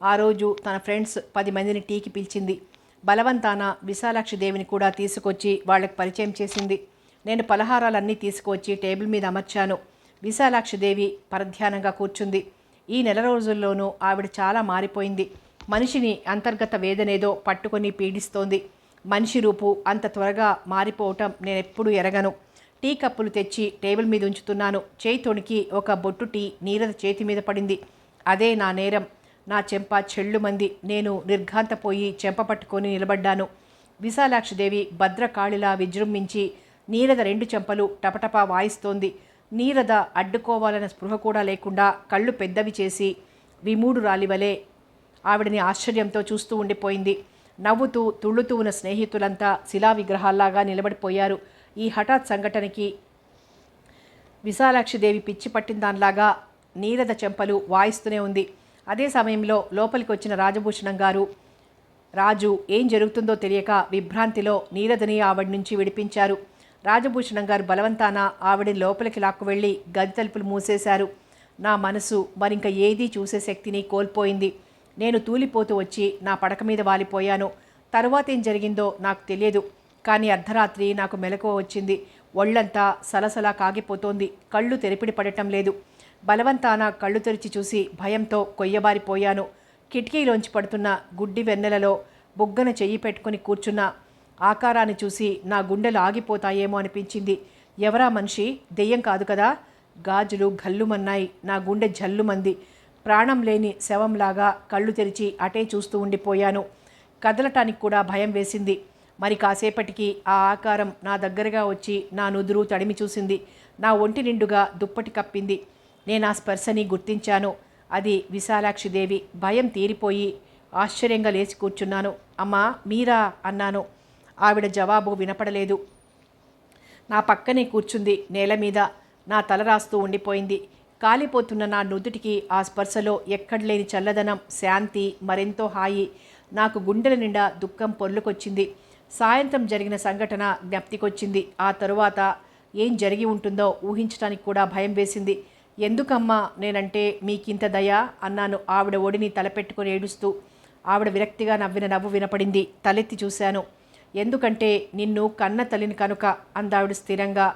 ఆ రోజు తన ఫ్రెండ్స్ 10 మందిని టీకి పిలిచింది. బలవంతాన విశాలాక్షిదేవిని కూడా తీసుకొచ్చి వాళ్ళకి పరిచయం చేసింది. నేను పలహారాలన్నీ తీసుకువచ్చి టేబుల్ మీద అమర్చాను. విశాలాక్షిదేవి పరధ్యానంగా కూర్చుంది. ఈ నెల రోజుల్లోనూ ఆవిడ చాలా మారిపోయింది. మనిషిని అంతర్గత వేదనేదో పట్టుకొని పీడిస్తోంది. మనిషి రూపు అంత త్వరగా మారిపోవటం నేనెప్పుడూ ఎరగను. టీ కప్పులు తెచ్చి టేబుల్ మీద ఉంచుతున్నాను. చేయి తొణికి ఒక బొట్టు టీ నీరద చేతి మీద పడింది. అదే నా నేరం. నా చెంప చెళ్ళుమంది. నేను నిర్ఘాంతపోయి చెంప పట్టుకొని నిలబడ్డాను. విశాలాక్షిదేవి భద్రకాళిలా విజృంభించి నీరద 2 చెంపలు టపటపా వాయిస్తోంది. నీరద అడ్డుకోవాలన్న స్పృహ కూడా లేకుండా కళ్ళు పెద్దవి చేసి విమూడు రాలివలే ఆవిడని ఆశ్చర్యంతో చూస్తూ ఉండిపోయింది. నవ్వుతూ తుళ్ళుతూ ఉన్న స్నేహితులంతా శిలా విగ్రహాల్లాగా నిలబడిపోయారు. ఈ హఠాత్ సంఘటనకి విశాలాక్షిదేవి పిచ్చి పట్టిన దానిలాగా నీరద చెంపలు వాయిస్తూనే ఉంది. అదే సమయంలో లోపలికి వచ్చిన రాజభూషణం గారు రాజు ఏం జరుగుతుందో తెలియక విభ్రాంతిలో నీరదని ఆవిడ నుంచి విడిపించారు. రాజభూషణం గారు బలవంతాన ఆవిడని లోపలికి లాక్కువెళ్ళి గది తలుపులు మూసేశారు. నా మనసు మరింక ఏదీ చూసే శక్తిని కోల్పోయింది. నేను తూలిపోతూ వచ్చి నా పడక మీద వాలిపోయాను. తరువాత ఏం జరిగిందో నాకు తెలియదు. కానీ అర్ధరాత్రి నాకు మెలకువ వచ్చింది. ఒళ్ళంతా సలసలా కాగిపోతోంది. కళ్ళు తెరిపిడి పడటం లేదు. బలవంతాన కళ్ళు తెరిచి చూసి భయంతో కొయ్యబారిపోయాను. కిటికీలోంచి పడుతున్న గుడ్డి వెన్నెలలో బుగ్గన చెయ్యి పెట్టుకుని కూర్చున్న ఆకారాన్ని చూసి నా గుండెలు ఆగిపోతాయేమో అనిపించింది. ఎవరా మనిషి? దెయ్యం కాదు కదా? గాజులు గల్లుమన్నాయి. నా గుండె జల్లుమంది. ప్రాణం లేని శవంలాగా కళ్ళు తెరిచి అటే చూస్తూ ఉండిపోయాను. కదలటానికి కూడా భయం వేసింది. మరి కాసేపటికి ఆ ఆకారం నా దగ్గరగా వచ్చి నా నుదురు తడిమి చూసింది. నా ఒంటి నిండుగా దుప్పటి కప్పింది. నేను ఆ స్పర్శని గుర్తించాను. అది విశాలాక్షిదేవి. భయం తీరిపోయి ఆశ్చర్యంగా లేచి కూర్చున్నాను. అమ్మా, మీరా అన్నాను. ఆవిడ జవాబు వినపడలేదు. నా పక్కనే కూర్చుంది. నేల మీద నా తల రాస్తూ ఉండిపోయింది. కాలిపోతున్న నా నుదుటికి ఆ స్పర్శలో ఎక్కడలేని చల్లదనం, శాంతి, మరెంతో హాయి. నాకు గుండెల నిండా దుఃఖం పొర్లుకొచ్చింది. సాయంత్రం జరిగిన సంఘటన జ్ఞప్తికొచ్చింది. ఆ తరువాత ఏం జరిగి ఉంటుందో ఊహించడానికి కూడా భయం వేసింది. ఎందుకమ్మా నేనంటే మీకింత దయ అన్నాను ఆవిడ ఒడిని తలపెట్టుకుని ఏడుస్తూ. ఆవిడ విరక్తిగా నవ్విన నవ్వు వినపడింది. తలెత్తి చూశాను. ఎందుకంటే నిన్ను కన్న తల్లిని కనుక అందావిడ స్థిరంగా.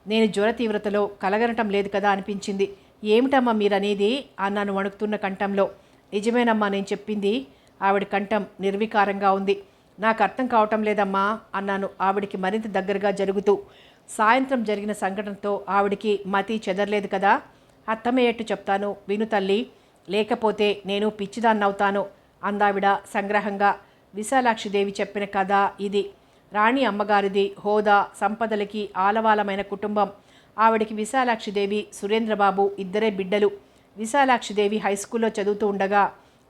నేను జ్వర తీవ్రతలో కలగనటం లేదు కదా అనిపించింది. ఏమిటమ్మా మీరనేది అన్నాను వణుకుతున్న కంఠంలో. నిజమేనమ్మా నేను చెప్పింది. ఆవిడ కంఠం నిర్వికారంగా ఉంది. నాకు అర్థం కావటం లేదమ్మా అన్నాను ఆవిడికి మరింత దగ్గరగా జరుగుతూ. సాయంత్రం జరిగిన సంఘటనతో ఆవిడికి మతి చెదరలేదు కదా. అర్థమయ్యేట్టు చెప్తాను విను తల్లి, లేకపోతే నేను పిచ్చిదాన్నవుతాను అందావిడ సంగ్రహంగా. విశాలాక్షిదేవి చెప్పిన కథ ఇది. రాణి అమ్మగారిది హోదా సంపదలకి ఆలవాలమైన కుటుంబం. ఆవిడికి విశాలాక్షిదేవి సురేంద్రబాబు ఇద్దరే బిడ్డలు. విశాలాక్షిదేవి హై స్కూల్లో చదువుతూ ఉండగా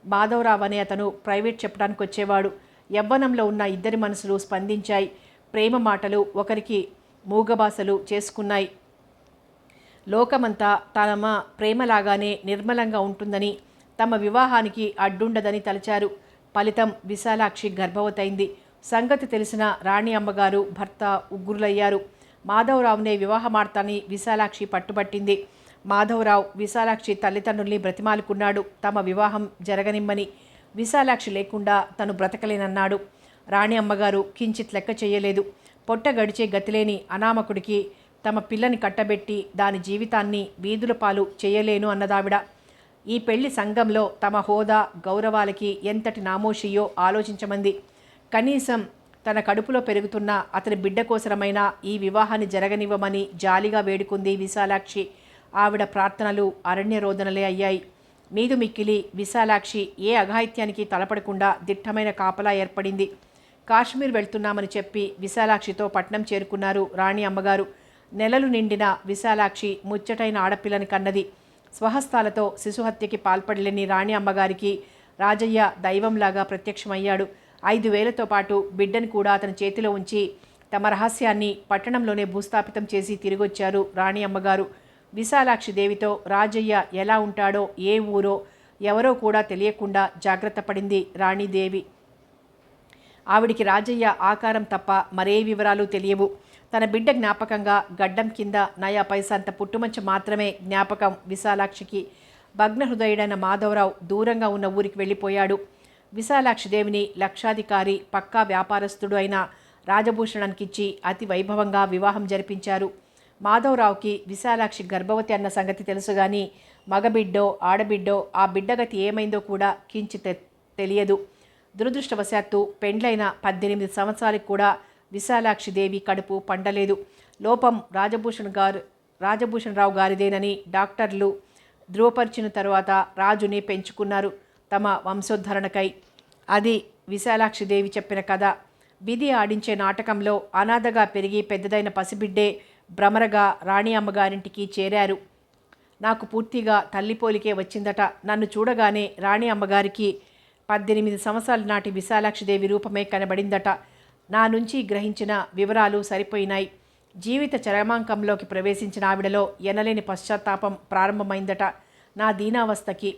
మాధవరావు అనే అతను ప్రైవేట్ చెప్పడానికి వచ్చేవాడు. యవ్వనంలో ఉన్న ఇద్దరి మనసులు స్పందించాయి. ప్రేమ మాటలు ఒకరికి మూగభాషలు చేసుకున్నాయి. లోకమంతా తమ ప్రేమలాగానే నిర్మలంగా ఉంటుందని, తమ వివాహానికి అడ్డుండదని తలచారు. ఫలితం విశాలాక్షి గర్భవతైంది. సంగతి తెలిసిన రాణి అమ్మగారు భర్త ఉగ్రులయ్యారు. మాధవరావునే వివాహమాడతాని విశాలాక్షి పట్టుబట్టింది. మాధవరావు విశాలాక్షి తల్లిదండ్రుల్ని బ్రతిమాలుకున్నాడు తమ వివాహం జరగనిమ్మని. విశాలాక్షి లేకుండా తను బ్రతకలేనన్నాడు. రాణి అమ్మగారు కించిత్ లెక్క చేయలేదు. పొట్ట గడిచే గతిలేని అనామకుడికి తమ పిల్లని కట్టబెట్టి దాని జీవితాన్ని వీధుల పాలు చేయలేను అన్నదావిడ. ఈ పెళ్లి సంఘంలో తమ హోదా గౌరవాలకి ఎంతటి నామోషియో ఆలోచించమంది. కనీసం తన కడుపులో పెరుగుతున్న అతని బిడ్డ కోసరమైన ఈ వివాహాన్ని జరగనివ్వమని జాలిగా వేడుకుంది విశాలాక్షి. ఆవిడ ప్రార్థనలు అరణ్యరోదనలే అయ్యాయి. మీదు మిక్కిలి విశాలాక్షి ఏ అఘాయిత్యానికి తలపడకుండా దిట్టమైన కాపలా ఏర్పడింది. కాశ్మీర్ వెళ్తున్నామని చెప్పి విశాలాక్షితో పట్నం చేరుకున్నారు రాణి అమ్మగారు. నెలలు నిండిన విశాలాక్షి ముచ్చటైన ఆడపిల్లని కన్నది. స్వహస్తాలతో శిశుహత్యకి పాల్పడలేని రాణి అమ్మగారికి రాజయ్య దైవంలాగా ప్రత్యక్షమయ్యాడు. 5,000తో పాటు బిడ్డను కూడా అతని చేతిలో ఉంచి తమ రహస్యాన్ని పట్టణంలోనే భూస్థాపితం చేసి తిరిగొచ్చారు రాణి అమ్మగారు. విశాలాక్షి దేవితో రాజయ్య ఎలా ఉంటాడో, ఏ ఊరో ఎవరో కూడా తెలియకుండా జాగ్రత్త పడింది రాణీదేవి. ఆవిడికి రాజయ్య ఆకారం తప్ప మరే వివరాలు తెలియవు. తన బిడ్డ జ్ఞాపకంగా గడ్డం కింద నయా పైసంత పుట్టుమంచ మాత్రమే జ్ఞాపకం విశాలాక్షికి. భగ్నహృదయుడైన మాధవరావు దూరంగా ఉన్న ఊరికి వెళ్ళిపోయాడు. విశాలాక్షిదేవిని లక్షాధికారి పక్కా వ్యాపారస్తుడు అయిన రాజభూషణానికిచ్చి అతి వైభవంగా వివాహం జరిపించారు. మాధవరావుకి విశాలాక్షి గర్భవతి అన్న సంగతి తెలుసు గాని మగబిడ్డో ఆడబిడ్డో ఆ బిడ్డగతి ఏమైందో కూడా కించిత్ తెలియదు. దురదృష్టవశాత్తు పెండ్లైన 18 సంవత్సరాలకు కూడా విశాలాక్షిదేవి కడుపు పండలేదు. లోపం రాజభూషణరావు గారిదేనని డాక్టర్లు ధృవపరిచిన తరువాత రాజుని పెంచుకున్నారు తమ వంశోద్ధరణకై. అది విశాలాక్షిదేవి చెప్పిన కథ. విధి ఆడించే నాటకంలో అనాథగా పెరిగి పెద్దదైన పసిబిడ్డే భ్రమరగా రాణి అమ్మగారింటికి చేరారు. నాకు పూర్తిగా తల్లిపోలికే వచ్చిందట. నన్ను చూడగానే రాణి అమ్మగారికి 18 సంవత్సరాల నాటి విశాలాక్షిదేవి రూపమే కనబడిందట. నా నుంచి గ్రహించిన వివరాలు సరిపోయినాయి. జీవిత చరమాంకంలోకి ప్రవేశించిన ఆవిడలో ఎనలేని పశ్చాత్తాపం ప్రారంభమైందట. నా దీనావస్థకి,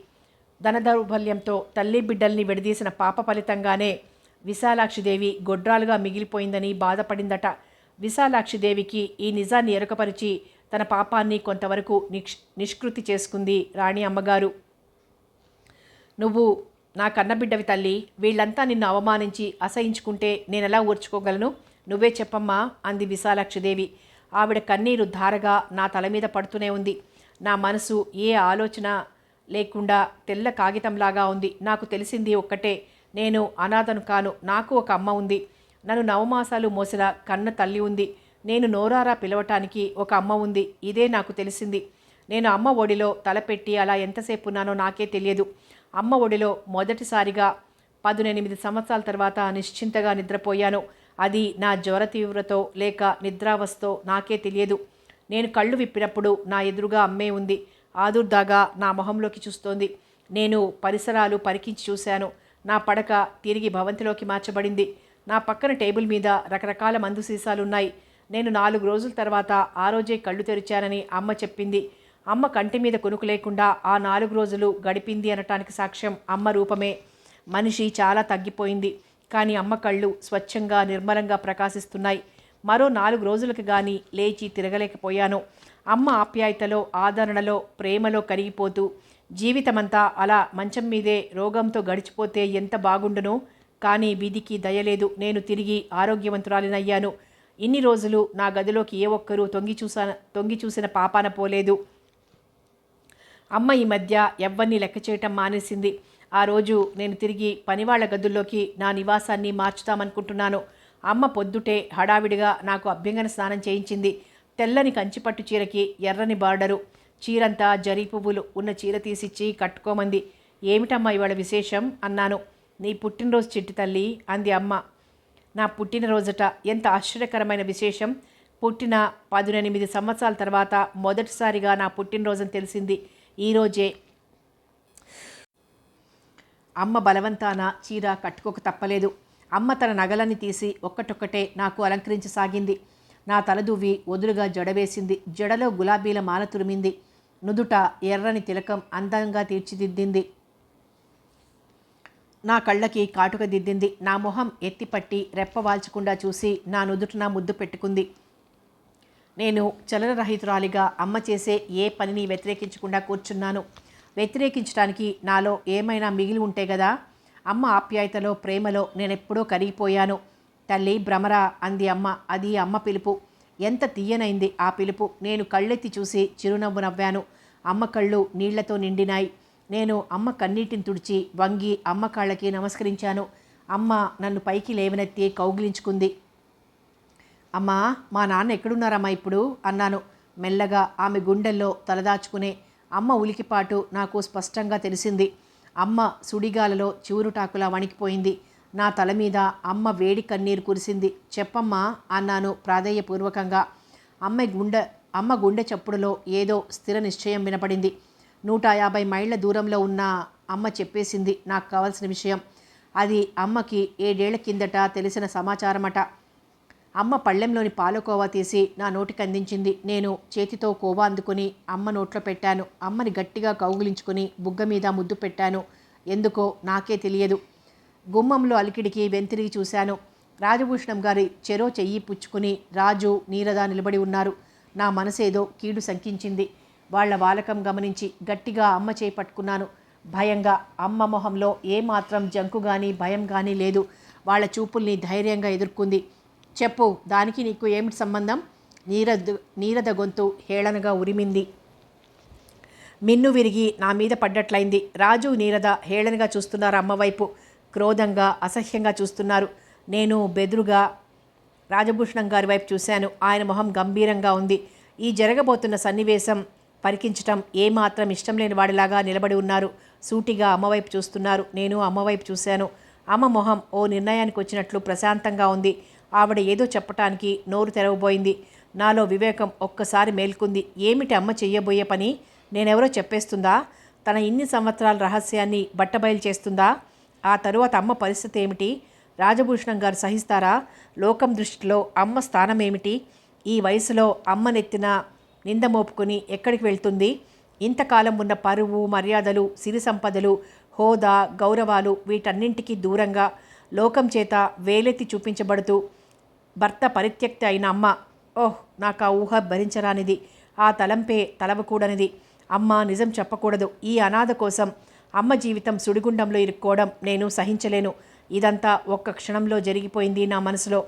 ధనదౌర్బల్యంతో తల్లి బిడ్డల్ని విడదీసిన పాప ఫలితంగానే విశాలాక్షిదేవి గొడ్రాలుగా మిగిలిపోయిందని బాధపడిందట. విశాలాక్షిదేవికి ఈ నిజాన్ని ఎరుకపరిచి తన పాపాన్ని కొంతవరకు నిష్కృతి చేసుకుంది రాణి అమ్మగారు. నువ్వు నా కన్నబిడ్డవి తల్లి. వీళ్ళంతా నిన్ను అవమానించి అసహించుకుంటే నేనెలా ఊర్చుకోగలను? నువ్వే చెప్పమ్మా అంది విశాలాక్షిదేవి. ఆవిడ కన్నీరు ధారగా నా తల మీద పడుతూనే ఉంది. నా మనసు ఏ ఆలోచన లేకుండా తెల్ల కాగితంలాగా ఉంది. నాకు తెలిసింది ఒక్కటే, నేను అనాథను కాను. నాకు ఒక అమ్మ ఉంది. నన్ను నవమాసాలు మోసిన కన్న తల్లి ఉంది. నేను నోరారా పిలవటానికి ఒక అమ్మ ఉంది. ఇదే నాకు తెలిసింది. నేను అమ్మ ఒడిలో తలపెట్టి అలా ఎంతసేపు ఉన్నానో నాకే తెలియదు. అమ్మ ఒడిలో మొదటిసారిగా 18 సంవత్సరాల తర్వాత నిశ్చింతగా నిద్రపోయాను. అది నా జ్వర తీవ్రతో లేక నిద్రావస్థో నాకే తెలియదు. నేను కళ్ళు విప్పినప్పుడు నా ఎదురుగా అమ్మే ఉంది. ఆదుర్దాగా నా మొహంలోకి చూస్తోంది. నేను పరిసరాలు పరికించి చూశాను. నా పడక తిరిగి భవంతిలోకి మార్చబడింది. నా పక్కన టేబుల్ మీద రకరకాల మందు సీసాలున్నాయి. నేను 4 రోజుల తర్వాత ఆ రోజే కళ్ళు తెరిచానని అమ్మ చెప్పింది. అమ్మ కంటి మీద కొనుకు లేకుండా ఆ 4 రోజులు గడిపింది అనటానికి సాక్ష్యం అమ్మ రూపమే. మనిషి చాలా తగ్గిపోయింది. కానీ అమ్మ కళ్ళు స్వచ్ఛంగా నిర్మలంగా ప్రకాశిస్తున్నాయి. మరో 4 రోజులకు గాని లేచి తిరగలేకపోయాను. అమ్మ ఆప్యాయతలో, ఆదరణలో, ప్రేమలో కరిగిపోతూ జీవితమంతా అలా మంచం మీదే రోగంతో గడిచిపోతే ఎంత బాగుండును. కానీ విధికి దయలేదు. నేను తిరిగి ఆరోగ్యవంతురాలినయ్యాను. ఇన్ని రోజులు నా గదిలోకి ఏ ఒక్కరూ తొంగి చూసిన పాపాన పోలేదు. అమ్మ ఈ మధ్య ఎవ్వరిని లెక్క చేయటం మానేసింది. ఆ రోజు నేను తిరిగి పనివాళ్ల గదుల్లోకి నా నివాసాన్ని మార్చుతామనుకుంటున్నాను. అమ్మ పొద్దుటే హడావిడిగా నాకు అభ్యంగన స్నానం చేయించింది. తెల్లని కంచిపట్టు చీరకి ఎర్రని బార్డరు, చీరంతా జరీ పువ్వులు ఉన్న చీర తీసిచ్చి కట్టుకోమంది. ఏమిటమ్మా ఇవాళ విశేషం అన్నాను. నీ పుట్టినరోజు చిట్టి తల్లి అంది అమ్మ. నా పుట్టినరోజట, ఎంత ఆశ్చర్యకరమైన విశేషం. పుట్టిన 18 సంవత్సరాల తర్వాత మొదటిసారిగా నా పుట్టినరోజుని తెలిసింది ఈరోజే. అమ్మ బలవంతాన చీర కట్టుకోక తప్పలేదు. అమ్మ తన నగలన్నీ తీసి ఒక్కటొక్కటే నాకు అలంకరించసాగింది. నా తలదువ్వి వదులుగా జడవేసింది. జడలో గులాబీల మాల తురిమింది. నుదుట ఎర్రని తిలకం అందంగా తీర్చిదిద్దింది. నా కళ్ళకి కాటుక దిద్దింది. నా మొహం ఎత్తిపట్టి రెప్పవాల్చకుండా చూసి నా నుదుటన ముద్దు పెట్టుకుంది. నేను చలనరహితురాలిగా అమ్మ చేసే ఏ పనిని వ్యతిరేకించకుండా కూర్చున్నాను. వ్యతిరేకించడానికి నాలో ఏమైనా మిగిలి ఉంటే కదా. అమ్మ ఆప్యాయతలో, ప్రేమలో నేనెప్పుడో కరిగిపోయాను. తల్లి భ్రమరా అంది అమ్మ. అది అమ్మ పిలుపు. ఎంత తీయనైంది ఆ పిలుపు. నేను కళ్ళెత్తి చూసి చిరునవ్వు నవ్వాను. అమ్మ కళ్ళు నీళ్లతో నిండినాయి. నేను అమ్మ కన్నీటిని తుడిచి వంగి అమ్మ కాళ్ళకి నమస్కరించాను. అమ్మ నన్ను పైకి లేవనెత్తి కౌగిలించుకుంది. అమ్మా, మా నాన్న ఎక్కడున్నారమ్మా ఇప్పుడు అన్నాను మెల్లగా, ఆమె గుండెల్లో తలదాచుకునే. అమ్మ ఉలికిపాటు నాకు స్పష్టంగా తెలిసింది. అమ్మ సుడిగాలలో చివురుటాకులా వణికిపోయింది. నా తల మీద అమ్మ వేడి కన్నీరు కురిసింది. చెప్పమ్మా అన్నాను ప్రాధేయపూర్వకంగా. అమ్మ గుండె చప్పుడులో ఏదో స్థిర నిశ్చయం వినపడింది. 150 మైళ్ళ దూరంలో ఉన్న అమ్మ చెప్పేసింది నాకు కావాల్సిన విషయం. అది అమ్మకి 7 ఏళ్ల కిందట తెలిసిన సమాచారమట. అమ్మ పళ్ళెంలోని పాలకోవా తీసి నా నోటికి అందించింది. నేను చేతితో కోవా అందుకుని అమ్మ నోట్లో పెట్టాను. అమ్మని గట్టిగా కౌగిలించుకుని బుగ్గ మీద ముద్దు పెట్టాను. ఎందుకో నాకే తెలియదు. గుమ్మంలో అలికిడికి వెంతిరిగి చూశాను. రాజభూషణం గారి చెరో చెయ్యి పుచ్చుకుని రాజు, నీరద నిలబడి ఉన్నారు. నా మనసేదో కీడు శంకించింది. వాళ్ల వాలకం గమనించి గట్టిగా అమ్మ చేయి పట్టుకున్నాను. భయంగా. అమ్మ మొహంలో ఏమాత్రం జంకు కానీ భయం కానీ లేదు. వాళ్ల చూపుల్ని ధైర్యంగా ఎదుర్కొంది. చెప్పు, దానికి నీకు ఏమిటి సంబంధం? నీరద గొంతు హేళనగా ఉరిమింది. మిన్ను విరిగి నా మీద పడ్డట్లయింది. రాజు, నీరద హేళనగా చూస్తున్నారు అమ్మ వైపు. క్రోధంగా, అసహ్యంగా చూస్తున్నారు. నేను బెదురుగా రాజభూషణం గారి వైపు చూశాను. ఆయన మొహం గంభీరంగా ఉంది. ఈ జరగబోతున్న సన్నివేశం పరికించటం ఏమాత్రం ఇష్టం లేని వాడిలాగా నిలబడి ఉన్నారు. సూటిగా అమ్మవైపు చూస్తున్నారు. నేను అమ్మవైపు చూశాను. అమ్మ మొహం ఓ నిర్ణయానికి వచ్చినట్లు ప్రశాంతంగా ఉంది. ఆవిడ ఏదో చెప్పటానికి నోరు తెరవబోయింది. నాలో వివేకం ఒక్కసారి మేల్కొంది. ఏమిటి అమ్మ చెయ్యబోయే పని? నేనెవరో చెప్పేస్తుందా? తన ఇన్ని సంవత్సరాల రహస్యాన్ని బట్టబయలు చేస్తుందా? ఆ తరువాత అమ్మ పరిస్థితి ఏమిటి? రాజభూషణం గారు సహిస్తారా? లోకం దృష్టిలో అమ్మ స్థానం ఏమిటి? ఈ వయసులో అమ్మ నెత్తిన నింద మోపుకొని ఎక్కడికి వెళ్తుంది? ఇంతకాలం ఉన్న పరువు, మర్యాదలు, సిరి సంపదలు, హోదా, గౌరవాలు వీటన్నింటికీ దూరంగా లోకం చేత వేలెత్తి చూపించబడుతూ భర్త పరిత్యక్తి అయిన అమ్మ. ఓహ్, నాకు ఆ ఊహ భరించరానిది. ఆ తలంపే తలవకూడనిది. అమ్మ నిజం చెప్పకూడదు. ఈ అనాథ కోసం అమ్మ జీవితం సుడిగుండంలో ఇరుక్కోవడం నేను సహించలేను. ఇదంతా ఒక్క క్షణంలో జరిగిపోయింది నా మనసులో.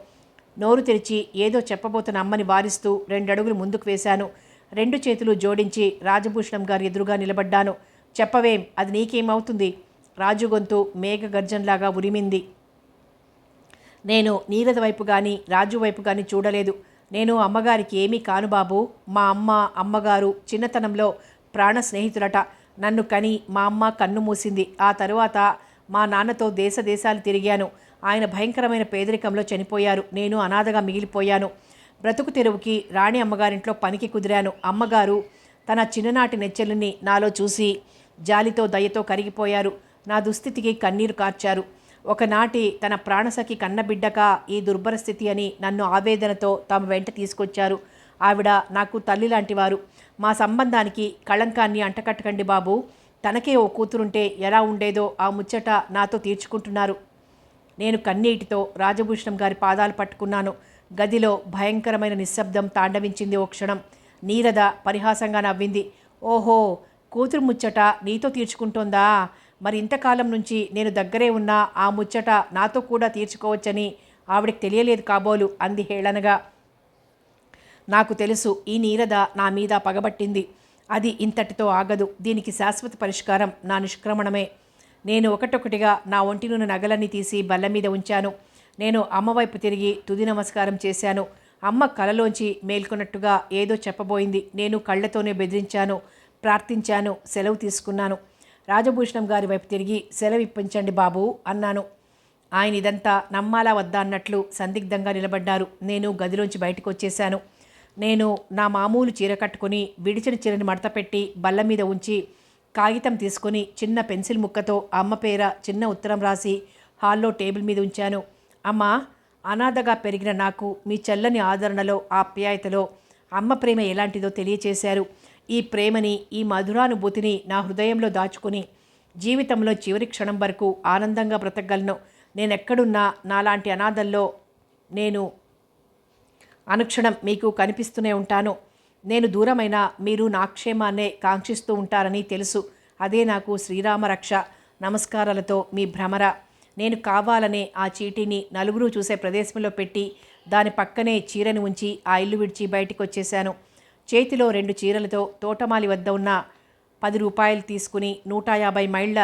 నోరు తెరిచి ఏదో చెప్పబోతున్న అమ్మని వారిస్తూ 2 అడుగులు ముందుకు వేశాను. 2 చేతులు జోడించి రాజభూషణం గారి ఎదురుగా నిలబడ్డాను. చెప్పవేం, అది నీకేమవుతుంది? రాజు గొంతు మేఘ గర్జన్లాగా ఉరిమింది. నేను నీరద వైపు కానీ రాజు వైపు కానీ చూడలేదు. నేను అమ్మగారికి ఏమీ కాను బాబు. మా అమ్మగారు చిన్నతనంలో ప్రాణ స్నేహితులట. నన్ను కని మా అమ్మ కన్ను మూసింది. ఆ తరువాత మా నాన్నతో దేశాలు తిరిగాను. ఆయన భయంకరమైన పేదరికంలో చనిపోయారు. నేను అనాథగా మిగిలిపోయాను. బ్రతుకు తెరువుకి రాణి అమ్మగారింట్లో పనికి కుదిరాను. అమ్మగారు తన చిన్ననాటి నెచ్చెలిని నాలో చూసి జాలితో దయతో కరిగిపోయారు. నా దుస్థితికి కన్నీరు కార్చారు. ఒకనాటి తన ప్రాణసఖి కన్నబిడ్డక ఈ దుర్భర స్థితి అని నన్ను ఆవేదనతో తమ వెంట తీసుకొచ్చారు. ఆవిడ నాకు తల్లి లాంటివారు. మా సంబంధానికి కళంకాన్ని అంటకట్టకండి బాబు. తనకే ఓ కూతురుంటే ఎలా ఉండేదో ఆ ముచ్చట నాతో తీర్చుకుంటున్నారు. నేను కన్నీటితో రాజభూషణం గారి పాదాలు పట్టుకున్నాను. గదిలో భయంకరమైన నిశ్శబ్దం తాండవించింది. ఓ క్షణం నీరద పరిహాసంగా నవ్వింది. ఓహో, కూతురు ముచ్చట నీతో తీర్చుకుంటోందా? మరి ఇంతకాలం నుంచి నేను దగ్గరే ఉన్నా ఆ ముచ్చట నాతో కూడా తీర్చుకోవచ్చని ఆవిడకి తెలియలేదు కాబోలు అంది హేళనగా. నాకు తెలుసు ఈ నీరద నా మీద పగబట్టింది. అది ఇంతటితో ఆగదు. దీనికి శాశ్వత పరిష్కారం నా నిష్క్రమణమే. నేను ఒకటొకటిగా నా ఒంటినున్న నగలన్నీ తీసి బల్ల మీద ఉంచాను. నేను అమ్మవైపు తిరిగి తుది నమస్కారం చేశాను. అమ్మ కలలోంచి మేల్కొన్నట్టుగా ఏదో చెప్పబోయింది. నేను కళ్ళతోనే బెదిరించాను, ప్రార్థించాను, సెలవు తీసుకున్నాను. రాజభూషణం గారి వైపు తిరిగి సెలవు ఇప్పించండి బాబు అన్నాను. ఆయన ఇదంతా నమ్మాలా వద్దా అన్నట్లు సందిగ్ధంగా నిలబడ్డారు. నేను గదిలోంచి బయటకు వచ్చేశాను. నేను నా మామూలు చీర కట్టుకుని విడిచిన చీరని మడతపెట్టి బల్ల మీద ఉంచి కాగితం తీసుకుని చిన్న పెన్సిల్ ముక్కతో అమ్మ పేర చిన్న ఉత్తరం రాసి హాల్లో టేబుల్ మీద ఉంచాను. అమ్మ, అనాథగా పెరిగిన నాకు మీ చల్లని ఆదరణలో, ఆప్యాయతలో అమ్మ ప్రేమ ఎలాంటిదో తెలియచేశారు. ఈ ప్రేమని, ఈ మధురానుభూతిని నా హృదయంలో దాచుకుని జీవితంలో చివరి క్షణం వరకు ఆనందంగా బ్రతకగలను. నేనెక్కడున్నా నాలాంటి అనాథల్లో నేను అనుక్షణం మీకు కనిపిస్తూనే ఉంటాను. నేను దూరమైన మీరు నా క్షేమాన్నే కాంక్షిస్తూ ఉంటారని తెలుసు. అదే నాకు శ్రీరామ రక్ష. నమస్కారాలతో మీ భ్రమర. నేను కావాలనే ఆ చీటీని నలుగురు చూసే ప్రదేశంలో పెట్టి దాని పక్కనే చీరని ఉంచి ఆ ఇల్లు విడిచి బయటికి వచ్చేశాను. చేతిలో 2 చీరలతో తోటమాలి వద్ద ఉన్న 10 రూపాయలు తీసుకుని 150 మైళ్ళ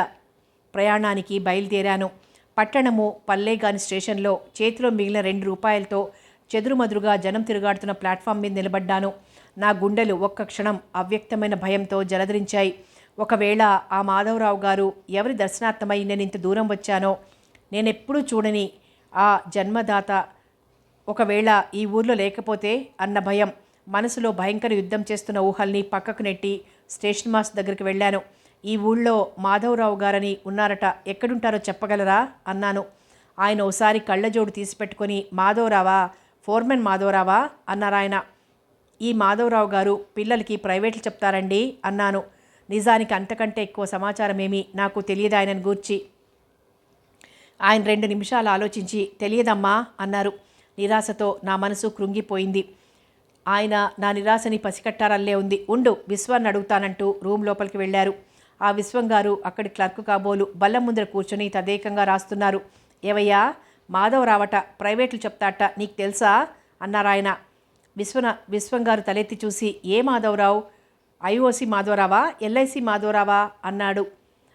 ప్రయాణానికి బయలుదేరాను. పట్టణము పల్లేగాని స్టేషన్లో చేతిలో మిగిలిన 2 రూపాయలతో చెదురుమదురుగా జనం తిరుగాడుతున్న ప్లాట్ఫామ్ మీద నిలబడ్డాను. నా గుండెలు ఒక్క క్షణం అవ్యక్తమైన భయంతో జలధరించాయి. ఒకవేళ ఆ మాధవరావు గారు ఎవరి దర్శనార్థమై నేను ఇంత దూరం వచ్చానో, నేనెప్పుడూ చూడని ఆ జన్మదాత ఒకవేళ ఈ ఊర్లో లేకపోతే అన్న భయం. మనసులో భయంకర యుద్ధం చేస్తున్న ఊహల్ని పక్కకు నెట్టి స్టేషన్ మాస్టర్ దగ్గరికి వెళ్ళాను. ఈ ఊళ్ళో మాధవరావు గారని ఉన్నారట, ఎక్కడుంటారో చెప్పగలరా అన్నాను. ఆయన ఓసారి కళ్ళజోడు తీసిపెట్టుకొని, మాధవరావా, ఫోర్మెన్ మాధవరావా అన్నారాయన. ఈ మాధవరావు గారు పిల్లలకి ప్రైవేట్లు చెప్తారండి అన్నాను. నిజానికి అంతకంటే ఎక్కువ సమాచారం ఏమీ నాకు తెలియదు ఆయనను గూర్చి. ఆయన 2 నిమిషాలు ఆలోచించి, తెలియదమ్మా అన్నారు. నిరాశతో నా మనసు కృంగిపోయింది. ఆయన నా నిరాశని పసికట్టారల్లే ఉంది. ఉండు, విశ్వాన్ని అడుగుతానంటూ రూమ్ లోపలికి వెళ్ళారు. ఆ విశ్వం గారు అక్కడి క్లర్క్ కాబోలు బల్ల ముందర కూర్చొని తదేకంగా రాస్తున్నారు. ఏవయ్యా, మాధవరావట ప్రైవేట్లు చెప్తాట, నీకు తెలుసా అన్నారాయన. విశ్వం గారు తలెత్తి చూసి, ఏ మాధవరావు? ఐఓసి మాధవరావా, ఎల్ఐసి మాధవరావా అన్నాడు.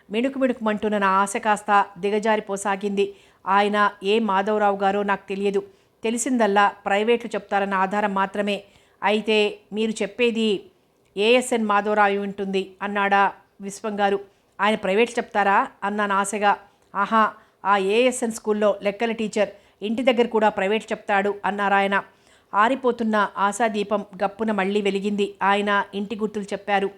మిణుకుమంటున్న నా ఆశ కాస్త దిగజారిపోసాగింది. ఆయన ఏ మాధవరావు గారో నాకు తెలియదు. తెలిసిందల్లా ప్రైవేట్లు చెప్తారన్న ఆధారం మాత్రమే. అయితే మీరు చెప్పేది ఏఎస్ఎన్ మాధవరావు ఉంటుంది అన్నాడా విశ్వం గారు. ఆయన ప్రైవేట్లు చెప్తారా అన్నాను ఆశగా. ఆహా, ఆ ఏఎస్ఎన్ స్కూల్లో లెక్కల టీచర్, ఇంటి దగ్గర కూడా ప్రైవేట్ చెప్తాడు అన్నారాయన. ఆరిపోతున్న ఆశాదీపం గప్పున మళ్ళీ వెలిగింది. ఆయన ఇంటి గుర్తులు చెప్పారు.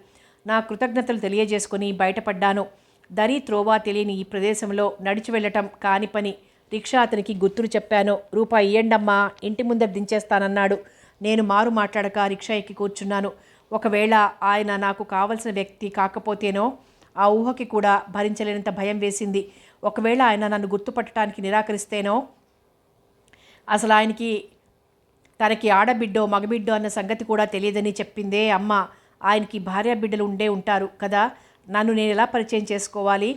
నా కృతజ్ఞతలు తెలియజేసుకుని బయటపడ్డాను. దరి త్రోవా తెలియని ఈ ప్రదేశంలో నడిచి వెళ్ళటం కాని పని. రిక్షా అతనికి గుర్తులు చెప్పాను. రూపాయి ఇయ్యండమ్మా, ఇంటి ముందర దించేస్తానన్నాడు. నేను మారు మాట్లాడక రిక్షా ఎక్కి కూర్చున్నాను. ఒకవేళ ఆయన నాకు కావలసిన వ్యక్తి కాకపోతేనో, ఆ ఊహకి కూడా భరించలేనంత భయం వేసింది. ఒకవేళ ఆయన నన్ను గుర్తుపట్టడానికి నిరాకరిస్తేనో, అసలు ఆయనకి తనకి ఆడబిడ్డో మగబిడ్డో అన్న సంగతి కూడా తెలియదని చెప్పిందే అమ్మ. ఆయనకి భార్య బిడ్డలు ఉంటారు కదా, నన్ను నేను ఎలా పరిచయం చేసుకోవాలి?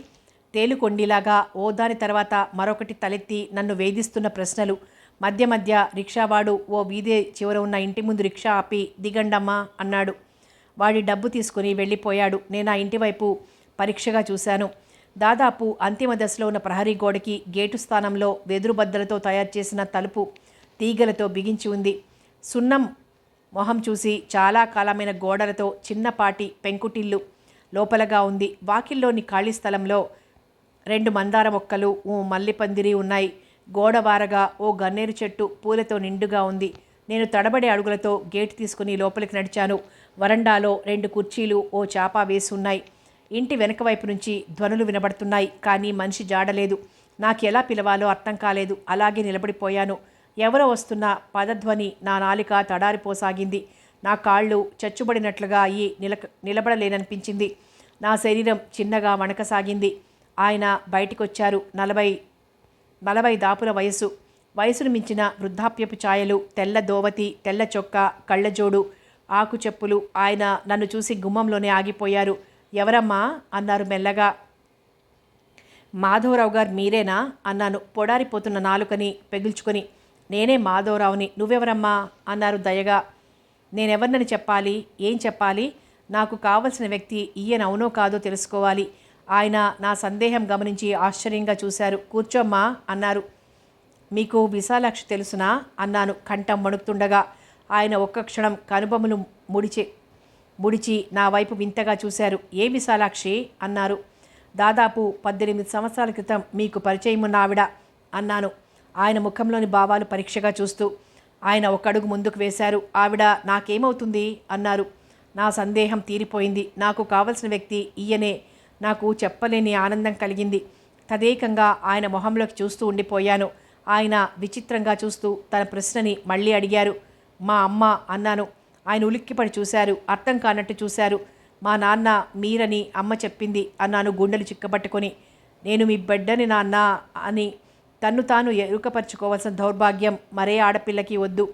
తేలుకొండిలాగా ఓ దాని తర్వాత మరొకటి తలెత్తి నన్ను వేధిస్తున్న ప్రశ్నలు. మధ్య మధ్య రిక్షావాడు ఓ వీధి చివర ఉన్న ఇంటి ముందు రిక్షా ఆపి, దిగండమ్మా అన్నాడు. వాడి డబ్బు తీసుకుని వెళ్ళిపోయాడు. నేను ఆ ఇంటి వైపు పరీక్షగా చూశాను. దాదాపు అంతిమ దశలో ఉన్న ప్రహరీ గోడకి గేటు స్థానంలో వెదురుబద్దలతో తయారు చేసిన తలుపు తీగలతో బిగించి ఉంది. సున్నం మొహం చూసి చాలా కాలమైన గోడలతో చిన్నపాటి పెంకుటిల్లు లోపలగా ఉంది. వాకిల్లోని ఖాళీ స్థలంలో 2 మందార మొక్కలు, మల్లిపందిరి ఉన్నాయి. గోడవారగా ఓ గన్నేరు చెట్టు పూలతో నిండుగా ఉంది. నేను తడబడే అడుగులతో గేటు తీసుకుని లోపలికి నడిచాను. వరండాలో 2 కుర్చీలు, ఓ చాప వేసి ఉన్నాయి. ఇంటి వెనక వైపు నుంచి ధ్వనులు వినబడుతున్నాయి, కానీ మనిషి జాడలేదు. నాకు ఎలా పిలవాలో అర్థం కాలేదు. అలాగే నిలబడిపోయాను. ఎవరో వస్తున్న పదధ్వని నా నాలిక తడారిపోసాగింది. నా కాళ్ళు చచ్చుబడినట్లుగా అయ్యి నిలబడలేననిపించింది. నా శరీరం చిన్నగా వణకసాగింది. ఆయన బయటికొచ్చారు. 40 దాపుల వయసును మించిన వృద్ధాప్యపు ఛాయలు, తెల్ల దోవతి, తెల్ల చొక్కా, కళ్ళజోడు, ఆకు చెప్పులు. ఆయన నన్ను చూసి గుమ్మంలోనే ఆగిపోయారు. ఎవరమ్మా అన్నారు మెల్లగా. మాధవరావు గారు మీరేనా అన్నాను పొడారిపోతున్న నాలుకని పెగిల్చుకొని. నేనే మాధవరావుని. నువ్వెవరమ్మా అన్నారు దయగా. నేనెవరినని చెప్పాలి? ఏం చెప్పాలి? నాకు కావలసిన వ్యక్తి ఈయన అవునో కాదో తెలుసుకోవాలి. ఆయన నా సందేహం గమనించి ఆశ్చర్యంగా చూశారు. కూర్చోమ్మా అన్నారు. మీకు విశాలాక్షి తెలుసునా అన్నాను కంఠం వణుకుతుండగా. ఆయన ఒక్క క్షణం కనుబొమ్మలు ముడిచి నా వైపు వింతగా చూశారు. ఏ విశాలాక్షి అన్నారు. దాదాపు 18 సంవత్సరాల క్రితం మీకు పరిచయం ఉన్న ఆవిడ అన్నాను ఆయన ముఖంలోని భావాలు పరీక్షగా చూస్తూ. ఆయన ఒక అడుగు ముందుకు వేశారు. ఆవిడ నాకేమవుతుంది అన్నారు. నా సందేహం తీరిపోయింది. నాకు కావలసిన వ్యక్తి ఈయనే. నాకు చెప్పలేని ఆనందం కలిగింది. తదేకంగా ఆయన మొహంలోకి చూస్తూ ఉండిపోయాను. ఆయన విచిత్రంగా చూస్తూ తన ప్రశ్నని మళ్ళీ అడిగారు. మా అమ్మ అన్నాను. ఆయన ఉలిక్కిపడి చూశారు. అర్థం కానట్టు చూశారు. మా నాన్న మీరని అమ్మ చెప్పింది అన్నాను గుండెలు చిక్కబట్టుకొని. నేను మీ బిడ్డని నాన్న అని తన్ను తాను ఎరుకపరుచుకోవాల్సిన దౌర్భాగ్యం మరే ఆడపిల్లకి వద్దు.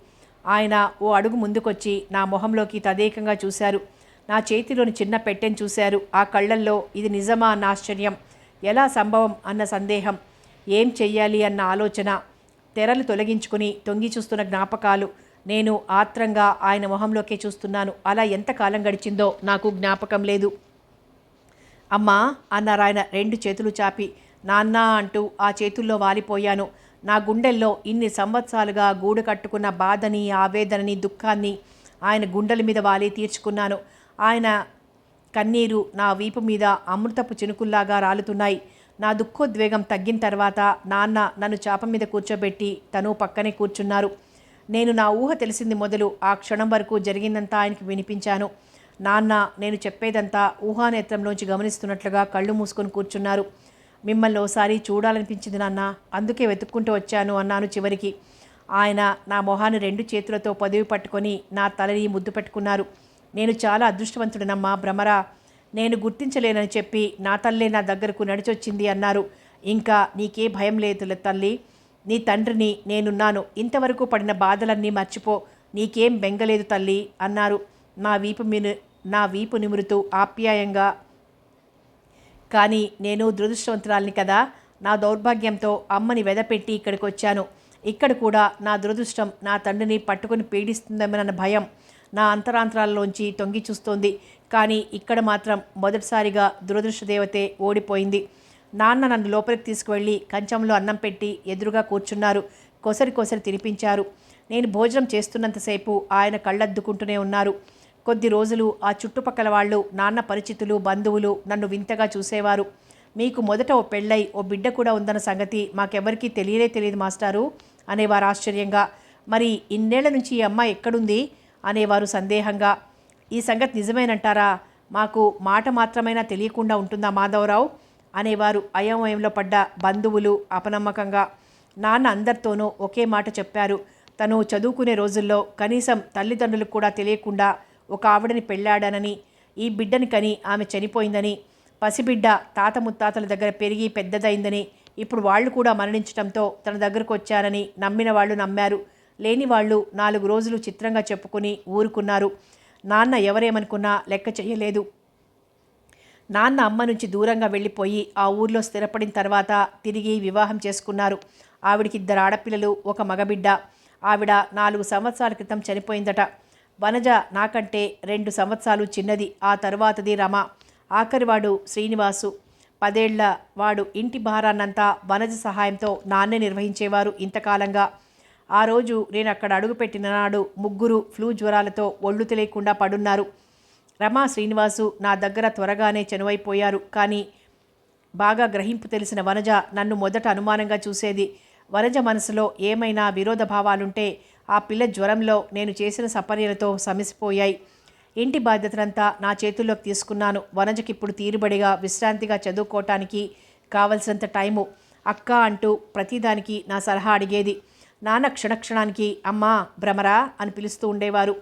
ఆయన ఓ అడుగు ముందుకొచ్చి నా మొహంలోకి తదేకంగా చూశారు. నా చేతిలోని చిన్న పెట్టెను చూశారు. ఆ కళ్ళల్లో ఇది నిజమా అన్న ఆశ్చర్యం, ఎలా సంభవం అన్న సందేహం, ఏం చెయ్యాలి అన్న ఆలోచన, తెరలు తొలగించుకుని తొంగి చూస్తున్న జ్ఞాపకాలు. నేను ఆత్రంగా ఆయన మొహంలోకే చూస్తున్నాను. అలా ఎంతకాలం గడిచిందో నాకు జ్ఞాపకం లేదు. అమ్మా అన్నారు ఆయన 2 చేతులు చాపి. నాన్న అంటూ ఆ చేతుల్లో వాలిపోయాను. నా గుండెల్లో ఇన్ని సంవత్సరాలుగా గూడు కట్టుకున్న బాధని, ఆవేదనని, దుఃఖాన్ని ఆయన గుండెల మీద వాలి తీర్చుకున్నాను. ఆయన కన్నీరు నా వీపు మీద అమృతపు చినుకుల్లాగా రాలుతున్నాయి. నా దుఃఖోద్వేగం తగ్గిన తర్వాత నాన్న నన్ను చాప మీద కూర్చోబెట్టి తను పక్కనే కూర్చున్నారు. నేను నా ఊహ తెలిసింది మొదలు ఆ క్షణం వరకు జరిగిందంతా ఆయనకి వినిపించాను. నాన్న నేను చెప్పేదంతా ఊహానేత్రంలోంచి గమనిస్తున్నట్లుగా కళ్ళు మూసుకొని కూర్చున్నారు. మిమ్మల్ని ఓసారి చూడాలనిపించింది నాన్న, అందుకే వెతుక్కుంటూ వచ్చాను అన్నాను చివరికి. ఆయన నా మొహాన్ని 2 చేతులతో పొదివి పట్టుకొని నా తలని ముద్దు పెట్టుకున్నారు. నేను చాలా అదృష్టవంతుడినమ్మా భ్రమరా, నేను గుర్తించలేనని చెప్పి నా తల్లే నా దగ్గరకు నడిచొచ్చింది అన్నారు. ఇంకా నీకే భయం లేదు తల్లి, నీ తండ్రిని నేనున్నాను. ఇంతవరకు పడిన బాధలన్నీ మర్చిపో, నీకేం బెంగలేదు తల్లి అన్నారు నా వీపు నిమురుతూ ఆప్యాయంగా. కానీ నేను దురదృష్టవంతురాల్ని కదా. నా దౌర్భాగ్యంతో అమ్మని వెదపెట్టి ఇక్కడికి వచ్చాను. ఇక్కడ కూడా నా దురదృష్టం నా తండ్రిని పట్టుకుని పీడిస్తుందేమోనన్న భయం నా అంతరాంతరాల్లోంచి తొంగి చూస్తోంది. కానీ ఇక్కడ మాత్రం మొదటిసారిగా దురదృష్ట దేవతే ఓడిపోయింది. నాన్న నన్ను లోపలికి తీసుకువెళ్ళి కంచంలో అన్నం పెట్టి ఎదురుగా కూర్చున్నారు. కొసరి తినిపించారు. నేను భోజనం చేస్తున్నంతసేపు ఆయన కళ్ళద్దుకుంటూనే ఉన్నారు. కొద్ది రోజులు ఆ చుట్టుపక్కల వాళ్ళు, నాన్న పరిచితులు, బంధువులు నన్ను వింతగా చూసేవారు. మీకు మొదట ఓ పెళ్ళై ఓ బిడ్డ కూడా ఉందన్న సంగతి మాకెవరికీ తెలియదు మాస్టారు అనేవారు ఆశ్చర్యంగా. మరి ఇన్నేళ్ల నుంచి ఈ అమ్మాయి ఎక్కడుంది అనేవారు సందేహంగా. ఈ సంగతి నిజమేనంటారా? మాకు మాట మాత్రమైనా తెలియకుండా ఉంటుందా మాధవరావు అనేవారు అయోమయంలో పడ్డ బంధువులు అపనమ్మకంగా. నాన్న అందరితోనూ ఒకే మాట చెప్పారు. తను చదువుకునే రోజుల్లో కనీసం తల్లిదండ్రులకు కూడా తెలియకుండా ఒక ఆవిడని పెళ్ళాడానని, ఈ బిడ్డని కని ఆమె చనిపోయిందని, పసిబిడ్డ తాత ముత్తాతల దగ్గర పెరిగి పెద్దదైందని, ఇప్పుడు వాళ్ళు కూడా మరణించడంతో తన దగ్గరకు వచ్చానని నమ్మిన వాళ్ళు నమ్మారు, లేని వాళ్ళు 4 రోజులు చిత్రంగా చెప్పుకుని ఊరుకున్నారు. నాన్న ఎవరేమనుకున్నా లెక్క చేయలేదు. నాన్న అమ్మ నుంచి దూరంగా వెళ్ళిపోయి ఆ ఊర్లో స్థిరపడిన తర్వాత తిరిగి వివాహం చేసుకున్నారు. ఆవిడికి 2 ఆడపిల్లలు, 1 మగబిడ్డ. ఆవిడ 4 సంవత్సరాల క్రితం చనిపోయిందట. వనజ నాకంటే 2 సంవత్సరాలు చిన్నది. ఆ తర్వాతది రమ. ఆఖరివాడు శ్రీనివాసు. 10 ఏళ్ల వాడు. ఇంటి భారాన్నంతా వనజ సహాయంతో నాన్నే నిర్వహించేవారు ఇంతకాలంగా. ఆ రోజు నేను అక్కడ అడుగుపెట్టిన నాడు 3 ఫ్లూ జ్వరాలతో ఒళ్ళు తెలియకుండా పడున్నారు. రమా, శ్రీనివాసు నా దగ్గర త్వరగానే చనువైపోయారు. కానీ బాగా గ్రహింపు తెలిసిన వనజ నన్ను మొదట అనుమానంగా చూసేది. వనజ మనసులో ఏమైనా విరోధ భావాలుంటే ఆ పిల్ల జ్వరంలో నేను చేసిన సపర్యలతో సమిసిపోయాయి. ఇంటి బాధ్యతనంతా నా చేతుల్లోకి తీసుకున్నాను. వనజకిప్పుడు తీరుబడిగా విశ్రాంతిగా చదువుకోవటానికి కావలసినంత టైము. అక్క అంటూ ప్రతిదానికి నా సలహా అడిగేది. నాన్న క్షణక్షణానికి అమ్మా భ్రమరా అని పిలుస్తూ ఉండేవారు.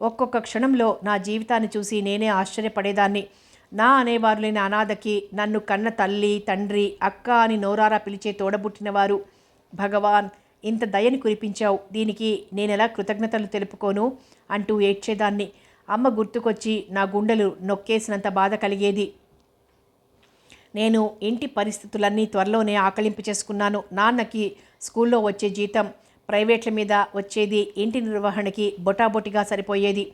ఒక్కొక్క క్షణంలో నా జీవితాన్ని చూసి నేనే ఆశ్చర్యపడేదాన్ని. నా అనేవారు లేని అనాథకి నన్ను కన్న తల్లి, తండ్రి, అక్క అని నోరారా పిలిచే తోడబుట్టినవారు. భగవాన్, ఇంత దయని కురిపించావు, దీనికి నేనెలా కృతజ్ఞతలు తెలుపుకోను అంటూ ఏడ్చేదాన్ని. అమ్మ గుర్తుకొచ్చి నా గుండెలు నొక్కేసినంత బాధ కలిగేది. నేను ఇంటి పరిస్థితులన్నీ త్వరలోనే ఆకలింపు చేసుకున్నాను. నాన్నకి స్కూల్లో వచ్చే జీతం, ప్రైవేట్ల మీద వచ్చేది ఇంటి నిర్వహణకి బొటాబొటిగా సరిపోయేది.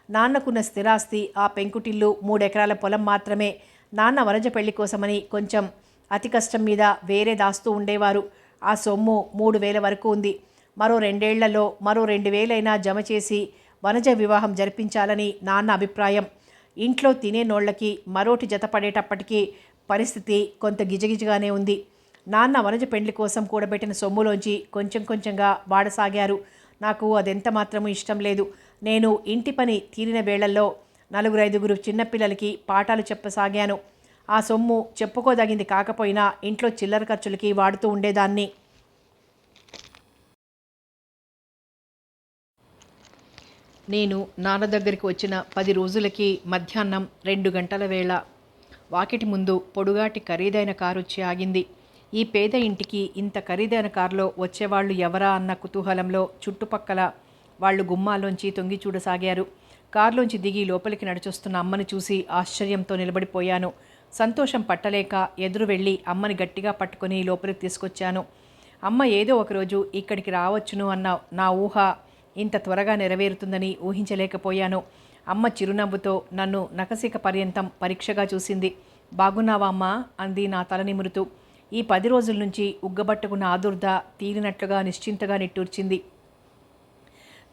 నాన్నకున్న స్థిరాస్తి ఆ పెంకుటిల్లు 3 ఎకరాల పొలం మాత్రమే. నాన్న వనజ పెళ్లి కోసమని కొంచెం అతి కష్టం మీద వేరే దాస్తూ ఉండేవారు. ఆ సొమ్ము 3,000 వరకు ఉంది. మరో 2 ఏళ్లలో మరో 2,000 జమ చేసి వనజ వివాహం జరిపించాలని నాన్న అభిప్రాయం. ఇంట్లో తినేనోళ్లకి మరోటి జతపడేటప్పటికీ పరిస్థితి కొంత గిజగిజగానే ఉంది. నాన్న వనజ పెండ్లి కోసం కూడబెట్టిన సొమ్ములోంచి కొంచెం కొంచెంగా వాడసాగారు. నాకు అదెంత మాత్రమూ ఇష్టం లేదు. నేను ఇంటి పని తీరిన వేళల్లో 4-5 చిన్నపిల్లలకి పాఠాలు చెప్పసాగాను. ఆ సొమ్ము చెప్పుకోదగింది కాకపోయినా ఇంట్లో చిల్లర ఖర్చులకి వాడుతూ ఉండేదాన్ని. నేను నాన్న దగ్గరికి వచ్చిన 10 రోజులకి మధ్యాహ్నం 2 గంటల వేళ వాకిటి ముందు పొడుగాటి ఖరీదైన కారు వచ్చి ఆగింది. ఈ పేద ఇంటికి ఇంత ఖరీదైన కారులో వచ్చేవాళ్ళు ఎవరా అన్న కుతూహలంలో చుట్టుపక్కల వాళ్ళు గుమ్మాల్లోంచి తొంగి చూడసాగారు. కారులోంచి దిగి లోపలికి నడిచొస్తున్న అమ్మని చూసి ఆశ్చర్యంతో నిలబడిపోయాను. సంతోషం పట్టలేక ఎదురు వెళ్ళి అమ్మని గట్టిగా పట్టుకొని లోపలికి తీసుకొచ్చాను. అమ్మ ఏదో ఒకరోజు ఇక్కడికి రావచ్చును అన్న నా ఊహ ఇంత త్వరగా నెరవేరుతుందని ఊహించలేకపోయాను. అమ్మ చిరునవ్వుతో నన్ను నఖశిఖ పర్యంతం పరీక్షగా చూసింది. బాగున్నావా అమ్మా అంది నా తల నిమురుతూ. ఈ 10 రోజుల నుంచి ఉగ్గబట్టుకున్న ఆదుర్ద తీరినట్లుగా నిశ్చింతగా నిట్టూర్చింది.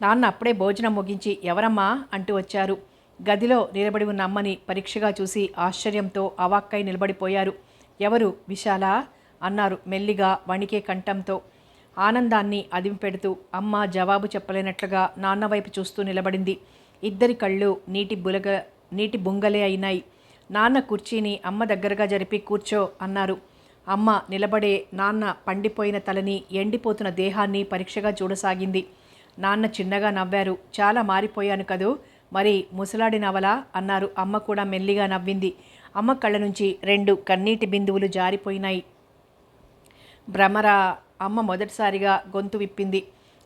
నాన్న అప్పుడే భోజనం ముగించి ఎవరమ్మా అంటూ వచ్చారు. గదిలో నిలబడి ఉన్న అమ్మని పరీక్షగా చూసి ఆశ్చర్యంతో అవాక్కై నిలబడిపోయారు. ఎవరు? విశాలా అన్నారు మెల్లిగా వణికే కంఠంతో. ఆనందాన్ని అదింపెడుతూ అమ్మ జవాబు చెప్పలేనట్లుగా నాన్న వైపు చూస్తూ నిలబడింది. ఇద్దరి కళ్ళు నీటి బుంగలే అయినాయి. నాన్న కుర్చీని అమ్మ దగ్గరగా జరిపి కూర్చో అన్నారు. అమ్మ నిలబడే నాన్న పండిపోయిన తలని ఎండిపోతున్న దేహాన్ని పరీక్షగా చూడసాగింది. నాన్న చిన్నగా నవ్వారు. చాలా మారిపోయాను కదూ, మరి ముసలాడినవలా అన్నారు. అమ్మ కూడా మెల్లిగా నవ్వింది. అమ్మ కళ్ళ నుంచి 2 కన్నీటి బిందువులు జారిపోయినాయి. భ్రమరా అమ్మ మొదటిసారిగా గొంతు విప్పింది.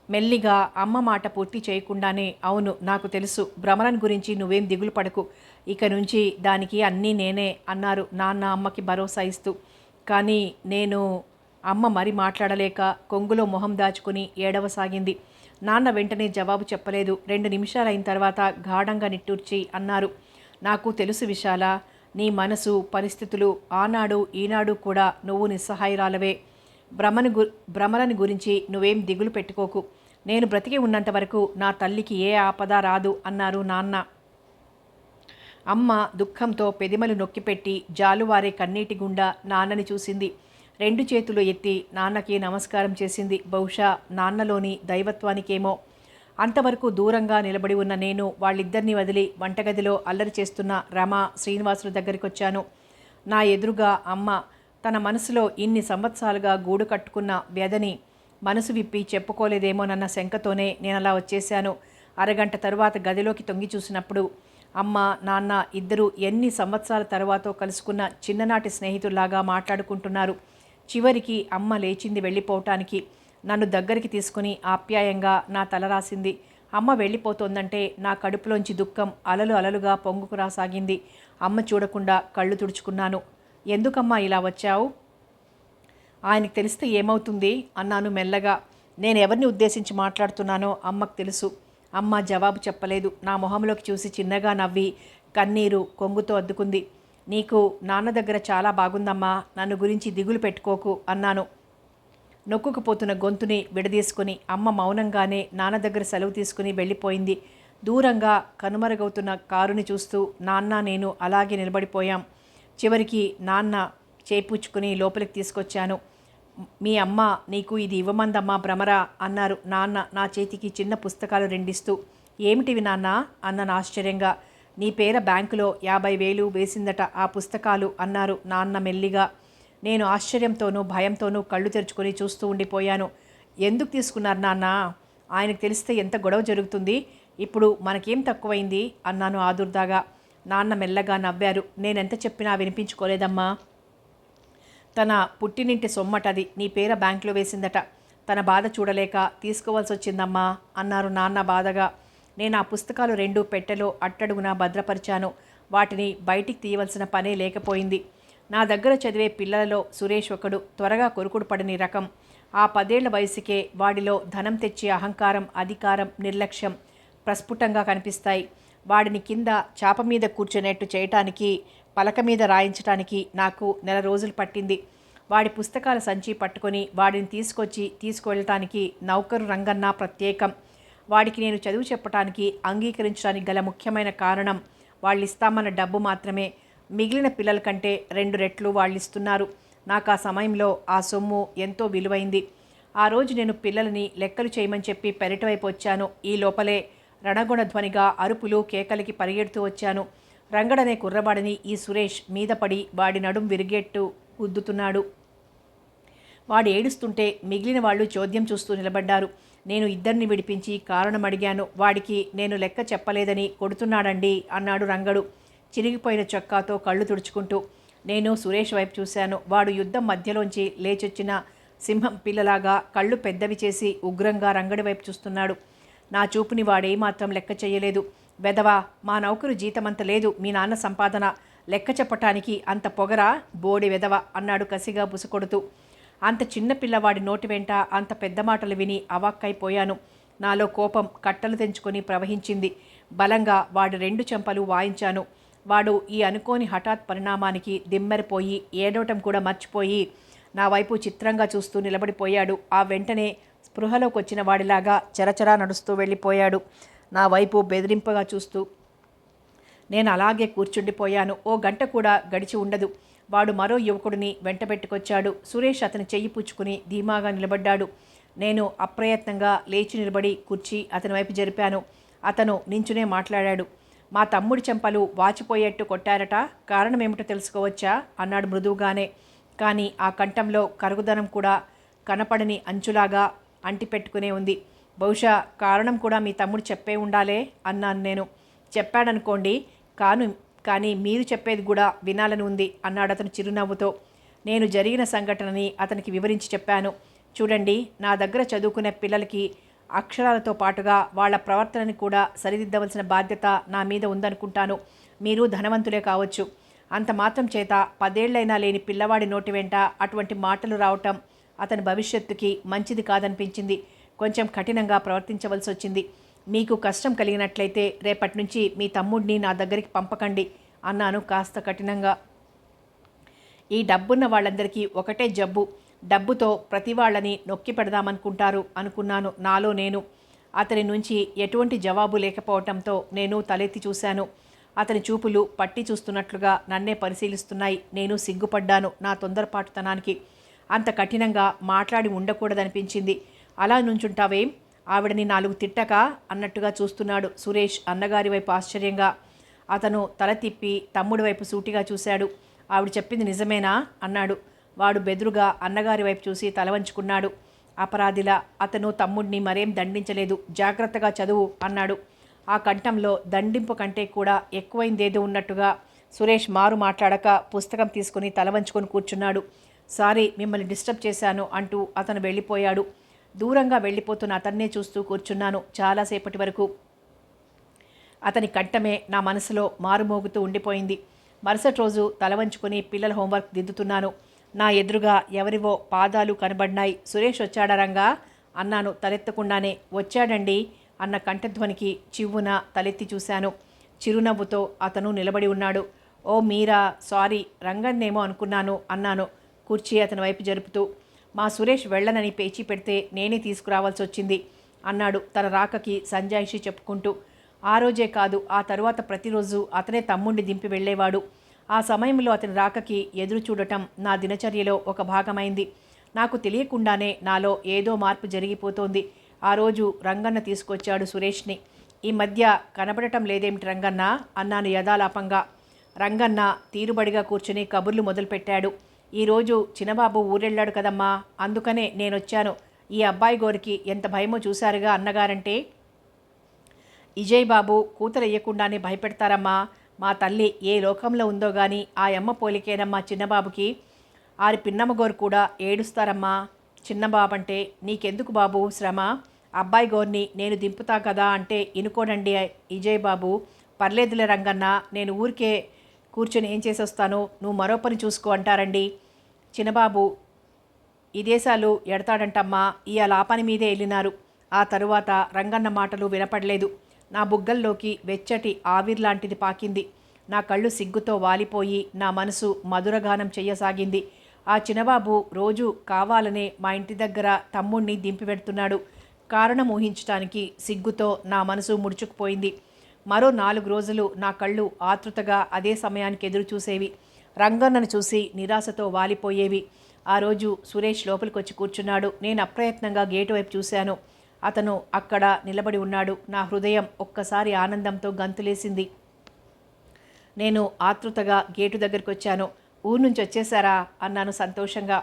మెల్లిగా అమ్మ మాట పూర్తి చేయకుండానే అవును నాకు తెలుసు, భ్రమరన్ గురించి నువ్వేం దిగులు పడకు, ఇక నుంచి దానికి అన్నీ నేనే అన్నారు నాన్న అమ్మకి భరోసా ఇస్తూ. కానీ నేను అమ్మ మరి మాట్లాడలేక కొంగులో మొహం దాచుకుని ఏడవసాగింది. నాన్న వెంటనే జవాబు చెప్పలేదు. 2 నిమిషాలైన తర్వాత గాఢంగా నిట్టూర్చి అన్నారు. నాకు తెలుసు విశాల, నీ మనసు పరిస్థితులు ఆనాడు ఈనాడు కూడా నువ్వు నిస్సహాయురాలవే. భ్రమరని గురించి నువ్వేం దిగులు పెట్టుకోకు. నేను బ్రతికి ఉన్నంత వరకు నా తల్లికి ఏ ఆపద రాదు అన్నారు నాన్న. అమ్మ దుఃఖంతో పెదిమలు నొక్కిపెట్టి జాలువారే కన్నీటి గుండా నాన్నని చూసింది. 2 చేతులు ఎత్తి నాన్నకి నమస్కారం చేసింది. బహుశా నాన్నలోని దైవత్వానికేమో. అంతవరకు దూరంగా నిలబడి ఉన్న నేను వాళ్ళిద్దరినీ వదిలి వంటగదిలో అల్లరి చేస్తున్న రమ శ్రీనివాసుల దగ్గరికొచ్చాను. నా ఎదురుగా అమ్మ తన మనసులో ఇన్ని సంవత్సరాలుగా గూడు కట్టుకున్న వ్యధని మనసు విప్పి చెప్పుకోలేదేమోనన్న శంకతోనే నేను అలా వచ్చేశాను. అరగంట తరువాత గదిలోకి తొంగి చూసినప్పుడు అమ్మ నాన్న ఇద్దరూ ఎన్ని సంవత్సరాల తర్వాతో కలుసుకున్న చిన్ననాటి స్నేహితుల్లాగా మాట్లాడుకుంటున్నారు. చివరికి అమ్మ లేచింది వెళ్ళిపోవటానికి. నన్ను దగ్గరికి తీసుకుని ఆప్యాయంగా నా తల రాసింది. అమ్మ వెళ్ళిపోతోందంటే నా కడుపులోంచి దుఃఖం అలలు అలలుగా పొంగుకు రాసాగింది. అమ్మ చూడకుండా కళ్ళు తుడుచుకున్నాను. ఎందుకమ్మా ఇలా వచ్చావు? ఆయనకు తెలిస్తే ఏమవుతుంది అన్నాను మెల్లగా. నేను ఎవరిని ఉద్దేశించి మాట్లాడుతున్నానో అమ్మకు తెలుసు. అమ్మ జవాబు చెప్పలేదు. నా మొహంలోకి చూసి చిన్నగా నవ్వి కన్నీరు కొంగుతో అద్దుకుంది. నీకు నాన్న దగ్గర చాలా బాగుందమ్మా, నన్ను గురించి దిగులు పెట్టుకోకు అన్నాను. నొక్కుకుపోతున్న గొంతుని విడదీసుకుని అమ్మ మౌనంగానే నాన్న దగ్గర సెలవు తీసుకుని వెళ్ళిపోయింది. దూరంగా కనుమరుగవుతున్న కారుని చూస్తూ నాన్న నేను అలాగే నిలబడిపోయాం. చివరికి నాన్న చేపుచ్చుకుని లోపలికి తీసుకొచ్చాను. మీ అమ్మ నీకు ఇది ఇవ్వమందమ్మా భ్రమరా అన్నారు నాన్న నా చేతికి చిన్న పుస్తకాలు 2 ఇస్తూ. ఏమిటివి నాన్న అన్నాను ఆశ్చర్యంగా. నీ పేర బ్యాంకులో 50,000 వేసిందట ఆ పుస్తకాలు అన్నారు నాన్న మెల్లిగా. నేను ఆశ్చర్యంతోనూ భయంతోనూ కళ్ళు తెరుచుకొని చూస్తూ ఉండిపోయాను. ఎందుకు తీసుకున్నారు నాన్న? ఆయనకు తెలిస్తే ఎంత గొడవ జరుగుతుంది. ఇప్పుడు మనకేం తక్కువైంది అన్నాను ఆదుర్దాగా. నాన్న మెల్లగా నవ్వారు. నేనెంత చెప్పినా వినిపించుకోలేదమ్మా. తన పుట్టినింటి సొమ్మటది, నీ పేర బ్యాంకులో వేసిందట. తన బాధ చూడలేక తీసుకోవాల్సి వచ్చిందమ్మా అన్నారు నాన్న బాధగా. నేను ఆ పుస్తకాలు 2 పెట్టెలో అట్టడుగున భద్రపరిచాను. వాటిని బయటికి తీయవలసిన పనే లేకపోయింది. నా దగ్గర చదివే పిల్లలలో సురేష్ ఒకడు, త్వరగా కొరుకుడు పడని రకం. ఆ 10 ఏళ్ల వయసుకే వాడిలో ధనం తెచ్చే అహంకారం, అధికారం, నిర్లక్ష్యం ప్రస్ఫుటంగా కనిపిస్తాయి. వాడిని కింద చాప మీద కూర్చునేట్టు చేయటానికి, పలక మీద రాయించటానికి నాకు 1 రోజులు పట్టింది. వాడి పుస్తకాల సంచి పట్టుకొని వాడిని తీసుకువెళ్ళటానికి నౌకరు రంగన్న ప్రత్యేకం. వాడికి నేను చదువు చెప్పటానికి అంగీకరించడానికి గల ముఖ్యమైన కారణం వాళ్ళిస్తామన్న డబ్బు మాత్రమే. మిగిలిన పిల్లల కంటే 2 రెట్లు వాళ్ళిస్తున్నారు. నాకు ఆ సమయంలో ఆ సొమ్ము ఎంతో విలువైంది. ఆ రోజు నేను పిల్లలని లెక్కలు చేయమని చెప్పి పెరటి వైపు వచ్చాను. ఈ లోపలే రణగుణ ధ్వనిగా అరుపులు కేకలకి పరిగెడుతూ వచ్చాను. రంగడనే కుర్రవాడిని ఈ సురేష్ మీద పడి వాడి నడుం విరిగేట్టు గుద్దుతున్నాడు. వాడు ఏడుస్తుంటే మిగిలిన వాళ్ళు చోద్యం చూస్తూ నిలబడ్డారు. నేను ఇద్దరిని విడిపించి కారణం అడిగాను. వాడికి నేను లెక్క చెప్పలేదని కొడుతున్నాడండి అన్నాడు రంగడు చిరిగిపోయిన చొక్కాతో కళ్ళు తుడుచుకుంటూ. నేను సురేష్ వైపు చూశాను. వాడు యుద్ధం మధ్యలోంచి లేచొచ్చిన సింహం పిల్లలాగా కళ్ళు పెద్దవి చేసి ఉగ్రంగా రంగడి వైపు చూస్తున్నాడు. నా చూపుని వాడేమాత్రం లెక్క చెయ్యలేదు. వెదవా, మా నౌకరు జీతమంత లేదు, మీ నాన్న సంపాదన లెక్క చెప్పటానికి అంత పొగరా, బోడి వెదవ అన్నాడు కసిగా బుసకొడుతూ. అంత చిన్న పిల్లవాడి నోటి వెంట అంత పెద్ద మాటలు విని అవాక్కైపోయాను. నాలో కోపం కట్టలు తెంచుకొని ప్రవహించింది. బలంగా వాడి 2 చెంపలు వాయించాను. వాడు ఈ అనుకోని హఠాత్ పరిణామానికి దిమ్మెరిపోయి ఏడవటం కూడా మర్చిపోయి నా వైపు చిత్రంగా చూస్తూ నిలబడిపోయాడు. ఆ వెంటనే స్పృహలోకి వచ్చిన వాడిలాగా చరచరా నడుస్తూ వెళ్ళిపోయాడు. నా వైపు బెదిరింపగా చూస్తూ నేను అలాగే కూర్చుండిపోయాను. ఓ గంట కూడా గడిచి ఉండదు. వాడు మరో యువకుడిని వెంటబెట్టుకొచ్చాడు. సురేష్ అతని చెయ్యి పుచ్చుకుని ధీమాగా నిలబడ్డాడు. నేను అప్రయత్నంగా లేచి నిలబడి కుర్చీ అతని వైపు జరిపాను. అతను నించునే మాట్లాడాడు. మా తమ్ముడి చెంపలు వాచిపోయేట్టు కొట్టారట, కారణమేమిటో తెలుసుకోవచ్చా అన్నాడు మృదువుగానే. కానీ ఆ కంఠంలో కరుగుదనం కూడా కనపడని అంచులాగా అంటిపెట్టుకునే ఉంది. బహుశా కారణం కూడా మీ తమ్ముడు చెప్పే ఉండాలే అన్నాను నేను. చెప్పాడనుకోండి, కానీ మీరు చెప్పేది కూడా వినాలని ఉంది అన్నాడు అతను చిరునవ్వుతో. నేను జరిగిన సంఘటనని అతనికి వివరించి చెప్పాను. చూడండి, నా దగ్గర చదువుకునే పిల్లలకి అక్షరాలతో పాటుగా వాళ్ళ ప్రవర్తనని కూడా సరిదిద్దవలసిన బాధ్యత నా మీద ఉందనుకుంటాను. మీరు ధనవంతులే కావచ్చు, అంత మాత్రం చేత 10 ఏళ్లైనా లేని పిల్లవాడి నోటి వెంట అటువంటి మాటలు రావటం అతని భవిష్యత్తుకి మంచిది కాదనిపించింది. కొంచెం కఠినంగా ప్రవర్తించవలసి వచ్చింది. మీకు కష్టం కలిగినట్లయితే రేపటి నుంచి మీ తమ్ముడిని నా దగ్గరికి పంపకండి అన్నాను కాస్త కఠినంగా. ఈ డబ్బున్న వాళ్ళందరికీ ఒకటే జబ్బు, డబ్బుతో ప్రతి వాళ్ళని నొక్కి పెడదామనుకుంటారు అనుకున్నాను నాలో నేను. అతని నుంచి ఎటువంటి జవాబు లేకపోవటంతో నేను తలెత్తి చూశాను. అతని చూపులు పట్టి చూస్తున్నట్లుగా నన్నే పరిశీలిస్తున్నాయి. నేను సిగ్గుపడ్డాను నా తొందరపాటుతనానికి. అంత కఠినంగా మాట్లాడి ఉండకూడదనిపించింది. అలా నుంచుంటావేం, ఆవిడని 4 తిట్టక అన్నట్టుగా చూస్తున్నాడు సురేష్ అన్నగారి వైపు ఆశ్చర్యంగా. అతను తల తిప్పి తమ్ముడి వైపు సూటిగా చూశాడు. ఆవిడ చెప్పింది నిజమేనా అన్నాడు. వాడు బెదురుగా అన్నగారి వైపు చూసి తల వంచుకున్నాడు. అపరాధిలా అతను తమ్ముడిని మరేం దండించలేదు. జాగ్రత్తగా చదువు అన్నాడు. ఆ కంఠంలో దండింపు కంటే కూడా ఎక్కువైందేదో ఉన్నట్టుగా సురేష్ మారు మాట్లాడక పుస్తకం తీసుకుని తల వంచుకొని కూర్చున్నాడు. సారీ, మిమ్మల్ని డిస్టర్బ్ చేశాను అంటూ అతను వెళ్ళిపోయాడు. దూరంగా వెళ్ళిపోతున్న అతన్నే చూస్తూ కూర్చున్నాను చాలాసేపటి వరకు. అతని కంఠమే నా మనసులో మారుమోగుతూ ఉండిపోయింది. మరుసటి రోజు తల వంచుకొని పిల్లల హోంవర్క్ దిద్దుతున్నాను. నా ఎదురుగా ఎవరివో పాదాలు కనబడినాయి. సురేష్ వచ్చాడా రంగా అన్నాను తలెత్తకుండానే. వచ్చాడండి అన్న కంఠధ్వనికి చివ్వున తలెత్తి చూశాను. చిరునవ్వుతో అతను నిలబడి ఉన్నాడు. ఓ మీరా, సారీ, రంగన్నేమో అనుకున్నాను అన్నాను కుర్చీ అతని వైపు జరుపుతూ. మా సురేష్ వెళ్ళనని పేచీ పెడితే నేనే తీసుకురావాల్సి వచ్చింది అన్నాడు తన రాకకి సంజాయిషి చెప్పుకుంటూ. ఆ రోజే కాదు, ఆ తరువాత ప్రతిరోజు అతనే తమ్ముడిని దింపి వెళ్ళేవాడు. ఆ సమయంలో అతని రాకకి ఎదురు చూడటం నా దినచర్యలో ఒక భాగమైంది. నాకు తెలియకుండానే నాలో ఏదో మార్పు జరిగిపోతోంది. ఆ రోజు రంగన్న తీసుకొచ్చాడు సురేష్ని. ఈ మధ్య కనబడటం లేదేమిటి రంగన్న అన్నాను యథాలాపంగా. రంగన్న తీరుబడిగా కూర్చుని కబుర్లు మొదలుపెట్టాడు. ఈరోజు చిన్నబాబు ఊరెళ్ళాడు కదమ్మా, అందుకనే నేనొచ్చాను. ఈ అబ్బాయి గోరికి ఎంత భయమో చూశారుగా అన్నగారంటే. ఇజయ్ బాబు కూతురయ్యకుండానే భయపెడతారమ్మా. మా తల్లి ఏ లోకంలో ఉందో గాని ఆ అమ్మ పోలికేనమ్మా చిన్నబాబుకి. ఆరి పిన్నమ్మగోరు కూడా ఏడుస్తారమ్మా. చిన్నబాబంటే నీకెందుకు బాబు శ్రమ, అబ్బాయి గోర్ని నేను దింపుతా కదా అంటే ఇనుకోనండి ఇజయ్ బాబు. పర్లేదులే రంగన్న, నేను ఊరికే కూర్చొని ఏం చేసొస్తాను, నువ్వు మరో పని చూసుకో అంటారండి. చిన్నబాబు ఇదేశాలు ఎడతాడంటమ్మా. ఇవాళ ఆ పని మీదే వెళ్ళినారు. ఆ తరువాత రంగన్న మాటలు వినపడలేదు. నా బుగ్గల్లోకి వెచ్చటి ఆవిర్లాంటిది పాకింది. నా కళ్ళు సిగ్గుతో వాలిపోయి నా మనసు మధురగానం చెయ్యసాగింది. ఆ చిన్నబాబు రోజు కావాలనే మా ఇంటి దగ్గర తమ్ముణ్ణి దింపిపెడుతున్నాడు. కారణం ఊహించటానికి సిగ్గుతో నా మనసు ముడుచుకుపోయింది. మరో 4 రోజులు నా కళ్ళు ఆతృతగా అదే సమయానికి ఎదురు చూసేవి. రంగన్నను చూసి నిరాశతో వాలిపోయేవి. ఆ రోజు సురేష్ లోపలికొచ్చి కూర్చున్నాడు. నేను అప్రయత్నంగా గేటు వైపు చూశాను. అతను అక్కడ నిలబడి ఉన్నాడు. నా హృదయం ఒక్కసారి ఆనందంతో గంతులేసింది. నేను ఆతృతగా గేటు దగ్గరికి వచ్చాను. ఊరు నుంచి వచ్చేశారా అన్నాను సంతోషంగా.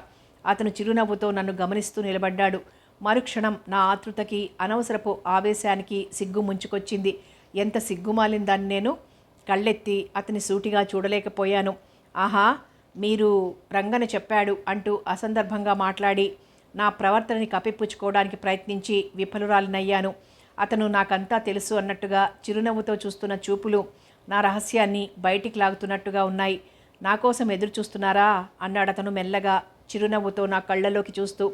అతను చిరునవ్వుతో నన్ను గమనిస్తూ నిలబడ్డాడు. మరుక్షణం నా ఆతృతకి, అనవసరపు ఆవేశానికి సిగ్గు ముంచుకొచ్చింది. ఎంత సిగ్గుమాలిందాన్ని నేను. కళ్ళెత్తి అతని సూటిగా చూడలేకపోయాను. ఆహా, మీరు రంగన చెప్పాడు అంటూ అసందర్భంగా మాట్లాడి నా ప్రవర్తనని కప్పిపుచ్చుకోవడానికి ప్రయత్నించి విఫలురాలినయ్యాను. అతను నాకంతా తెలుసు అన్నట్టుగా చిరునవ్వుతో చూస్తున్న చూపులు నా రహస్యాన్ని బయటికి లాగుతున్నట్టుగా ఉన్నాయి. నా కోసం ఎదురు చూస్తున్నారా అన్నాడు అతను మెల్లగా, చిరునవ్వుతో నా కళ్ళలోకి చూస్తూ.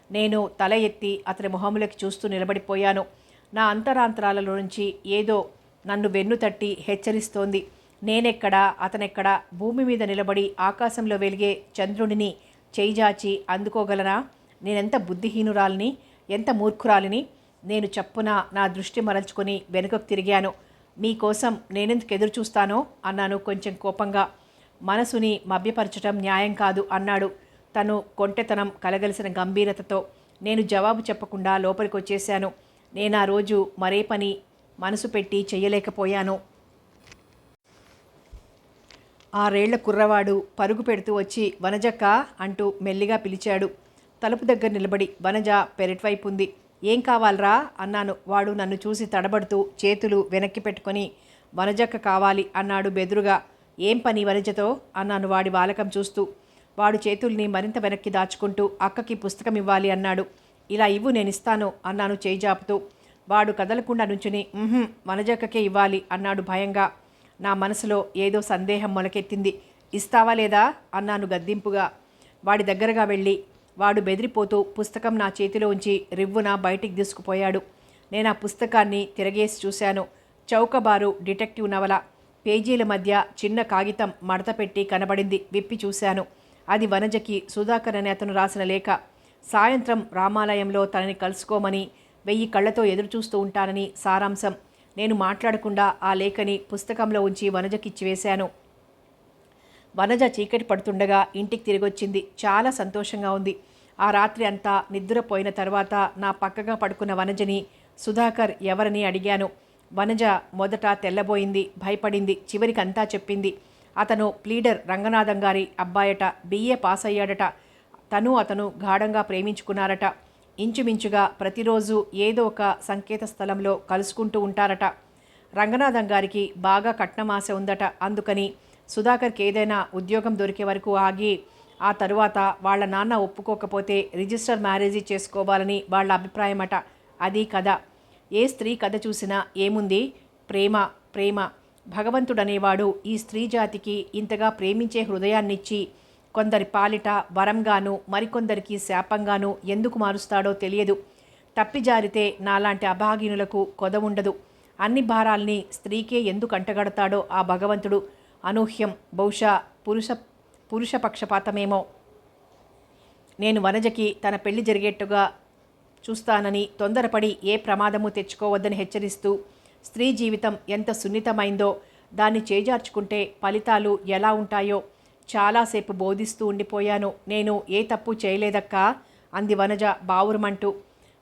నేను తల ఎత్తి అతని మొహంలోకి చూస్తూ నిలబడిపోయాను. నా అంతరాంతరాలలో నుంచి ఏదో నన్ను వెన్ను తట్టి హెచ్చరిస్తోంది. నేనెక్కడా, అతనెక్కడా, భూమి మీద నిలబడి ఆకాశంలో వెలిగే చంద్రుడిని చేయిజాచి అందుకోగలనా? నేనెంత బుద్ధిహీనురాలిని, ఎంత మూర్ఖురాలిని! నేను చప్పున నా దృష్టి మరల్చుకొని వెనుకకు తిరిగాను. మీకోసం నేనెందుకు ఎదురు చూస్తానో అన్నాను కొంచెం కోపంగా. మనసుని మభ్యపరచటం న్యాయం కాదు అన్నాడు తను కొంటెతనం కలగలిసిన గంభీరతతో. నేను జవాబు చెప్పకుండా లోపలికి వచ్చేశాను. నేను ఆ రోజు మరే పని మనసు పెట్టి చెయ్యలేకపోయాను. 6 ఏళ్ల కుర్రవాడు పరుగు పెడుతూ వచ్చి వనజక్క అంటూ మెల్లిగా పిలిచాడు. తలుపు దగ్గర నిలబడి వనజ పెరట్వైపు ఉంది. ఏం కావాలరా అన్నాను. వాడు నన్ను చూసి తడబడుతూ చేతులు వెనక్కి పెట్టుకొని వనజక్క కావాలి అన్నాడు బెదురుగా. ఏం పని వనజతో అన్నాను వాడి వాలకం చూస్తూ. వాడు చేతుల్ని మరింత వెనక్కి దాచుకుంటూ అక్కకి పుస్తకం ఇవ్వాలి అన్నాడు. ఇలా ఇవ్వు, నేనిస్తాను అన్నాను చేయి జాపుతూ. వాడు కదలకుండా నుంచుని వనజక్కకే ఇవ్వాలి అన్నాడు భయంగా. నా మనసులో ఏదో సందేహం మొలకెత్తింది. ఇస్తావా లేదా అన్నాను గద్దింపుగా. వాడి దగ్గరగా వెళ్ళి వాడు బెదిరిపోతూ పుస్తకం నా చేతిలో ఉంచి రివ్వున బయటికి తీసుకుపోయాడు. నేను ఆ పుస్తకాన్ని తిరగేసి చూశాను. చౌకబారు డిటెక్టివ్ నవల. పేజీల మధ్య చిన్న కాగితం మడత పెట్టి కనబడింది. విప్పి చూశాను. అది వనజకి సుధాకర్ అనే అతను రాసిన లేఖ. సాయంత్రం రామాలయంలో తనని కలుసుకోమని, 1000 కళ్ళతో ఎదురు చూస్తూ ఉంటానని సారాంశం. నేను మాట్లాడకుండా ఆ లేఖని పుస్తకంలో ఉంచి వనజకిచ్చి వేశాను. వనజ చీకటి పడుతుండగా ఇంటికి తిరిగొచ్చింది. చాలా సంతోషంగా ఉంది. ఆ రాత్రి అంతా నిద్రపోయిన తర్వాత నా పక్కగా పడుకున్న వనజని సుధాకర్ ఎవరని అడిగాను. వనజ మొదట తెల్లబోయింది, భయపడింది. చివరికి అంతా చెప్పింది. అతను ప్లీడర్ రంగనాథం గారి అబ్బాయట. BA pass అయ్యాడట. అతను గాఢంగా ప్రేమించుకున్నారట. ఇంచుమించుగా ప్రతిరోజు ఏదో ఒక సంకేత స్థలంలో కలుసుకుంటూ ఉంటారట. రంగనాథం గారికి బాగా కట్నమాస ఉందట. అందుకని సుధాకర్కి ఏదైనా ఉద్యోగం దొరికే వరకు ఆగి ఆ తరువాత వాళ్ళ నాన్న ఒప్పుకోకపోతే రిజిస్టర్ మ్యారేజీ చేసుకోవాలని వాళ్ళ అభిప్రాయమట. అది కథ. ఏ స్త్రీ కథ చూసినా ఏముంది? ప్రేమ, ప్రేమ. భగవంతుడనేవాడు ఈ స్త్రీ జాతికి ఇంతగా ప్రేమించే హృదయాన్నిచ్చి కొందరి పాలిట వరంగాను మరికొందరికి శాపంగాను ఎందుకు మారుస్తాడో తెలియదు. తప్పిజారితే నాలాంటి అభాగినులకు కొదవుండదు. అన్ని భారాల్ని స్త్రీకే ఎందుకు అంటగడతాడో ఆ భగవంతుడు. అనూహ్యం. బహుశా పురుష పక్షపాతమేమో. నేను వనజకి తన పెళ్లి జరిగేట్టుగా చూస్తానని తొందరపడి ఏ ప్రమాదము తెచ్చుకోవద్దని హెచ్చరిస్తూ, స్త్రీ జీవితం ఎంత సున్నితమైందో, దాన్ని చేజార్చుకుంటే ఫలితాలు ఎలా ఉంటాయో చాలాసేపు బోధిస్తూ ఉండిపోయాను. నేను ఏ తప్పు చేయలేదక్కా అంది వనజ బావురమంటూ.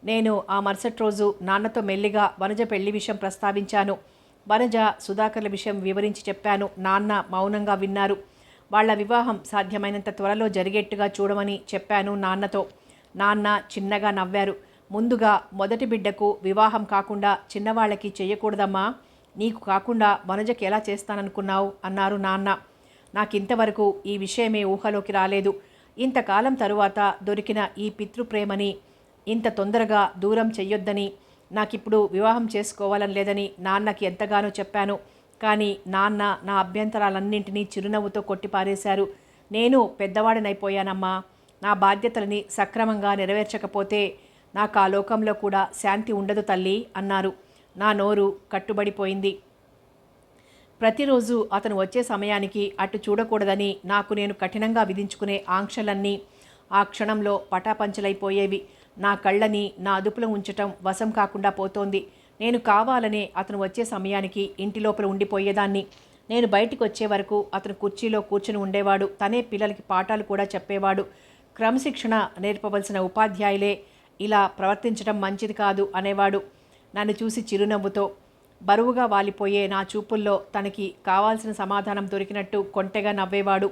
నేను ఆ మరుసటి రోజు నాన్నతో మెల్లిగా వనజ పెళ్లి విషయం ప్రస్తావించాను. వనజ సుధాకర్ల విషయం వివరించి చెప్పాను. నాన్న మౌనంగా విన్నారు. వాళ్ల వివాహం సాధ్యమైనంత త్వరలో జరిగేట్టుగా చూడమని చెప్పాను నాన్నతో. నాన్న చిన్నగా నవ్వారు. ముందుగా మొదటి బిడ్డకు వివాహం కాకుండా చిన్నవాళ్ళకి చెయ్యకూడదమ్మా. నీకు కాకుండా వనజకి ఎలా చేస్తాననుకున్నావు అన్నారు నాన్న. నాకింతవరకు ఈ విషయమే ఊహలోకి రాలేదు. ఇంతకాలం తరువాత దొరికిన ఈ పితృప్రేమని ఇంత తొందరగా దూరం చెయ్యొద్దని, నాకిప్పుడు వివాహం చేసుకోవాలని లేదని నాన్నకి ఎంతగానో చెప్పాను. కానీ నాన్న నా అభ్యంతరాలన్నింటినీ చిరునవ్వుతో కొట్టిపారేశారు. నేను పెద్దవాడినైపోయానమ్మా. నా బాధ్యతలని సక్రమంగా నెరవేర్చకపోతే నాకు ఆ లోకంలో కూడా శాంతి ఉండదు తల్లి అన్నారు. నా నోరు కట్టుబడిపోయింది. ప్రతిరోజు అతను వచ్చే సమయానికి అటు చూడకూడదని నాకు నేను కఠినంగా విధించుకునే ఆంక్షలన్నీ ఆ క్షణంలో పటాపంచలైపోయేవి. నా కళ్ళని నా అదుపులో ఉంచటం వశం కాకుండా పోతోంది. నేను కావాలనే అతను వచ్చే సమయానికి ఇంటి లోపల ఉండిపోయేదాన్ని. నేను బయటికి వచ్చే వరకు అతను కుర్చీలో కూర్చుని ఉండేవాడు. తనే పిల్లలకి పాఠాలు కూడా చెప్పేవాడు. క్రమశిక్షణ నేర్పవలసిన ఉపాధ్యాయులే ఇలా ప్రవర్తించడం మంచిది కాదు అనేవాడు. నన్ను చూసి చిరునవ్వుతో బరువుగా వాలిపోయే నా చూపుల్లో తనకి కావాల్సిన సమాధానం దొరికినట్టు కొంటెగా నవ్వేవాడు.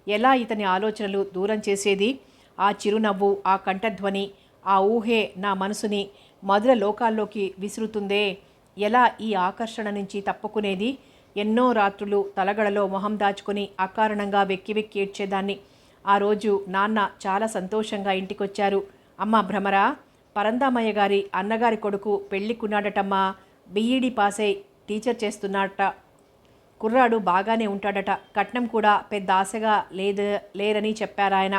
ఎలా ఇతని ఆలోచనలు దూరం చేసేది? ఆ చిరునవ్వు, ఆ కంఠధ్వని, ఆ ఊహే నా మనసుని మధుర లోకాల్లోకి విసురుతుందే. ఎలా ఈ ఆకర్షణ నుంచి తప్పుకునేది? ఎన్నో రాత్రులు తలగడలో మొహం దాచుకుని అకారణంగా వెక్కి వెక్కి ఏడ్చేదాన్ని. ఆ రోజు నాన్న చాలా సంతోషంగా ఇంటికొచ్చారు. అమ్మ భ్రమరా, పరందామయ్య గారి అన్నగారి కొడుకు పెళ్ళికున్నాడటమ్మా. B Ed పాసై teacher చేస్తున్నాడట. కుర్రాడు బాగానే ఉంటాడట. కట్నం కూడా పెద్ద ఆశగా లేరని చెప్పారాయన.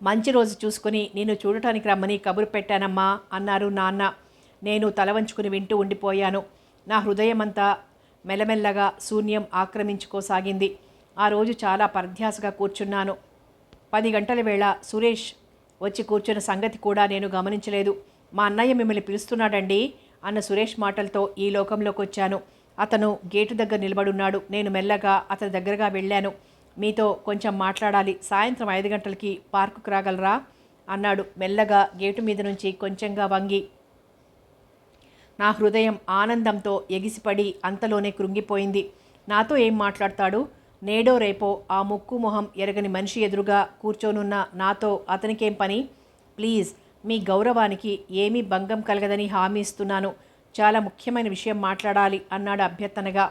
మంచి రోజు చూసుకుని నిన్ను చూడటానికి రమ్మని కబురు పెట్టానమ్మా అన్నారు నాన్న. నేను తల వంచుకుని వింటూ ఉండిపోయాను. నా హృదయమంతా మెల్లమెల్లగా శూన్యం ఆక్రమించుకోసాగింది. ఆ రోజు చాలా పరధ్యాసగా కూర్చున్నాను. 10 గంటల వేళ సురేష్ వచ్చి కూర్చున్న సంగతి కూడా నేను గమనించలేదు. మా అన్నయ్య మిమ్మల్ని పిలుస్తున్నాడండి అన్న సురేష్ మాటలతో ఈ లోకంలోకి వచ్చాను. అతను గేటు దగ్గర నిలబడున్నాడు. నేను మెల్లగా అతని దగ్గరగా వెళ్ళాను. మీతో కొంచెం మాట్లాడాలి. సాయంత్రం 5 గంటలకి పార్కుకు రాగలరా అన్నాడు మెల్లగా గేటు మీద నుంచి కొంచెంగా వంగి. నా హృదయం ఆనందంతో ఎగిసిపడి అంతలోనే కృంగిపోయింది. నాతో ఏం మాట్లాడతాడు? నేడో రేపో ఆ ముక్కు మొహం ఎరగని మనిషి ఎదురుగా కూర్చోనున్న నాతో అతనికేం పని? ప్లీజ్, మీ గౌరవానికి ఏమీ భంగం కలగదని హామీ ఇస్తున్నాను. చాలా ముఖ్యమైన విషయం మాట్లాడాలి అన్నాడు అభ్యర్థనగా.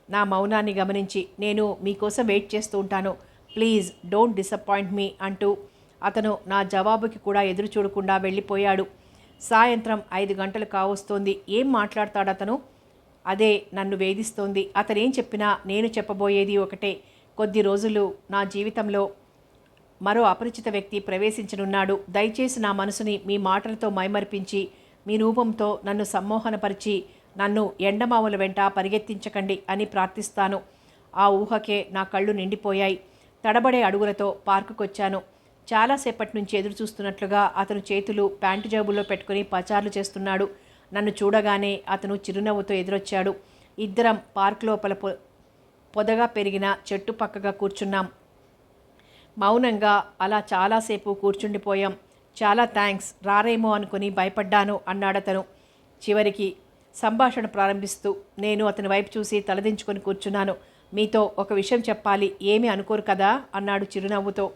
నా మౌనాన్ని గమనించి, నేను మీకోసం వెయిట్ చేస్తూ ఉంటాను. ప్లీజ్ డోంట్ డిసప్పాయింట్ మీ అంటూ అతను నా జవాబుకి కూడా ఎదురు చూడకుండా వెళ్ళిపోయాడు. సాయంత్రం 5 గంటలు కావస్తోంది. ఏం మాట్లాడతాడు అతను? అదే నన్ను వేధిస్తోంది. అతనేం చెప్పినా నేను చెప్పబోయేది ఒకటే. కొద్ది రోజులు నా జీవితంలో మరో అపరిచిత వ్యక్తి ప్రవేశించనున్నాడు. దయచేసి నా మనసుని మీ మాటలతో మైమరిపించి, మీ రూపంతో నన్ను సమ్మోహనపరిచి, నన్ను ఎండమావుల వెంట పరిగెత్తించకండి అని ప్రార్థిస్తాను. ఆ ఊహకే నా కళ్ళు నిండిపోయాయి. తడబడే అడుగులతో పార్కుకొచ్చాను. చాలాసేపటి నుంచి ఎదురు చూస్తున్నట్లుగా అతను చేతులు ప్యాంటు జేబుల్లో పెట్టుకుని పచార్లు చేస్తున్నాడు. నన్ను చూడగానే అతను చిరునవ్వుతో ఎదురొచ్చాడు. ఇద్దరం పార్క్ లోపల పొదగా పెరిగిన చెట్టు పక్కగా కూర్చున్నాం. మౌనంగా అలా చాలాసేపు కూర్చుండిపోయాం. చాలా థ్యాంక్స్, రారేమో అనుకుని భయపడ్డాను అన్నాడతను. చివరికి సంభాషణ ప్రారంభిస్తూ నేను అతని వైపు చూసి తలదించుకొని కూర్చున్నాను. మీతో ఒక విషయం చెప్పాలి, ఏమీ అనుకోరు కదా అన్నాడు చిరునవ్వుతో.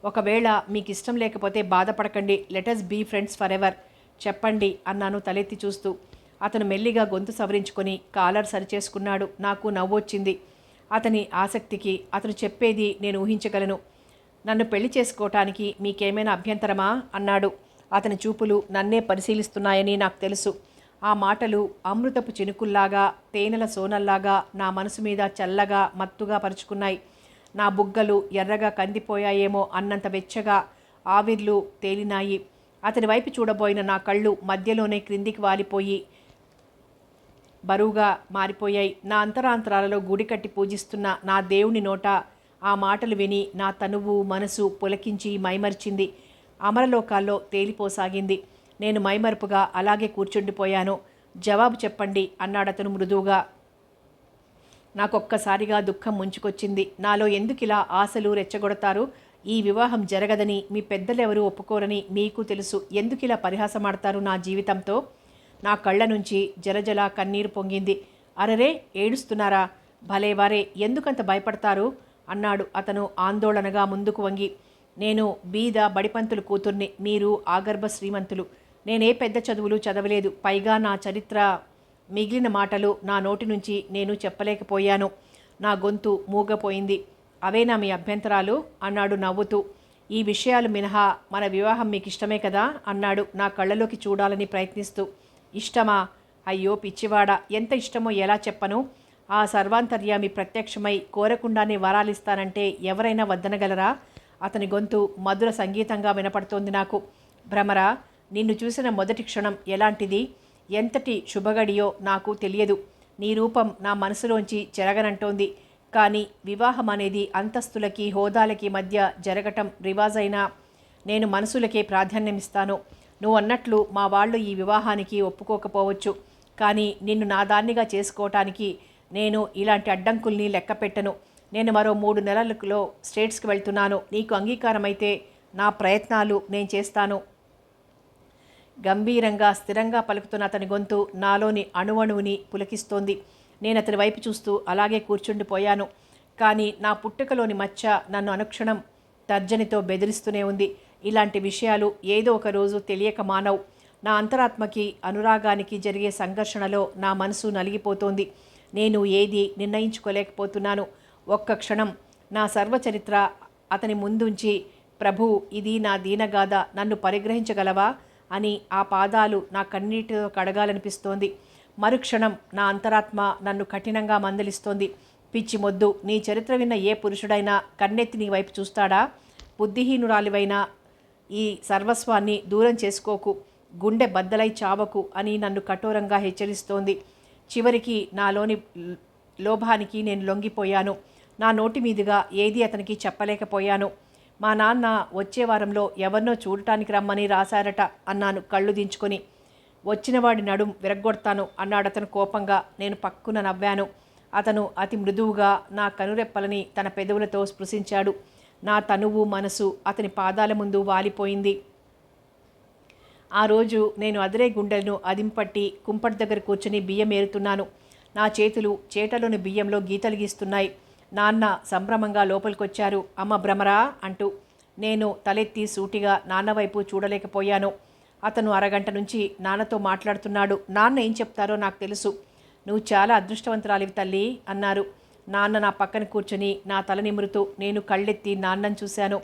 ఒకవేళ మీకు ఇష్టం లేకపోతే బాధపడకండి. Let us be friends forever. చెప్పండి అన్నాను తలెత్తి చూస్తూ. అతను మెల్లిగా గొంతు సవరించుకొని కాలర్ సరిచేసుకున్నాడు. నాకు నవ్వొచ్చింది. అతని ఆసక్తికి. అతను చెప్పేది నేను ఊహించగలను. నన్ను పెళ్లి చేసుకోవటానికి మీకేమైనా అభ్యంతరమా అన్నాడు. అతని చూపులు నన్నే పరిశీలిస్తున్నాయని నాకు తెలుసు. ఆ మాటలు అమృతపు చినుకుల్లాగా, తేనెల సోనల్లాగా నా మనసు మీద చల్లగా మత్తుగా పరుచుకున్నాయి. నా బుగ్గలు ఎర్రగా కందిపోయాయేమో అన్నంత వెచ్చగా ఆవిర్లు తేలినాయి. అతని వైపు చూడబోయిన నా కళ్ళు మధ్యలోనే క్రిందికి వాలిపోయి బరువుగా మారిపోయాయి. నా అంతరాంతరాలలో గుడి కట్టి పూజిస్తున్న నా దేవుని నోట ఆ మాటలు విని నా తనువు మనసు పులకించి మైమరిచింది. అమరలోకాల్లో తేలిపోసాగింది. నేను మైమరుపుగా అలాగే కూర్చుండిపోయాను. జవాబు చెప్పండి అన్నాడతను మృదువుగా. నాకొక్కసారిగా దుఃఖం ముంచుకొచ్చింది. నాలో ఎందుకిలా ఆశలు రెచ్చగొడతారు? ఈ వివాహం జరగదని మీ పెద్దలెవరూ ఒప్పుకోరని మీకు తెలుసు. ఎందుకిలా పరిహాసమాడతారు నా జీవితంతో? నా కళ్ళ నుంచి జలజల కన్నీరు పొంగింది. అరరే, ఏడుస్తున్నారా? భలేవారే, ఎందుకంత భయపడతారు అన్నాడు అతను ఆందోళనగా ముందుకు వంగి. నేను బీద బడిపంతులు కూతుర్ని, మీరు ఆగర్భ శ్రీమంతులు. నేనే పెద్ద చదువులు చదవలేదు. పైగా నా చరిత్ర. మిగిలిన మాటలు నా నోటి నుంచి నేను చెప్పలేకపోయాను. నా గొంతు మూగపోయింది. అవేనా మీ అభ్యంతరాలు అన్నాడు నవ్వుతూ. ఈ విషయాలు మినహా మన వివాహం మీకు ఇష్టమే కదా అన్నాడు నా కళ్ళలోకి చూడాలని ప్రయత్నిస్తూ. ఇష్టమా? అయ్యో పిచ్చివాడా, ఎంత ఇష్టమో ఎలా చెప్పను? ఆ సర్వాంతర్యామి ప్రత్యక్షమై కోరకుండానే వరాలిస్తానంటే ఎవరైనా వద్దనగలరా? అతని గొంతు మధుర సంగీతంగా వినపడుతోంది నాకు. భ్రమరా, నిన్ను చూసిన మొదటి క్షణం ఎలాంటిది? ఎంతటి శుభగడియో నాకు తెలియదు. నీ రూపం నా మనసులోంచి చెరగనంటోంది. కానీ వివాహం అనేది అంతస్తులకి హోదాలకి మధ్య జరగటం రివాజైనా నేను మనసులకే ప్రాధాన్యమిస్తాను. నువ్వు అన్నట్లు మా వాళ్ళు ఈ వివాహానికి ఒప్పుకోకపోవచ్చు. కానీ నిన్ను నా దాన్నిగా చేసుకోవటానికి నేను ఇలాంటి అడ్డంకుల్ని లెక్క పెట్టను. నేను మరో 3 నెలలలో స్టేట్స్కి వెళ్తున్నాను. నీకు అంగీకారమైతే నా ప్రయత్నాలు నేను చేస్తాను. గంభీరంగా స్థిరంగా పలుకుతున్న అతని గొంతు నాలోని అణువణువుని పులకిస్తోంది. నేను అతని వైపు చూస్తూ అలాగే కూర్చుండిపోయాను. కానీ నా పుట్టుకలోని మచ్చ నన్ను అనుక్షణం తర్జనితో బెదిరిస్తూనే ఉంది. ఇలాంటి విషయాలు ఏదో ఒక రోజు తెలియక మానవు. నా అంతరాత్మకి అనురాగానికి జరిగే సంఘర్షణలో నా మనసు నలిగిపోతోంది. నేను ఏది నిర్ణయించుకోలేకపోతున్నాను. ఒక్క క్షణం నా సర్వచరిత్ర అతని ముందుంచి, ప్రభు, ఇది నా దీనగాథ, నన్ను పరిగ్రహించగలవా అని ఆ పాదాలు నా కన్నీటితో కడగాలనిపిస్తోంది. మరుక్షణం నా అంతరాత్మ నన్ను కఠినంగా మందలిస్తోంది. పిచ్చి మొద్దు, నీ చరిత్ర విన్న ఏ పురుషుడైనా కన్నెత్తి నీ వైపు చూస్తాడా? బుద్ధిహీనురాలివైనా ఈ సర్వస్వాన్ని దూరం చేసుకోకు, గుండె బద్దలై చావకు అని నన్ను కఠోరంగా హెచ్చరిస్తోంది. చివరికి నాలోని లోభానికి నేను లొంగిపోయాను. నా నోటి మీదుగా ఏది అతనికి చెప్పలేకపోయాను. మా నాన్న వచ్చే వారంలో ఎవరినో చూడటానికి రమ్మని రాశారట అన్నాను కళ్ళు దించుకొని. వచ్చినవాడి నడుం విరగ్గొడతాను అన్నాడు అతను కోపంగా. నేను పక్కున నవ్వాను. అతను అతి మృదువుగా నా కనురెప్పలని తన పెదవులతో స్పృశించాడు. నా తనువు మనసు అతని పాదాల ముందు వాలిపోయింది. ఆ రోజు నేను అదిరే గుండెలను అదింపట్టి కుంపటి దగ్గర కూర్చుని బియ్యం ఏరుతున్నాను. నా చేతులు చేటలోని బియ్యంలో గీతలు గీస్తున్నాయి. నాన్న సంభ్రమంగా లోపలికొచ్చారు. అమ్మ భ్రమరా అంటూ. నేను తలెత్తి సూటిగా నాన్న వైపు చూడలేకపోయాను. అతను అరగంట నుంచి నాన్నతో మాట్లాడుతున్నాడు. నాన్న ఏం చెప్తారో నాకు తెలుసు. నువ్వు చాలా అదృష్టవంతురాలివి తల్లి అన్నారు. నాన్న నా పక్కన కూర్చుని నా తల నిమురుతూ నేను కళ్ళెత్తి నాన్నను చూశాను.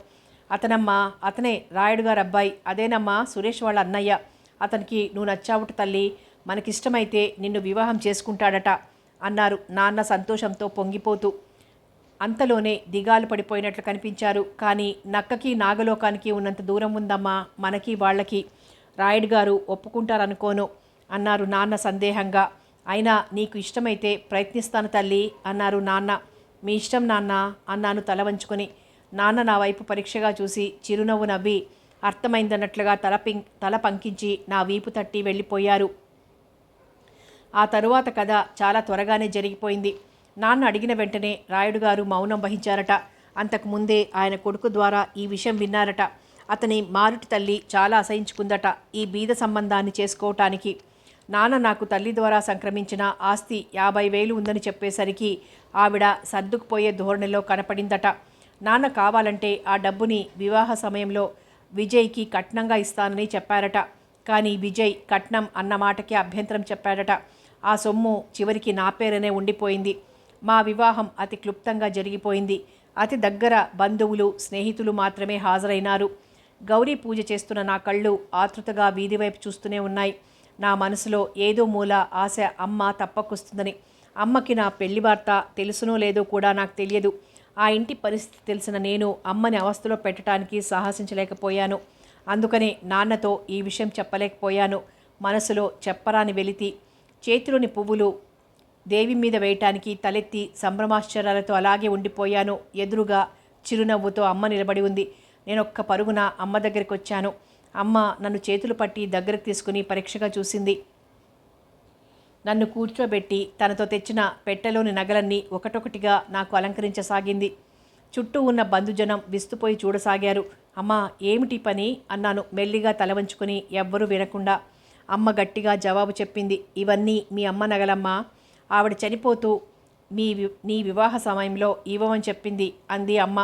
అతనమ్మా, అతనే రాయుడు గారు అబ్బాయి. అదేనమ్మా సురేష్ వాళ్ళ అన్నయ్య. అతనికి నువ్వు నచ్చావుట తల్లి. మనకిష్టమైతే నిన్ను వివాహం చేసుకుంటాడట అన్నారు నాన్న సంతోషంతో పొంగిపోతూ. అంతలోనే దిగాలు పడిపోయినట్లు కనిపించారు. కానీ నక్కకి నాగలోకానికి ఉన్నంత దూరం ఉందమ్మా మనకి వాళ్ళకి. రాయుడు గారు ఒప్పుకుంటారనుకోను అన్నారు నాన్న సందేహంగా. అయినా నీకు ఇష్టమైతే ప్రయత్నిస్తాను తల్లి అన్నారు నాన్న. మీ ఇష్టం నాన్న అన్నాను తల వంచుకొని. నాన్న నా వైపు పరీక్షగా చూసి చిరునవ్వు నవ్వి అర్థమైందన్నట్లుగా తల పంకించి నా వీపు తట్టి వెళ్ళిపోయారు. ఆ తరువాత కథ చాలా త్వరగానే జరిగిపోయింది. నాన్న అడిగిన వెంటనే రాయుడు గారు మౌనం వహించారట. అంతకుముందే ఆయన కొడుకు ద్వారా ఈ విషయం విన్నారట. అతని మారుటి తల్లి చాలా అసహించుకుందట ఈ బీద సంబంధాన్ని చేసుకోవటానికి. నాన్న నాకు తల్లి ద్వారా సంక్రమించిన ఆస్తి 50,000 ఉందని చెప్పేసరికి ఆవిడ సర్దుకుపోయే ధోరణిలో కనపడిందట. నాన్న కావాలంటే ఆ డబ్బుని వివాహ సమయంలో విజయ్కి కట్నంగా ఇస్తానని చెప్పారట. కానీ విజయ్ కట్నం అన్న మాటకి అభ్యంతరం చెప్పాడట. ఆ సొమ్ము చివరికి నా పేరునే ఉండిపోయింది. మా వివాహం అతి క్లుప్తంగా జరిగిపోయింది. అతి దగ్గర బంధువులు స్నేహితులు మాత్రమే హాజరైనారు. గౌరీ పూజ చేస్తున్న నా కళ్ళు ఆతృతగా వీధి వైపు చూస్తూనే ఉన్నాయి. నా మనసులో ఏదో మూల ఆశ అమ్మ తప్పకొస్తుందని. అమ్మకి నా పెళ్లి వార్త తెలుసునో లేదో కూడా నాకు తెలియదు. ఆ ఇంటి పరిస్థితి తెలిసిన నేను అమ్మని అవస్థలో పెట్టడానికి సాహసించలేకపోయాను. అందుకనే నాన్నతో ఈ విషయం చెప్పలేకపోయాను. మనసులో చెప్పరాని వెలితి. చేతిలోని పువ్వులు దేవి మీద వేయటానికి తలెత్తి సంభ్రమాశ్చర్యాలతో అలాగే ఉండిపోయాను. ఎదురుగా చిరునవ్వుతో అమ్మ నిలబడి ఉంది. నేనొక్క పరుగున అమ్మ దగ్గరికి వచ్చాను. అమ్మ నన్ను చేతులు పట్టి దగ్గరకు తీసుకుని పరీక్షగా చూసింది. నన్ను కూర్చోబెట్టి తనతో తెచ్చిన పెట్టెలోని నగలన్నీ ఒకటొకటిగా నాకు అలంకరించసాగింది. చుట్టూ ఉన్న బంధుజనం విస్తుపోయి చూడసాగారు. అమ్మా, ఏమిటి పని అన్నాను మెల్లిగా తల వంచుకొని ఎవ్వరూ వినకుండా. అమ్మ గట్టిగా జవాబు చెప్పింది. ఇవన్నీ మీ అమ్మ నగలమ్మా. ఆవిడ చనిపోతూ నీ వివాహ సమయంలో ఇవ్వమని చెప్పింది అంది అమ్మ.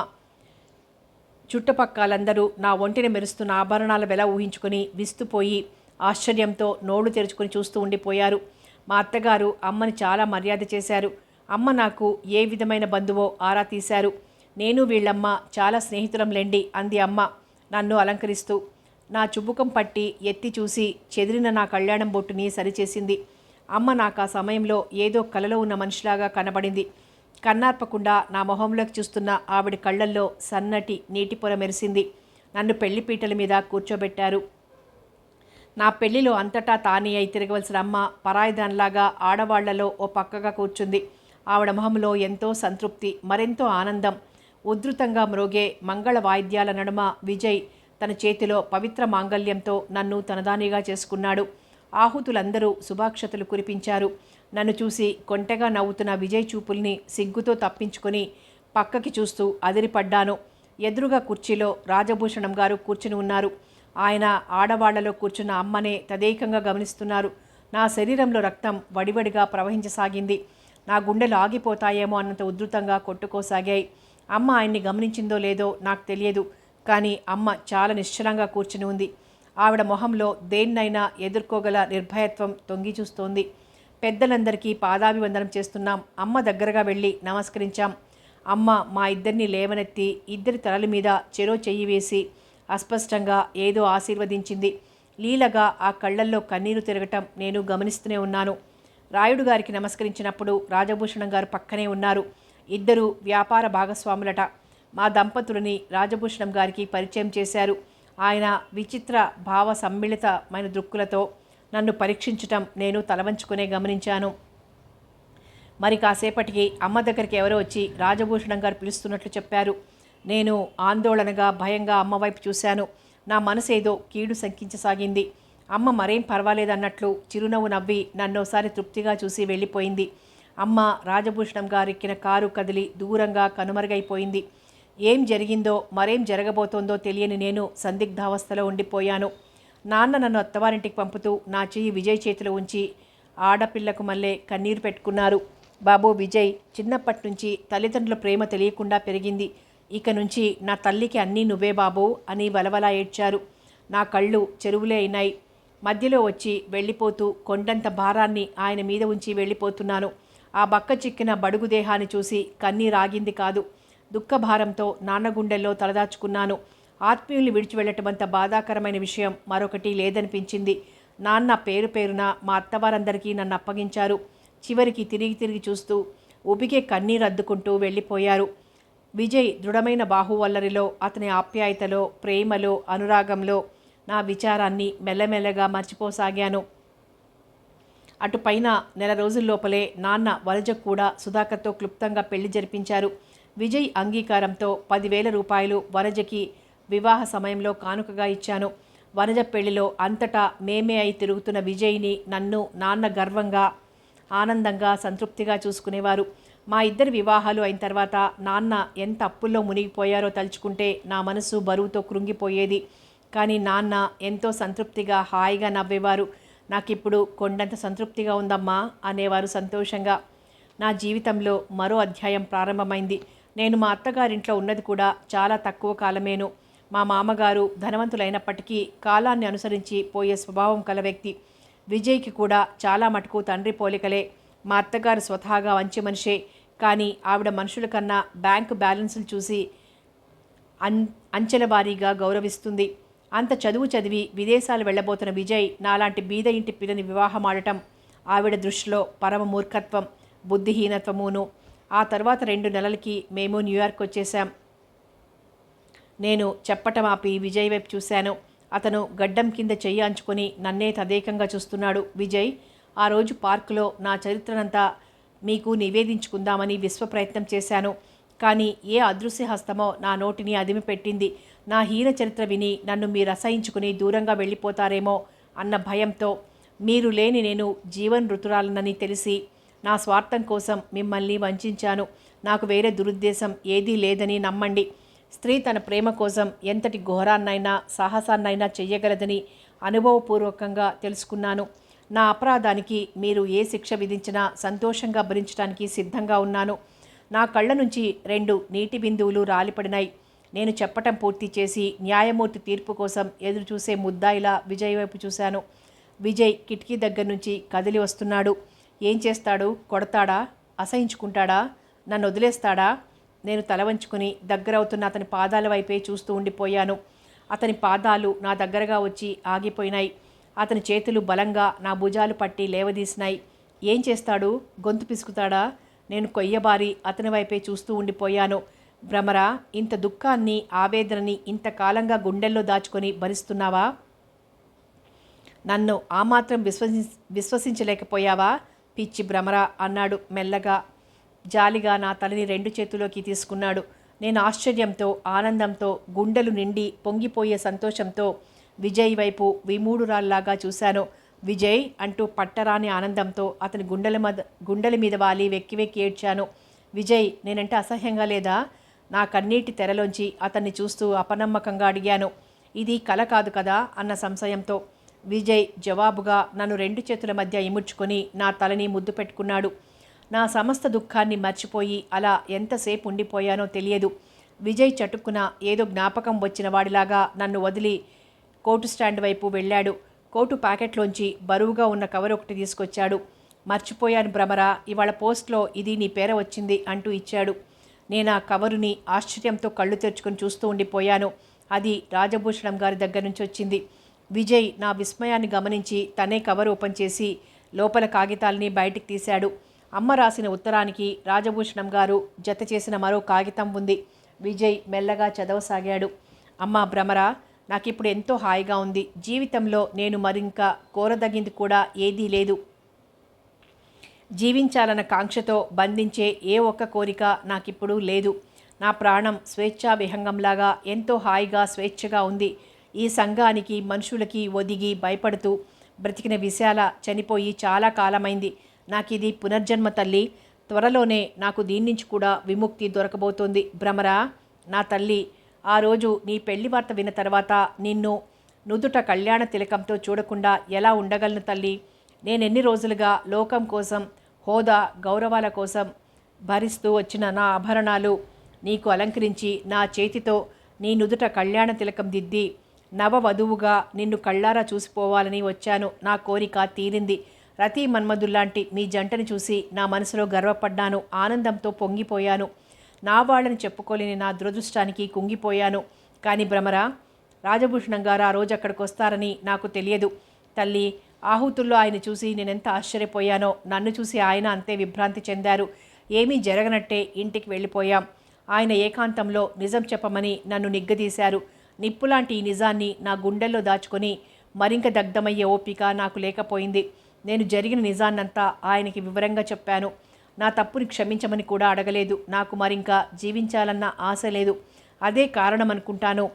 చుట్టుపక్కలందరూ నా ఒంటిని మెరుస్తున్న ఆభరణాల వెల ఊహించుకొని విస్తుపోయి ఆశ్చర్యంతో నోళ్లు తెరుచుకొని చూస్తూ ఉండిపోయారు. మా అత్తగారు అమ్మని చాలా మర్యాద చేశారు. అమ్మ నాకు ఏ విధమైన బంధువో ఆరా తీశారు. నేను వీళ్ళమ్మ చాలా స్నేహితులంలేండి అంది అమ్మ నన్ను అలంకరిస్తూ. నా చుబుకం పట్టి ఎత్తి చూసి చెదిరిన నా కళ్యాణం బొట్టుని సరిచేసింది. అమ్మ నాకు ఆ సమయంలో ఏదో కలలో ఉన్న మనిషిలాగా కనబడింది. కన్నార్పకుండా నా మొహంలోకి చూస్తున్న ఆవిడ కళ్ళల్లో సన్నటి నీటి పొర మెరిసింది. నన్ను పెళ్లిపీటల మీద కూర్చోబెట్టారు. నా పెళ్లిలో అంతటా తానే అయి తిరగవలసిన అమ్మ పరాయిదానిలాగా ఆడవాళ్లలో ఓ పక్కగా కూర్చుంది. ఆవిడ మొహంలో ఎంతో సంతృప్తి, మరెంతో ఆనందం. ఉధృతంగా మ్రోగే మంగళ వాయిద్యాల నడుమ విజయ్ తన చేతిలో పవిత్ర మాంగల్యంతో నన్ను తనదానిగా చేసుకున్నాడు. ఆహుతులందరూ శుభాక్షతలు కురిపించారు. నన్ను చూసి కొంటెగా నవ్వుతున్న విజయ్ చూపుల్ని సిగ్గుతో తప్పించుకొని పక్కకి చూస్తూ అదిరిపడ్డాను. ఎదురుగా కుర్చీలో రాజభూషణం గారు కూర్చుని ఉన్నారు. ఆయన ఆడవాళ్లలో కూర్చున్న అమ్మనే తదేకంగా గమనిస్తున్నారు. నా శరీరంలో రక్తం వడివడిగా ప్రవహించసాగింది. నా గుండెలు ఆగిపోతాయేమో అన్నంత ఉధృతంగా కొట్టుకోసాగాయి. అమ్మ ఆయన్ని గమనించిందో లేదో నాకు తెలియదు, కానీ అమ్మ చాలా నిశ్చలంగా కూర్చుని ఉంది. ఆవిడ మొహంలో దేన్నైనా ఎదుర్కోగల నిర్భయత్వం తొంగి చూస్తోంది. పెద్దలందరికీ పాదాభివందనం చేస్తున్నాం. అమ్మ దగ్గరగా వెళ్ళి నమస్కరించాం. అమ్మ మా ఇద్దరిని లేవనెత్తి ఇద్దరి తలల మీద చెరో చెయ్యి వేసి అస్పష్టంగా ఏదో ఆశీర్వదించింది. లీలగా ఆ కళ్ళల్లో కన్నీరు తిరగటం నేను గమనిస్తూనే ఉన్నాను. రాయుడు గారికి నమస్కరించినప్పుడు రాజభూషణం గారు పక్కనే ఉన్నారు. ఇద్దరు వ్యాపార భాగస్వాములట. మా దంపతులని రాజభూషణం గారికి పరిచయం చేశారు. ఆయన విచిత్ర భావ సమ్మిళితమైన దృక్కులతో నన్ను పరీక్షించటం నేను తలవంచుకునే గమనించాను. మరి కాసేపటికి అమ్మ దగ్గరికి ఎవరో వచ్చి రాజభూషణం గారు పిలుస్తున్నట్లు చెప్పారు. నేను ఆందోళనగా భయంగా అమ్మ వైపు చూశాను. నా మనసు ఏదో కీడు శంకించసాగింది. అమ్మ మరేం పర్వాలేదన్నట్లు చిరునవ్వు నవ్వి నన్నోసారి తృప్తిగా చూసి వెళ్ళిపోయింది. అమ్మ రాజభూషణం గారెక్కిన కారు కదిలి దూరంగా కనుమరుగైపోయింది. ఏం జరిగిందో మరేం జరగబోతోందో తెలియని నేను సందిగ్ధావస్థలో ఉండిపోయాను. నాన్న నన్ను అత్తవారింటికి పంపుతూ నా చెయ్యి విజయ్ చేతిలో ఉంచి ఆడపిల్లకు మళ్ళీ కన్నీరు పెట్టుకున్నారు. బాబు విజయ్, చిన్నప్పటి నుంచి తల్లిదండ్రుల ప్రేమ తెలియకుండా పెరిగింది. ఇక నుంచి నా తల్లికి అన్నీ నువ్వే బాబు అని వలవలా ఏడ్చారు. నా కళ్ళు చెరువులే అయినాయి. మధ్యలో వచ్చి వెళ్ళిపోతూ కొండంత భారాన్ని ఆయన మీద ఉంచి వెళ్ళిపోతున్నాను. ఆ బక్క చిక్కిన బడుగు దేహాన్ని చూసి కన్నీరాగింది కాదు. దుఃఖభారంతో నాన్న గుండెల్లో తలదాచుకున్నాను. ఆత్మీయుల్ని విడిచి వెళ్ళటమంత బాధాకరమైన విషయం మరొకటి లేదనిపించింది. నాన్న పేరు పేరున మా అత్తవారందరికీ నన్ను అప్పగించారు. చివరికి తిరిగి తిరిగి చూస్తూ ఉబికే కన్నీరు అద్దుకుంటూ వెళ్ళిపోయారు. విజయ్ దృఢమైన బాహువల్లరిలో, అతని ఆప్యాయతలో, ప్రేమలో, అనురాగంలో నా విచారాన్ని మెల్లమెల్లగా మర్చిపోసాగాను. అటుపైన నెల రోజుల్లోపలే నాన్న వనజకు కూడా సుధాకర్తో క్లుప్తంగా పెళ్లి జరిపించారు. విజయ్ అంగీకారంతో 10,000 రూపాయలు వనజకి వివాహ సమయంలో కానుకగా ఇచ్చాను. వనజ పెళ్లిలో అంతటా మేమే అయి తిరుగుతున్న విజయ్ని నన్ను నాన్న గర్వంగా, ఆనందంగా, సంతృప్తిగా చూసుకునేవారు. మా ఇద్దరి వివాహాలు అయిన తర్వాత నాన్న ఎంత అప్పుల్లో మునిగిపోయారో తలుచుకుంటే నా మనసు బరువుతో కృంగిపోయేది. కానీ నాన్న ఎంతో సంతృప్తిగా, హాయిగా నవ్వేవారు. నాకిప్పుడు కొండంత సంతృప్తిగా ఉందమ్మా అనేవారు సంతోషంగా. నా జీవితంలో మరో అధ్యాయం ప్రారంభమైంది. నేను మా అత్తగారింట్లో ఉన్నది కూడా చాలా తక్కువ కాలమేను. మా మామగారు ధనవంతులైనప్పటికీ కాలాన్ని అనుసరించి పోయే స్వభావం కల వ్యక్తి. విజయ్కి కూడా చాలా మటుకు తండ్రి పోలికలే. మా అత్తగారు స్వతహాగా మంచి మనిషే. కానీ ఆవిడ మనుషుల కన్నా బ్యాంకు బ్యాలెన్సులు చూసి అంచెల వారీగా గౌరవిస్తుంది. అంత చదువు చదివి విదేశాలు వెళ్ళబోతున్న విజయ్ నాలాంటి బీద ఇంటి పిల్లని వివాహం ఆడటం ఆవిడ దృష్టిలో పరమ మూర్ఖత్వం, బుద్ధిహీనత్వమును. ఆ తర్వాత 2 నెలలకి మేము న్యూయార్క్ వచ్చేశాం. నేను చెప్పటం ఆపి విజయ్ వైపు చూశాను. అతను గడ్డం కింద చెయ్యి అంచుకొని నన్నే తదేకంగా చూస్తున్నాడు. విజయ్, ఆ రోజు పార్కులో నా చరిత్రనంతా మీకు నివేదించుకుందామని విశ్వ ప్రయత్నం చేశాను. కానీ ఏ అదృశ్య హస్తమో నా నోటిని అదిమి పెట్టింది. నా హీన చరిత్ర విని నన్ను మీరు అసహించుకుని దూరంగా వెళ్ళిపోతారేమో అన్న భయంతో, మీరు లేని నేను జీవనృతురాలనని తెలిసి నా స్వార్థం కోసం మిమ్మల్ని వంచాను. నాకు వేరే దురుద్దేశం ఏదీ లేదని నమ్మండి. స్త్రీ తన ప్రేమ కోసం ఎంతటి ఘోరాన్నైనా సాహసాన్నైనా చెయ్యగలదని అనుభవపూర్వకంగా తెలుసుకున్నాను. నా అపరాధానికి మీరు ఏ శిక్ష విధించినా సంతోషంగా భరించడానికి సిద్ధంగా ఉన్నాను. నా కళ్ళ నుంచి 2 నీటి బిందువులు రాలిపడినాయి. నేను చెప్పటం పూర్తి చేసి న్యాయమూర్తి తీర్పు కోసం ఎదురు చూసే ముద్దాయిలా విజయ్ వైపు చూశాను. విజయ్ కిటికీ దగ్గర నుంచి కదిలి వస్తున్నాడు. ఏం చేస్తాడు? కొడతాడా? అసహించుకుంటాడా? నన్ను వదిలేస్తాడా? నేను తల వంచుకుని దగ్గరవుతున్న అతని పాదాల వైపే చూస్తూ ఉండిపోయాను. అతని పాదాలు నా దగ్గరగా వచ్చి ఆగిపోయినాయి. అతని చేతులు బలంగా నా భుజాలు పట్టి లేవదీసినాయి. ఏం చేస్తాడు? గొంతు పిసుకుతాడా? నేను కొయ్యబారి అతని వైపే చూస్తూ ఉండిపోయాను. భ్రమరా, ఇంత దుఃఖాన్ని, ఆవేదనని ఇంతకాలంగా గుండెల్లో దాచుకొని భరిస్తున్నావా? నన్ను ఆ మాత్రం విశ్వసించలేకపోయావా పిచ్చి భ్రమరా అన్నాడు మెల్లగా. జాలిగా నా తలని 2 చేతుల్లోకి తీసుకున్నాడు. నేను ఆశ్చర్యంతో, ఆనందంతో, గుండెలు నిండి పొంగిపోయే సంతోషంతో విజయ్ వైపు విమూఢురాల్లాగా చూశాను. విజయ్ అంటూ పట్టరాని ఆనందంతో అతని గుండెల మీద వాలి వెక్కి వెక్కి ఏడ్చాను. విజయ్, నేనంటే అసహ్యంగా లేదా? నా కన్నీటి తెరలోంచి అతన్ని చూస్తూ అపనమ్మకంగా అడిగాను. ఇది కల కాదు కదా అన్న సంశయంతో. విజయ్ జవాబుగా నన్ను 2 చేతుల మధ్య ఇముడ్చుకొని నా తలని ముద్దు పెట్టుకున్నాడు. నా సమస్త దుఃఖాన్ని మర్చిపోయి అలా ఎంతసేపు ఉండిపోయానో తెలియదు. విజయ్ చటుక్కున ఏదో జ్ఞాపకం వచ్చిన వాడిలాగా నన్ను వదిలి కోటు స్టాండ్ వైపు వెళ్ళాడు. కోటు ప్యాకెట్లోంచి బరువుగా ఉన్న కవర్ ఒకటి తీసుకొచ్చాడు. మర్చిపోయాను భ్రమరా, ఇవాళ పోస్ట్లో ఇది నీ పేర వచ్చింది అంటూ ఇచ్చాడు. నేను ఆ కవరుని ఆశ్చర్యంతో కళ్ళు తెరుచుకొని చూస్తూ ఉండిపోయాను. అది రాజభూషణం గారి దగ్గర నుంచి వచ్చింది. విజయ్ నా విస్మయాన్ని గమనించి తనే కవర్ ఓపెన్ చేసి లోపల కాగితాలని బయటికి తీశాడు. అమ్మ రాసిన ఉత్తరానికి రాజభూషణం గారు జత చేసిన మరో కాగితం ఉంది. విజయ్ మెల్లగా చదవసాగాడు. అమ్మా భ్రమరా, నాకిప్పుడు ఎంతో హాయిగా ఉంది. జీవితంలో నేను మరింక కోరదగింది కూడా ఏదీ లేదు. జీవించాలన్న కాంక్షతో బంధించే ఏ ఒక్క కోరిక నాకిప్పుడు లేదు. నా ప్రాణం స్వేచ్ఛా విహంగంలాగా ఎంతో హాయిగా స్వేచ్ఛగా ఉంది. ఈ సంఘానికి, మనుషులకి ఒదిగి భయపడుతూ బ్రతికిన విశాల చనిపోయి చాలా కాలమైంది. నాకిది పునర్జన్మ తల్లి. త్వరలోనే నాకు దీని నుంచి కూడా విముక్తి దొరకబోతోంది. భ్రమరా నా తల్లి, ఆ రోజు నీ పెళ్లి వార్త విన్న తర్వాత నిన్ను నుదుట కళ్యాణ తిలకంతో చూడకుండా ఎలా ఉండగలను తల్లి? నేనెన్ని రోజులుగా లోకం కోసం, హోదా గౌరవాల కోసం భరిస్తూ వచ్చిన నా ఆభరణాలు నీకు అలంకరించి నా చేతితో నీ నుదుట కళ్యాణ తిలకం దిద్ది నవవధువుగా నిన్ను కళ్ళారా చూసిపోవాలని వచ్చాను. నా కోరిక తీరింది. రతి మన్మధుల్లాంటి మీ జంటని చూసి నా మనసులో గర్వపడ్డాను. ఆనందంతో పొంగిపోయాను. నా వాళ్ళని చెప్పుకోలేని నా దురదృష్టానికి కుంగిపోయాను. కానీ భ్రమరా, రాజభూషణం గారు ఆ రోజు అక్కడికి వస్తారని నాకు తెలియదు తల్లి. ఆహుతుల్లో ఆయన చూసి నేనెంత ఆశ్చర్యపోయానో, నన్ను చూసి ఆయన అంతే విభ్రాంతి చెందారు. ఏమీ జరగనట్టే ఇంటికి వెళ్ళిపోయాం. ఆయన ఏకాంతంలో నిజం చెప్పమని నన్ను నిగ్గదీశారు. నిప్పులాంటి ఈ నిజాన్ని నా గుండెల్లో దాచుకొని మరింక దగ్ధమయ్యే ఓపిక నాకు లేకపోయింది. నేను జరిగిన నిజాన్నంతా ఆయనకి వివరంగా చెప్పాను. నా తప్పుని క్షమించమని కూడా అడగలేదు. నాకు మరింక జీవించాలన్న ఆశ లేదు. అదే కారణం అనుకుంటాను.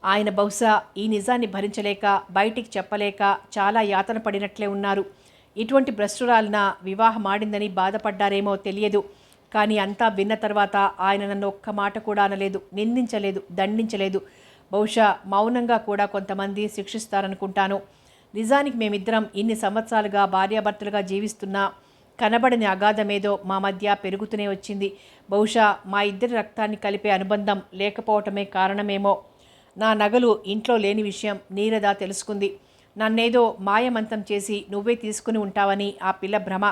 ఆయన బహుశా ఈ నిజాన్ని భరించలేక, బయటికి చెప్పలేక చాలా యాతన పడినట్లే ఉన్నారు. ఇటువంటి భ్రష్టురాలిన వివాహమాడిందని బాధపడ్డారేమో తెలియదు. కానీ అంతా విన్న తర్వాత ఆయన నన్ను ఒక్క మాట కూడా అనలేదు, నిందించలేదు, దండించలేదు. బహుశా మౌనంగా కూడా కొంతమంది శిక్షిస్తారనుకుంటాను. నిజానికి మేమిద్దరం ఇన్ని సంవత్సరాలుగా భార్యాభర్తలుగా జీవిస్తున్నా కనబడని అగాధమేదో మా మధ్య పెరుగుతూనే వచ్చింది. బహుశా మా ఇద్దరి రక్తాన్ని కలిపే అనుబంధం లేకపోవటమే కారణమేమో. నా నగలు ఇంట్లో లేని విషయం నీరద తెలుసుకుంది. నన్నేదో మాయమంతం చేసి నువ్వే తీసుకుని ఉంటావని ఆ పిల్ల భ్రమ.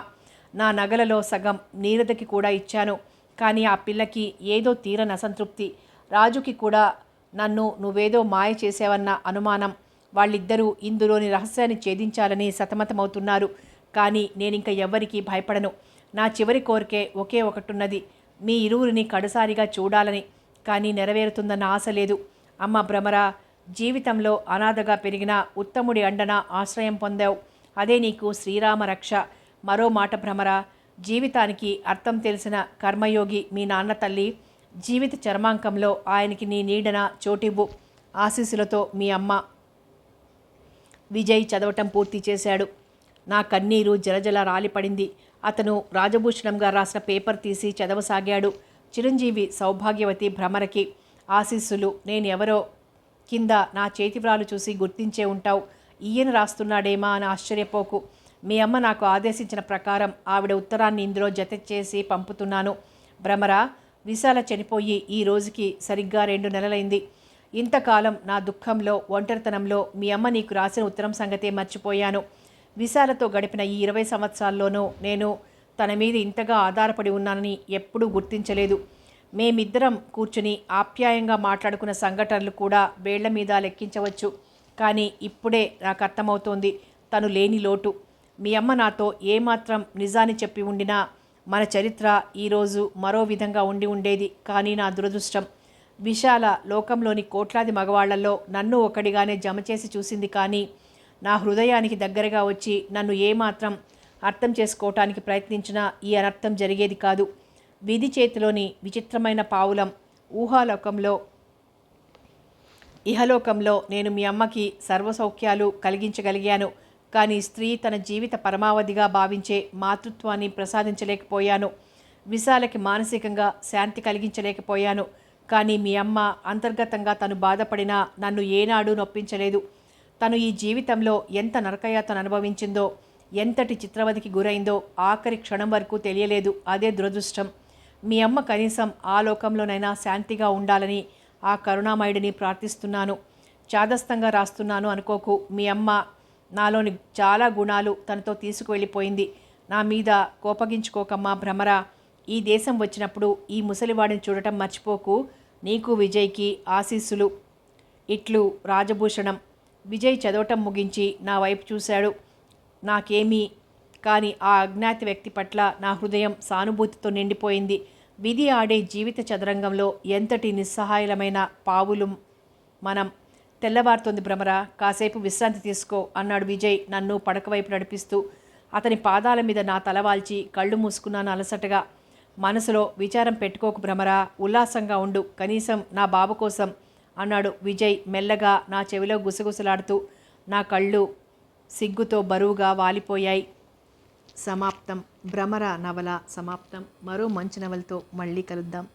నా నగలలో సగం నీరదకి కూడా ఇచ్చాను. కానీ ఆ పిల్లకి ఏదో తీరని అసంతృప్తి. రాజుకి కూడా నన్ను నువ్వేదో మాయ చేసావన్న అనుమానం. వాళ్ళిద్దరూ ఇందులోని రహస్యాన్ని ఛేదించాలని సతమతమవుతున్నారు. కానీ నేనింక ఎవ్వరికీ భయపడను. నా చివరి కోరికే ఒకే ఒకటున్నది, మీ ఇరువురిని కడసారిగా చూడాలని. కానీ నెరవేరుతుందన్న ఆశ లేదు. అమ్మ భ్రమరా, జీవితంలో అనాథగా పెరిగిన ఉత్తముడి అండన ఆశ్రయం పొందావు. అదే నీకు శ్రీరామ రక్ష. మరో మాట భ్రమరా, జీవితానికి అర్థం తెలిసిన కర్మయోగి మీ నాన్న తల్లి. జీవిత చర్మాంకంలో ఆయనకి నీ నీడన చోటివ్వు. ఆశీస్సులతో మీ అమ్మ. విజయ్ చదవటం పూర్తి చేశాడు. నా కన్నీరు జలజల రాలిపడింది. అతను రాజభూషణం గారు రాసిన పేపర్ తీసి చదవసాగాడు. చిరంజీవి సౌభాగ్యవతి భ్రమరకి ఆశీస్సులు. నేను ఎవరో కింద నా చేతివ్రాలు చూసి గుర్తించే ఉంటావు. ఈయన రాస్తున్నాడేమా అని ఆశ్చర్యపోకు. మీ అమ్మ నాకు ఆదేశించిన ప్రకారం ఆవిడ ఉత్తరాన్ని ఇందులో జత చేసి పంపుతున్నాను. భ్రమర, విశాల చనిపోయి ఈ రోజుకి సరిగ్గా 2 నెలలైంది. ఇంతకాలం నా దుఃఖంలో, ఒంటరితనంలో మీ అమ్మ నీకు రాసిన ఉత్తరం సంగతే మర్చిపోయాను. విశాలతో గడిపిన ఈ 20 సంవత్సరాల్లోనూ నేను తన మీద ఇంతగా ఆధారపడి ఉన్నానని ఎప్పుడూ గుర్తించలేదు. మేమిద్దరం కూర్చుని ఆప్యాయంగా మాట్లాడుకున్న సంఘటనలు కూడా వేళ్ల మీద లెక్కించవచ్చు. కానీ ఇప్పుడే నాకు అర్థమవుతోంది తను లేని లోటు. మీ అమ్మ నాతో ఏమాత్రం నిజాన్ని చెప్పి ఉండినా మన చరిత్ర ఈరోజు మరో విధంగా ఉండి ఉండేది. కానీ నా దురదృష్టం, విశాల లోకంలోని కోట్లాది మగవాళ్లలో నన్ను ఒకడిగానే జమ చేసి చూసింది. కానీ నా హృదయానికి దగ్గరగా వచ్చి నన్ను ఏమాత్రం అర్థం చేసుకోవటానికి ప్రయత్నించినా ఈ అనర్థం జరిగేది కాదు. విధి చేతిలోని విచిత్రమైన పావులం. ఊహాలోకంలో ఇహలోకంలో నేను మీ అమ్మకి సర్వసౌఖ్యాలు కలిగించగలిగాను. కానీ స్త్రీ తన జీవిత పరమావధిగా భావించే మాతృత్వాన్ని ప్రసాదించలేకపోయాను. విశాలకి మానసికంగా శాంతి కలిగించలేకపోయాను. కానీ మీ అమ్మ అంతర్గతంగా తను బాధపడినా నన్ను ఏనాడూ నొప్పించలేదు. తను ఈ జీవితంలో ఎంత నరకయాతను అనుభవించిందో, ఎంతటి చిత్రవధికి గురైందో ఆఖరి క్షణం వరకు తెలియలేదు. అదే దురదృష్టం. మీ అమ్మ కనీసం ఆ లోకంలోనైనా శాంతిగా ఉండాలని ఆ కరుణామయుడిని ప్రార్థిస్తున్నాను. చాదస్తంగా రాస్తున్నాను అనుకోకు. మీ అమ్మ నాలోని చాలా గుణాలు తనతో తీసుకువెళ్ళిపోయింది. నా మీద కోపగించుకోకమ్మా భ్రమరా. ఈ దేశం వచ్చినప్పుడు ఈ ముసలివాడిని చూడటం మర్చిపోకు. నీకు విజయ్కి ఆశీస్సులు. ఇట్లు రాజభూషణం. విజయ్ చదవటం ముగించి నా వైపు చూశాడు. నాకేమీ కానీ ఆ అజ్ఞాత వ్యక్తి పట్ల నా హృదయం సానుభూతితో నిండిపోయింది. విధి ఆడే జీవిత చదరంగంలో ఎంతటి నిస్సహాయలమైన పావులు మనం. తెల్లవారుతోంది భ్రమరా, కాసేపు విశ్రాంతి తీసుకో అన్నాడు విజయ్ నన్ను పడకవైపు నడిపిస్తూ. అతని పాదాల మీద నా తలవాల్చి కళ్ళు మూసుకున్నాను అలసటగా. మనసులో విచారం పెట్టుకోకు భ్రమరా, ఉల్లాసంగా ఉండు, కనీసం నా బాబు కోసం అన్నాడు విజయ్ మెల్లగా నా చెవిలో గుసగుసలాడుతూ. నా కళ్ళు సిగ్గుతో బరువుగా వాలిపోయాయి. సమాప్తం. భ్రమర నవల సమాప్తం. మరో మంచి నవలతో మళ్ళీ కలుద్దాం.